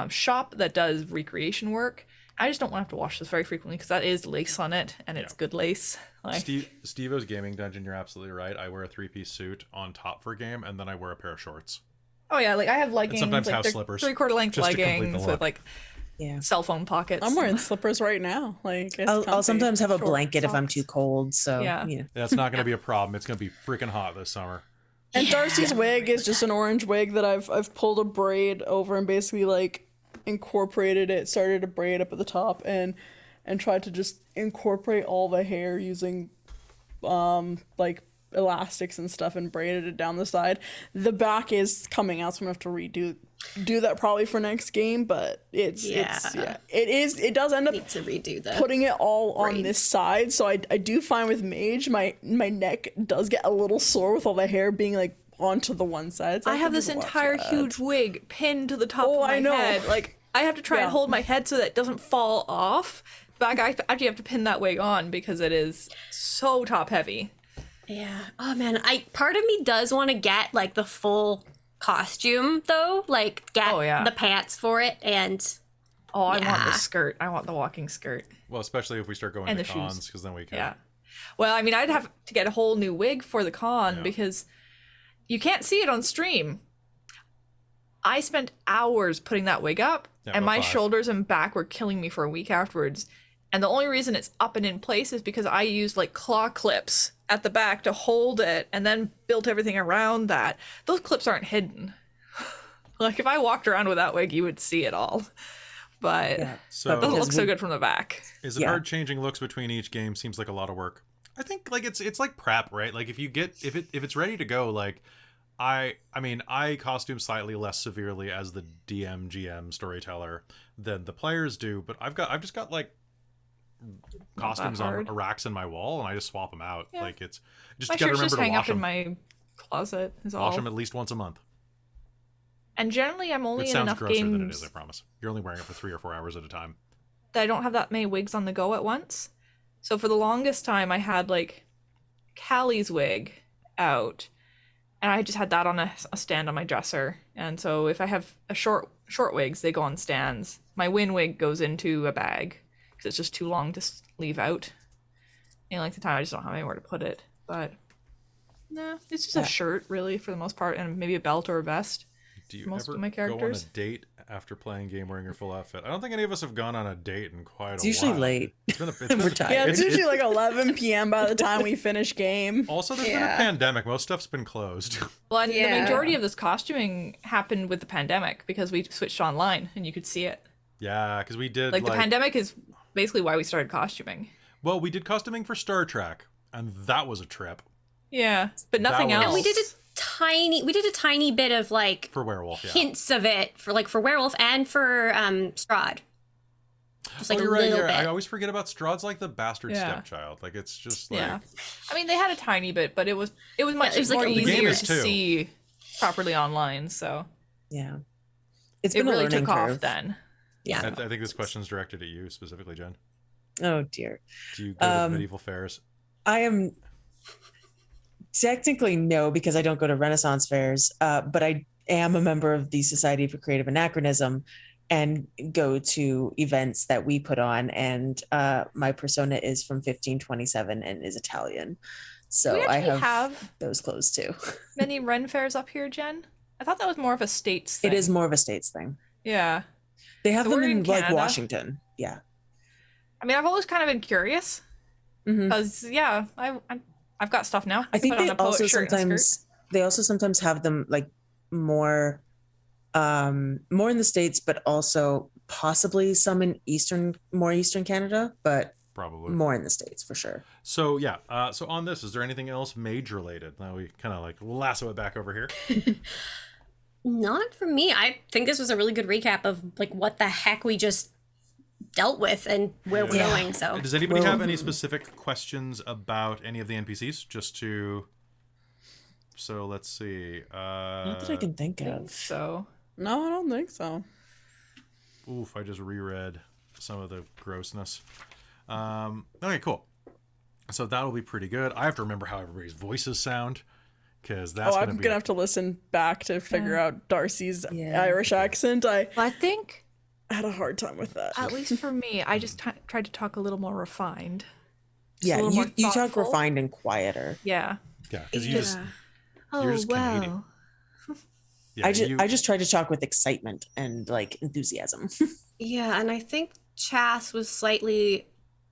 shop that does recreation work. I just don't want to have to wash this very frequently because that is lace on it, and it's good lace. Like Steve-O's gaming dungeon, you're absolutely right. I wear a 3-piece suit on top for game, and then I wear a pair of shorts. Oh yeah, like I have leggings, and sometimes like house slippers, 3/4 length just to complete the leggings look. with like cell phone pockets. I'm wearing slippers right now. Like it's I'll comfy. sometimes have a Short blanket if I'm socks. too cold. So Yeah. That's not going to be a problem. It's going to be freaking hot this summer. And Darcie's wig is just an orange wig that I've pulled a braid over and basically like incorporated it, started to braid up at the top and tried to just incorporate all the hair using like elastics and stuff and braided it down the side. The back is coming out, so I'm gonna have to do that probably for next game, but it does end up Need to redo that. putting it all on braids. this side. So I do find with Mage my neck does get a little sore with all the hair being like onto the one side. So I have this to watch entire that. huge wig pinned to the top Oh, of my I know. head. Like I have to try and hold my head so that it doesn't fall off. But I actually have to pin that wig on because it is so top heavy. Yeah. Oh man, part of me does want to get like the full costume though, like get the pants for it and. Oh, I want the skirt. I want the walking skirt. Well, especially if we start going And to the cons, shoes. because then we can. Yeah. Well, I mean, I'd have to get a whole new wig for the con because you can't see it on stream. I spent hours putting that wig up, and my shoulders and back were killing me for a week afterwards. And the only reason it's up and in place is because I used like claw clips at the back to hold it and then built everything around that. Those clips aren't hidden. Like if I walked around with that wig, you would see it all. But So it doesn't look so good from the back. Is it hard changing looks between each game? Seems like a lot of work. I think like it's like prep, right? Like if it's ready to go, like I mean I costume slightly less severely as the DM GM storyteller than the players do, but I've just got like costumes on racks in my wall and I just swap them out. Like it's just My gotta shirts remember just to hang wash up in them. my closet. Is Wash all. them at least once a month. And generally, I'm only It in sounds enough grosser than it games is, I promise. You're only wearing it for 3 or 4 hours at a time. that I don't have that many wigs on the go at once. So for the longest time, I had like Callie's wig out, and I just had that on a stand on my dresser. And so if I have a short wigs, they go on stands. My Win wig goes into a bag because it's just too long to leave out. And like the time, I just don't have anywhere to put it. But no, it's just a shirt really for the most part, and maybe a belt or a vest. Do you Most ever of my go on a characters. date after playing game wearing your full outfit? I don't think any of us have gone on a date in quite a while. It's usually late. It's been a, We're tired. Yeah, it's usually like 11 p.m. by the time we finish game. Also, there's been a pandemic. Most stuff's been closed. Well, and the majority of this costuming happened with the pandemic because we switched online and you could see it. Yeah, because we did Like the pandemic is basically why we started costuming. Well, we did costuming for Star Trek, and that was a trip. Yeah, but nothing That was- else. And we did a tiny bit of like For Werewolf, yeah. hints of it for Werewolf and for Strahd. Just like you're a right. little I bit. always forget about Strahd's like the bastard Yeah. stepchild. Like it's just like Yeah, I mean they had a tiny bit, but it was much it was like more a little easier bit. to Too. see properly online. So Yeah. It's it been a really learning took curve. off then. Yeah. I think this question's directed at you specifically, Jen. Oh dear. Do you go to medieval fairs? I am technically no, because I don't go to Renaissance fairs, but I am a member of the Society for Creative Anachronism, and go to events that we put on. And my persona is from 1527 and is Italian. So we I actually have those clothes too. many Ren fairs up here, Jen. I thought that was more of a states thing. It is more of a states thing. Yeah. They have So them we're in in like Canada. Washington. Yeah. I mean, I've always kind of been curious Mhm. because I've got stuff now. I think Put on they a poet also shirt and a skirt. sometimes have them like more more in the States, but also possibly some in more Eastern Canada, but Probably. more in the States for sure. So yeah. So on this, is there anything else mage related? Now we kind of like lasso it back over here. Not for me. I think this was a really good recap of like what the heck we just dealt with and where we're Yeah. going. So Does anybody Well- have any specific questions about any of the NPCs? So let's see. Not that I can think of. So No, I don't think so. Oof, I just reread some of the grossness. Okay, cool. So that'll be pretty good. I have to remember how everybody's voices sound, because that's I'm gonna be gonna have to listen back to figure out Darcie's Yeah. Irish accent. I I think, had a hard time with that. at least for me, I just tried to talk a little more refined. Just a Yeah, little more you talk thoughtful. refined and quieter. Yeah. yeah, because you just Oh, You're just Canadian. well. yeah, I just try to talk with excitement and like enthusiasm. yeah, and I think Chas was slightly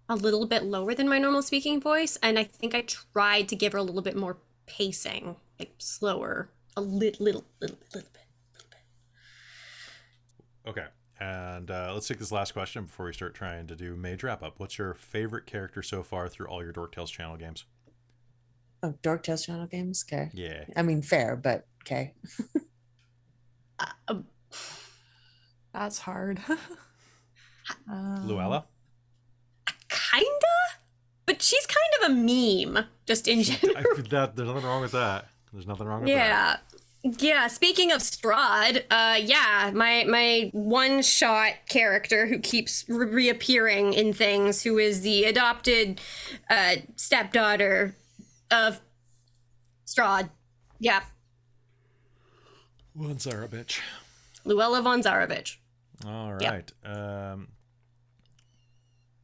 a little bit lower than my normal speaking voice, and I think I tried to give her a little bit more pacing, like slower, a little bit. Okay, and let's take this last question before we start trying to do mage wrap up. What's your favorite character so far through all your Dork Tales channel games? Oh, Dork Tales channel games. Okay. Yeah. I mean, fair, but okay. That's hard. Luella? Kinda, but she's kind of a meme, just in general. There's nothing wrong with that. There's nothing wrong with that. Yeah, speaking of Strahd, my one-shot character who keeps reappearing in things, who is the adopted stepdaughter of Strahd. Yeah, One Zara bitch. Luella von Zarovich. All Yep. right.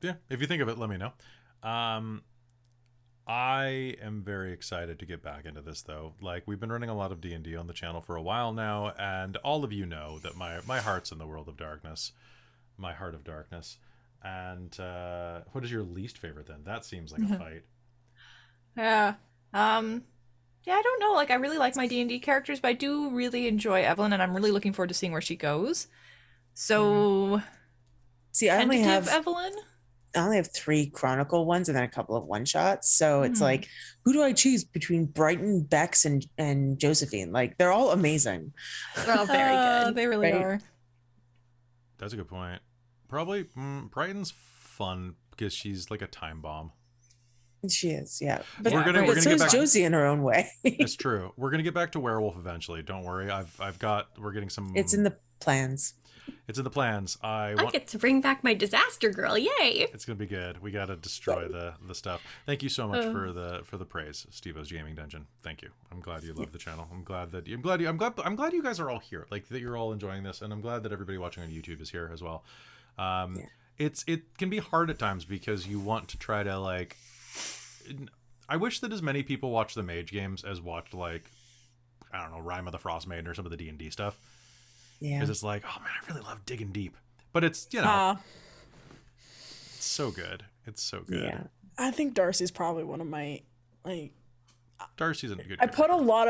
Yeah, if you think of it, let me know. I am very excited to get back into this, though. Like, we've been running a lot of D&D on the channel for a while now, and all of you know that my heart's in the world of darkness. My heart of darkness. And what is your least favorite, then? That seems like a fight. yeah. Yeah, I don't know. Like, I really like my D&D characters, but I do really enjoy Evelyn, and I'm really looking forward to seeing where she goes. So, See, I only tentative have Evelyn. 3 Chronicle ones and then a couple of one shots. So it's like, who do I choose between Brighton, Bex, and Josephine? Like, they're all amazing. They're all very good. They really Right? are. That's a good point. Probably Brighton's fun because she's like a time bomb. She is, yeah. But, We're gonna but get so is back- Josie in her own way. It's true. We're gonna get back to werewolf eventually. Don't worry. We're getting some. It's in the plans. It's in the plans. I get to bring back my disaster girl. Yay! It's gonna be good. We gotta destroy the stuff. Thank you so much for the praise, Steve-O's Gaming Dungeon. Thank you. I'm glad you love the channel. I'm glad you guys are all here. Like, that you're all enjoying this, and I'm glad that everybody watching on YouTube is here as well. It can be hard at times because you want to try to like. I wish that as many people watch the Mage games as watched, like, I don't know, Rime of the Frost Maiden or some of the D&D stuff. Yeah. Because it's like, oh man, I really love digging deep. But it's, you know, it's so good. It's so good. Yeah. I think Darcie's probably one of my like. Darcie's a good I put a lot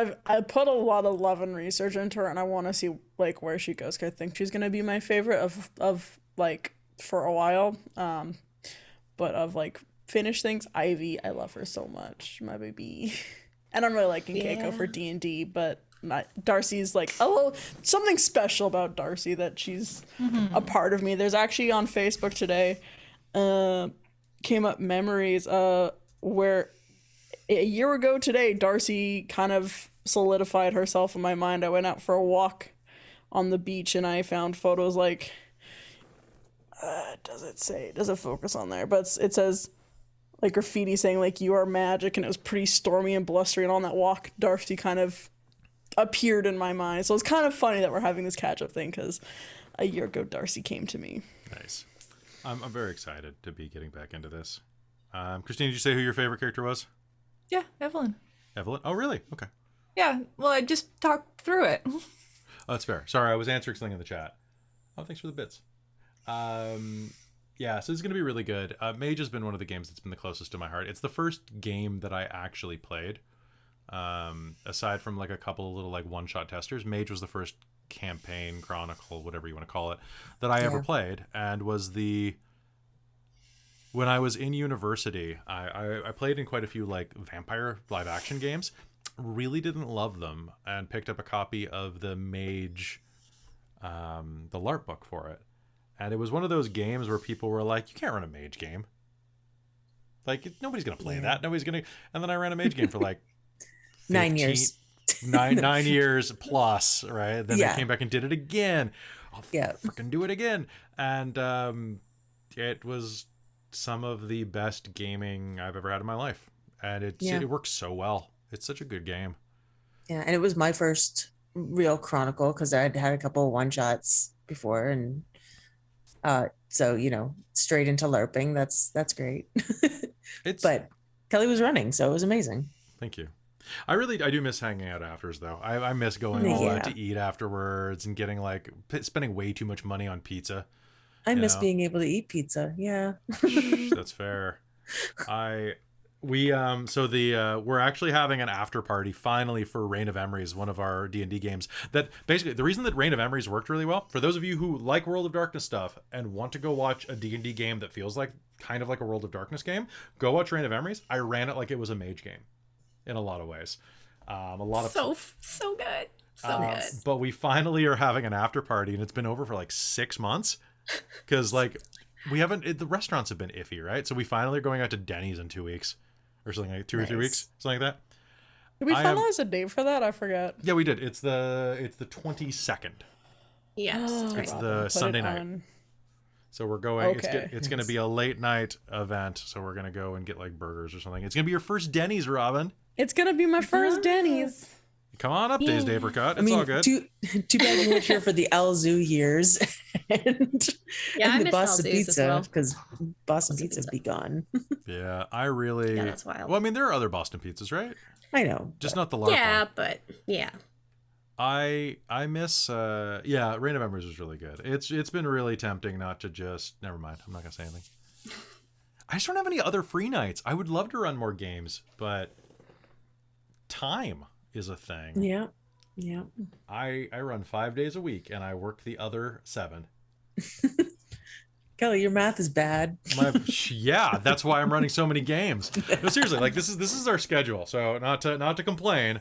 of love and research into her, and I want to see like where she goes. 'Cause I think she's gonna be my favorite of like for a while. But of like finished things, Ivy, I love her so much, my baby. And I'm really liking Keiko for D&D, but Darcie's like something special about Darcie that she's a part of me. There's actually on Facebook today came up memories where a year ago today Darcie kind of solidified herself in my mind. I went out for a walk on the beach and I found photos like does it focus on there, but it says like graffiti saying like you are magic, and it was pretty stormy and blustery, and on that walk Darcie kind of appeared in my mind. So it's kind of funny that we're having this catch-up thing, because a year ago, Darcie came to me. Nice. I'm very excited to be getting back into this. Christine, did you say who your favorite character was? Yeah, Evelyn. Evelyn? Oh, really? Okay. Yeah, well, I just talked through it. Oh, that's fair. Sorry, I was answering something in the chat. Oh, thanks for the bits. Yeah, so it's going to be really good. Mage has been one of the games that's been the closest to my heart. It's the first game that I actually played. Aside from like a couple of little like one-shot testers, Mage was the first campaign, chronicle, whatever you want to call it, that I ever played, and was when I was in university, I played in quite a few like vampire live action games. Really didn't love them, and picked up a copy of the Mage, the LARP book for it. And it was one of those games where people were like, you can't run a Mage game. Like, nobody's going to play that. Nobody's going to... And then I ran a Mage game for like 9 years. 9 years plus, right? Then I came back and did it again. I'll freaking do it again. And it was some of the best gaming I've ever had in my life. And it works so well. It's such a good game. Yeah, and it was my first real chronicle because I'd had a couple of one-shots before, and so straight into LARPing. That's great. But Kelly was running, so it was amazing. Thank you. I do miss hanging out afters, though. I miss going all out to eat afterwards and getting like spending way too much money on pizza. I miss being able to eat pizza. Yeah. That's fair. We're actually having an after party finally for Reign of Emeries, one of our D&D games. That basically the reason that Reign of Emeries worked really well, for those of you who like World of Darkness stuff and want to go watch a D&D game that feels like kind of like a World of Darkness game, go watch Reign of Emeries. I ran it like it was a Mage game in a lot of ways. So good. So good. But we finally are having an after party, and it's been over for like 6 months because like the restaurants have been iffy, right? So we finally are going out to Denny's in 2 weeks. Or something like 2 or 3 weeks, something like that. Did we finalize a date for that? I forgot. Yeah, we did. It's the 22nd. Yes, that's right. It's the Sunday night. So we're going. Okay. It's going to be a late night event. So we're going to go and get like burgers or something. It's going to be your first Denny's, Robin. It's going to be my first Denny's. Come on up, Days Day Apricot. It's all good. Too bad you weren't here for the El Zoo years and I the Boston Elzoos Pizza, because Boston Pizza be gone. Yeah, I really. Yeah, that's wild. Well, I mean, there are other Boston pizzas, right? I know, just not the LARP one. But yeah. I miss. Reign of Emeries was really good. It's been really tempting not to just. Never mind. I'm not gonna say anything. I just don't have any other free nights. I would love to run more games, but time is a thing. Yeah. I run 5 days a week and I work the other 7. Kelly, your math is bad. That's why I'm running so many games. No, seriously, like this is our schedule. So not to complain,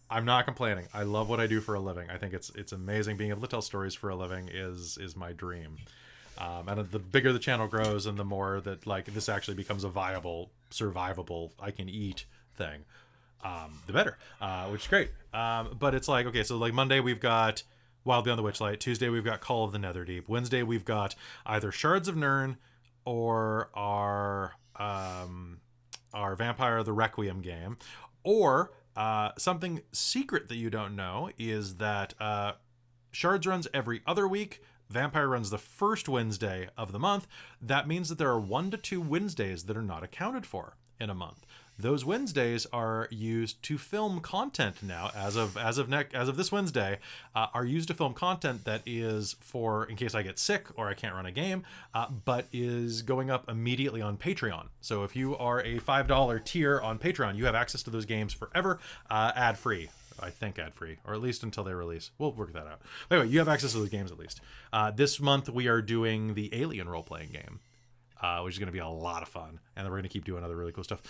I'm not complaining. I love what I do for a living. I think it's amazing. Being able to tell stories for a living is my dream. And the bigger the channel grows and the more that like this actually becomes a viable, survivable, I can eat thing, the better, which is great. But it's like, okay, so like Monday we've got Wild Beyond the Witchlight. Tuesday we've got Call of the Netherdeep. Wednesday we've got either Shards of Nirn or our Vampire the Requiem game, or something secret that you don't know is that Shards runs every other week. Vampire runs the first Wednesday of the month. That means that there are 1 to 2 Wednesdays that are not accounted for in a month. Those Wednesdays are used to film content now, as of this Wednesday, are used to film content that is for in case I get sick or I can't run a game, but is going up immediately on Patreon. So if you are a $5 tier on Patreon, you have access to those games forever, ad-free. I think ad-free, or at least until they release. We'll work that out. But anyway, you have access to those games at least. This month we are doing the Alien role-playing game, which is going to be a lot of fun, and then we're going to keep doing other really cool stuff.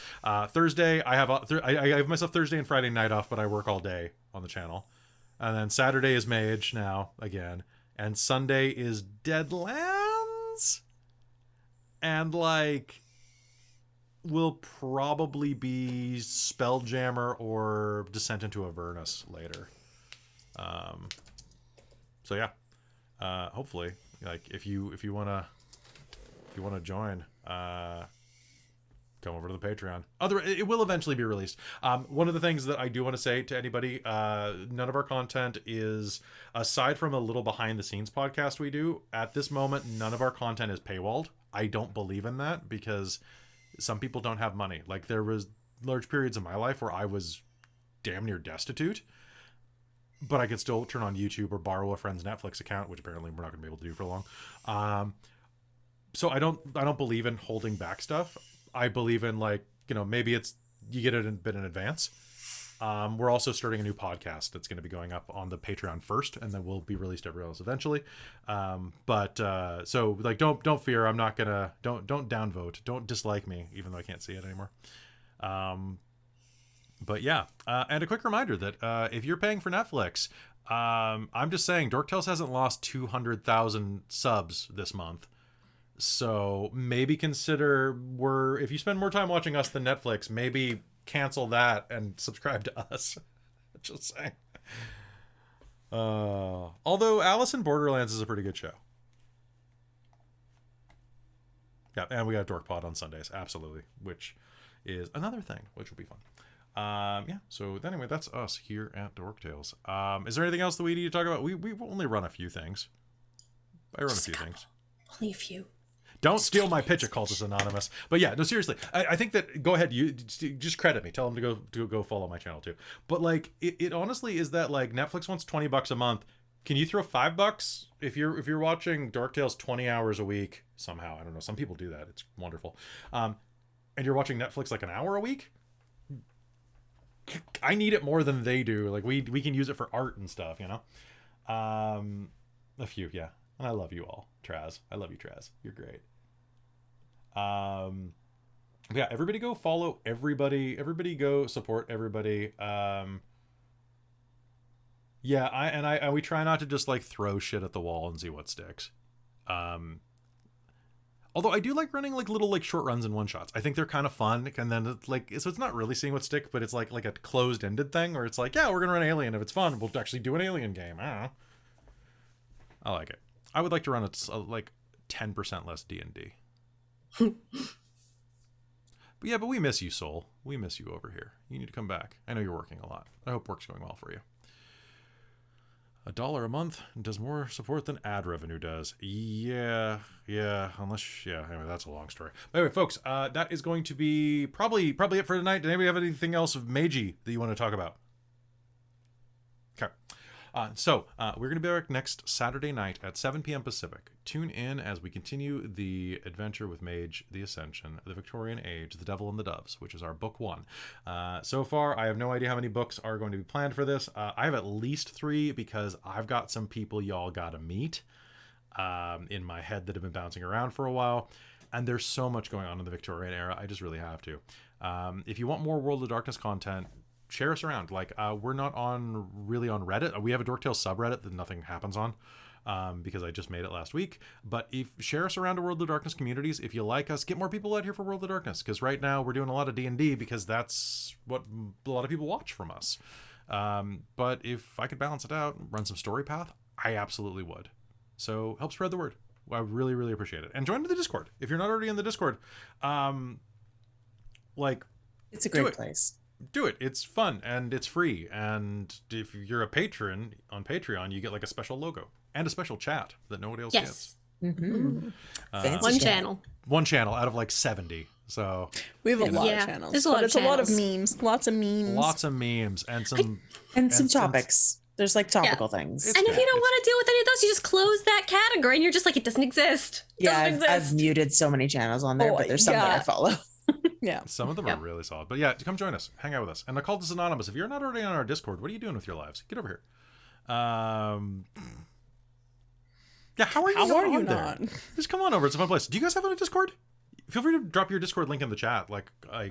Thursday, I have myself Thursday and Friday night off, but I work all day on the channel. And then Saturday is Mage now again, and Sunday is Deadlands, and like will probably be Spelljammer or Descent into Avernus later. So yeah, hopefully, like if you wanna join, come over to the Patreon. It will eventually be released. One of the things that I do want to say to anybody, none of our content is, aside from a little behind the scenes podcast we do, at this moment, none of our content is paywalled. I don't believe in that because some people don't have money. Like, there was large periods of my life where I was damn near destitute, but I could still turn on YouTube or borrow a friend's Netflix account, which apparently we're not going to be able to do for long. So I don't believe in holding back stuff. I believe in, like, you know, maybe it's, you get it a bit in advance. We're also starting a new podcast that's going to be going up on the Patreon first, and then will be released everywhere else eventually. So like, don't fear. I'm not gonna, don't downvote. Don't dislike me, even though I can't see it anymore. But yeah, and a quick reminder that if you're paying for Netflix, I'm just saying, Dork Tales hasn't lost 200,000 subs this month. So maybe consider, if you spend more time watching us than Netflix, maybe cancel that and subscribe to us. Just saying. Although Alice in Borderlands is a pretty good show. Yeah, and we got Dork Pod on Sundays, absolutely, which is another thing, which will be fun. Yeah, so anyway, that's us here at Dork Tales. Is there anything else that we need to talk about? We only run a few things. I run a few things. Only a few. Don't steal my pitch, Occultist Anonymous. But yeah, no, seriously, I think that, go ahead, you just credit me. Tell them to go follow my channel too. But like, it honestly is that, like, Netflix wants $20 a month. Can you throw $5 if you're watching Dork Tales 20 hours a week somehow? I don't know. Some people do that. It's wonderful. And you're watching Netflix like an hour a week. I need it more than they do. Like, we can use it for art and stuff, you know. A few, yeah. And I love you all, Traz. I love you, Traz. You're great. Yeah, everybody go follow everybody. Everybody go support everybody. Yeah, we try not to just like throw shit at the wall and see what sticks. Although I do like running like little like short runs and one shots. I think they're kind of fun. And then it's like, so it's not really seeing what sticks, but it's like a closed ended thing where it's like, yeah, we're gonna run Alien. If it's fun, we'll actually do an Alien game. I don't know. I like it. I would like to run like 10% less D&D. But yeah, but we miss you, Soul. We miss you over here. You need to come back. I know you're working a lot. I hope work's going well for you. $1 a month does more support than ad revenue does. Yeah. Anyway, that's a long story. But anyway, folks, that is going to be probably it for tonight. Did anybody have anything else of Mage that you want to talk about? Okay. So we're going to be back next Saturday night at 7 p.m. Pacific. Tune in as we continue the adventure with Mage the Ascension, the Victorian Age, the Devil and the Doves, which is our book 1. So far, I have no idea how many books are going to be planned for this. I have at least 3 because I've got some people y'all got to meet in my head that have been bouncing around for a while. And there's so much going on in the Victorian era. I just really have to. If you want more World of Darkness content, share us around. Like, we're not really on Reddit. We have a Dork Tales subreddit that nothing happens on because I just made it last week. But share us around to World of Darkness communities. If you like us, get more people out here for World of Darkness, because right now we're doing a lot of D&D because that's what a lot of people watch from us. But if I could balance it out and run some Storypath, I absolutely would. So help spread the word. I really, really appreciate it. And join the Discord if you're not already in the Discord. It's a great place. Do it. It's fun and it's free. And if you're a patron on Patreon, you get like a special logo and a special chat that nobody else gets. Mm-hmm. One channel out of like 70. So we have a lot of channels. There's a lot of channels. A lot of memes. Lots of memes and some topics. There's like topical things. And if you don't want to deal with any of those, you just close that category and you're just like, it doesn't exist. I've muted so many channels on there, but there's some that I follow. Yeah. Some of them are really solid. But yeah, come join us. Hang out with us. And Occultist Anonymous, if you're not already on our Discord, what are you doing with your lives? Get over here. Yeah, how are you not? Just come on over. It's a fun place. Do you guys have a Discord? Feel free to drop your Discord link in the chat. Are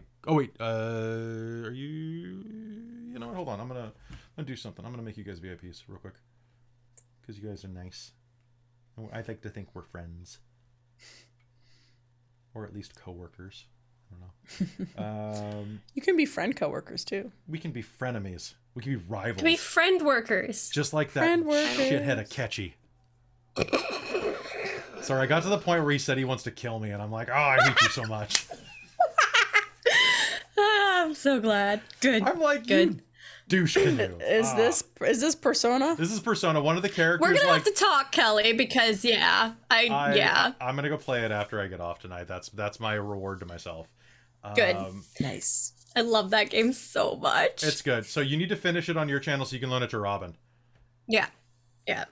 you know what? Hold on. I'm gonna do something. I'm gonna make you guys VIPs real quick. Because you guys are nice. I like to think we're friends. Or at least co-workers. I don't know. You can be friend coworkers too. We can be frenemies. We can be rivals. Can be friend workers. Just like that shithead of Ketchy. Sorry, I got to the point where he said he wants to kill me, and I'm like, oh, I hate you so much. I'm so glad. Good. I'm like, Good. you douche canoe. Is this Persona? This is Persona. One of the characters. We're gonna like, have to talk, Kelly, because yeah. I'm gonna go play it after I get off tonight. That's my reward to myself. Good. Nice. I love that game so much. It's good. So you need to finish it on your channel so you can loan it to Robin. Yeah. Yeah.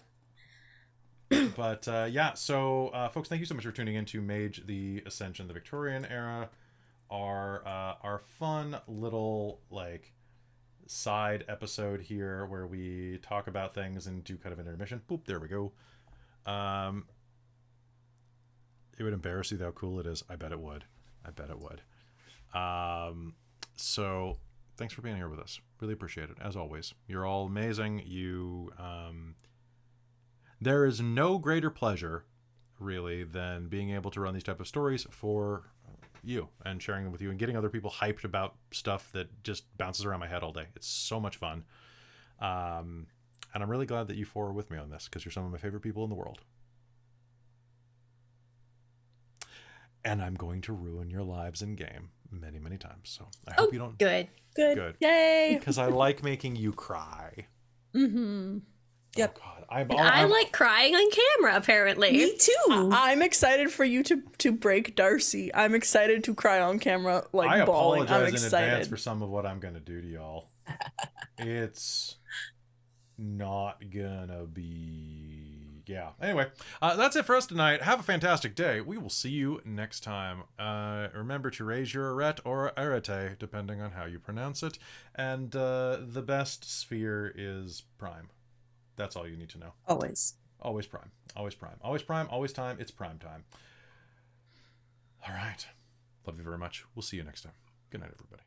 But yeah, so folks, thank you so much for tuning in to Mage the Ascension, the Victorian Era, our fun little like side episode here where we talk about things and do kind of an intermission. Boop, there we go. It would embarrass you how cool it is. I bet it would. I bet it would. So thanks for being here with us. Really appreciate it. As always, you're all amazing. There is no greater pleasure, really, than being able to run these type of stories for you and sharing them with you and getting other people hyped about stuff that just bounces around my head all day. It's so much fun. And I'm really glad that you four are with me on this because you're some of my favorite people in the world. And I'm going to ruin your lives in game many, many times. So I hope you don't. Good. Good. Yay. Because I like making you cry. Mm-hmm. Yep. Oh, God. I like crying on camera, apparently. Me too. I'm excited for you to break Darcie. I'm excited to cry on camera, like I bawling. I'm apologize in excited. advance for some of what I'm going to do to y'all. It's not gonna be... Yeah. Anyway, that's it for us tonight. Have a fantastic day. We will see you next time. Remember to raise your arete or arete, depending on how you pronounce it. And the best sphere is prime. That's all you need to know. Always. Always prime. Always prime. Always prime. Always time. It's prime time. All right. Love you very much. We'll see you next time. Good night, everybody.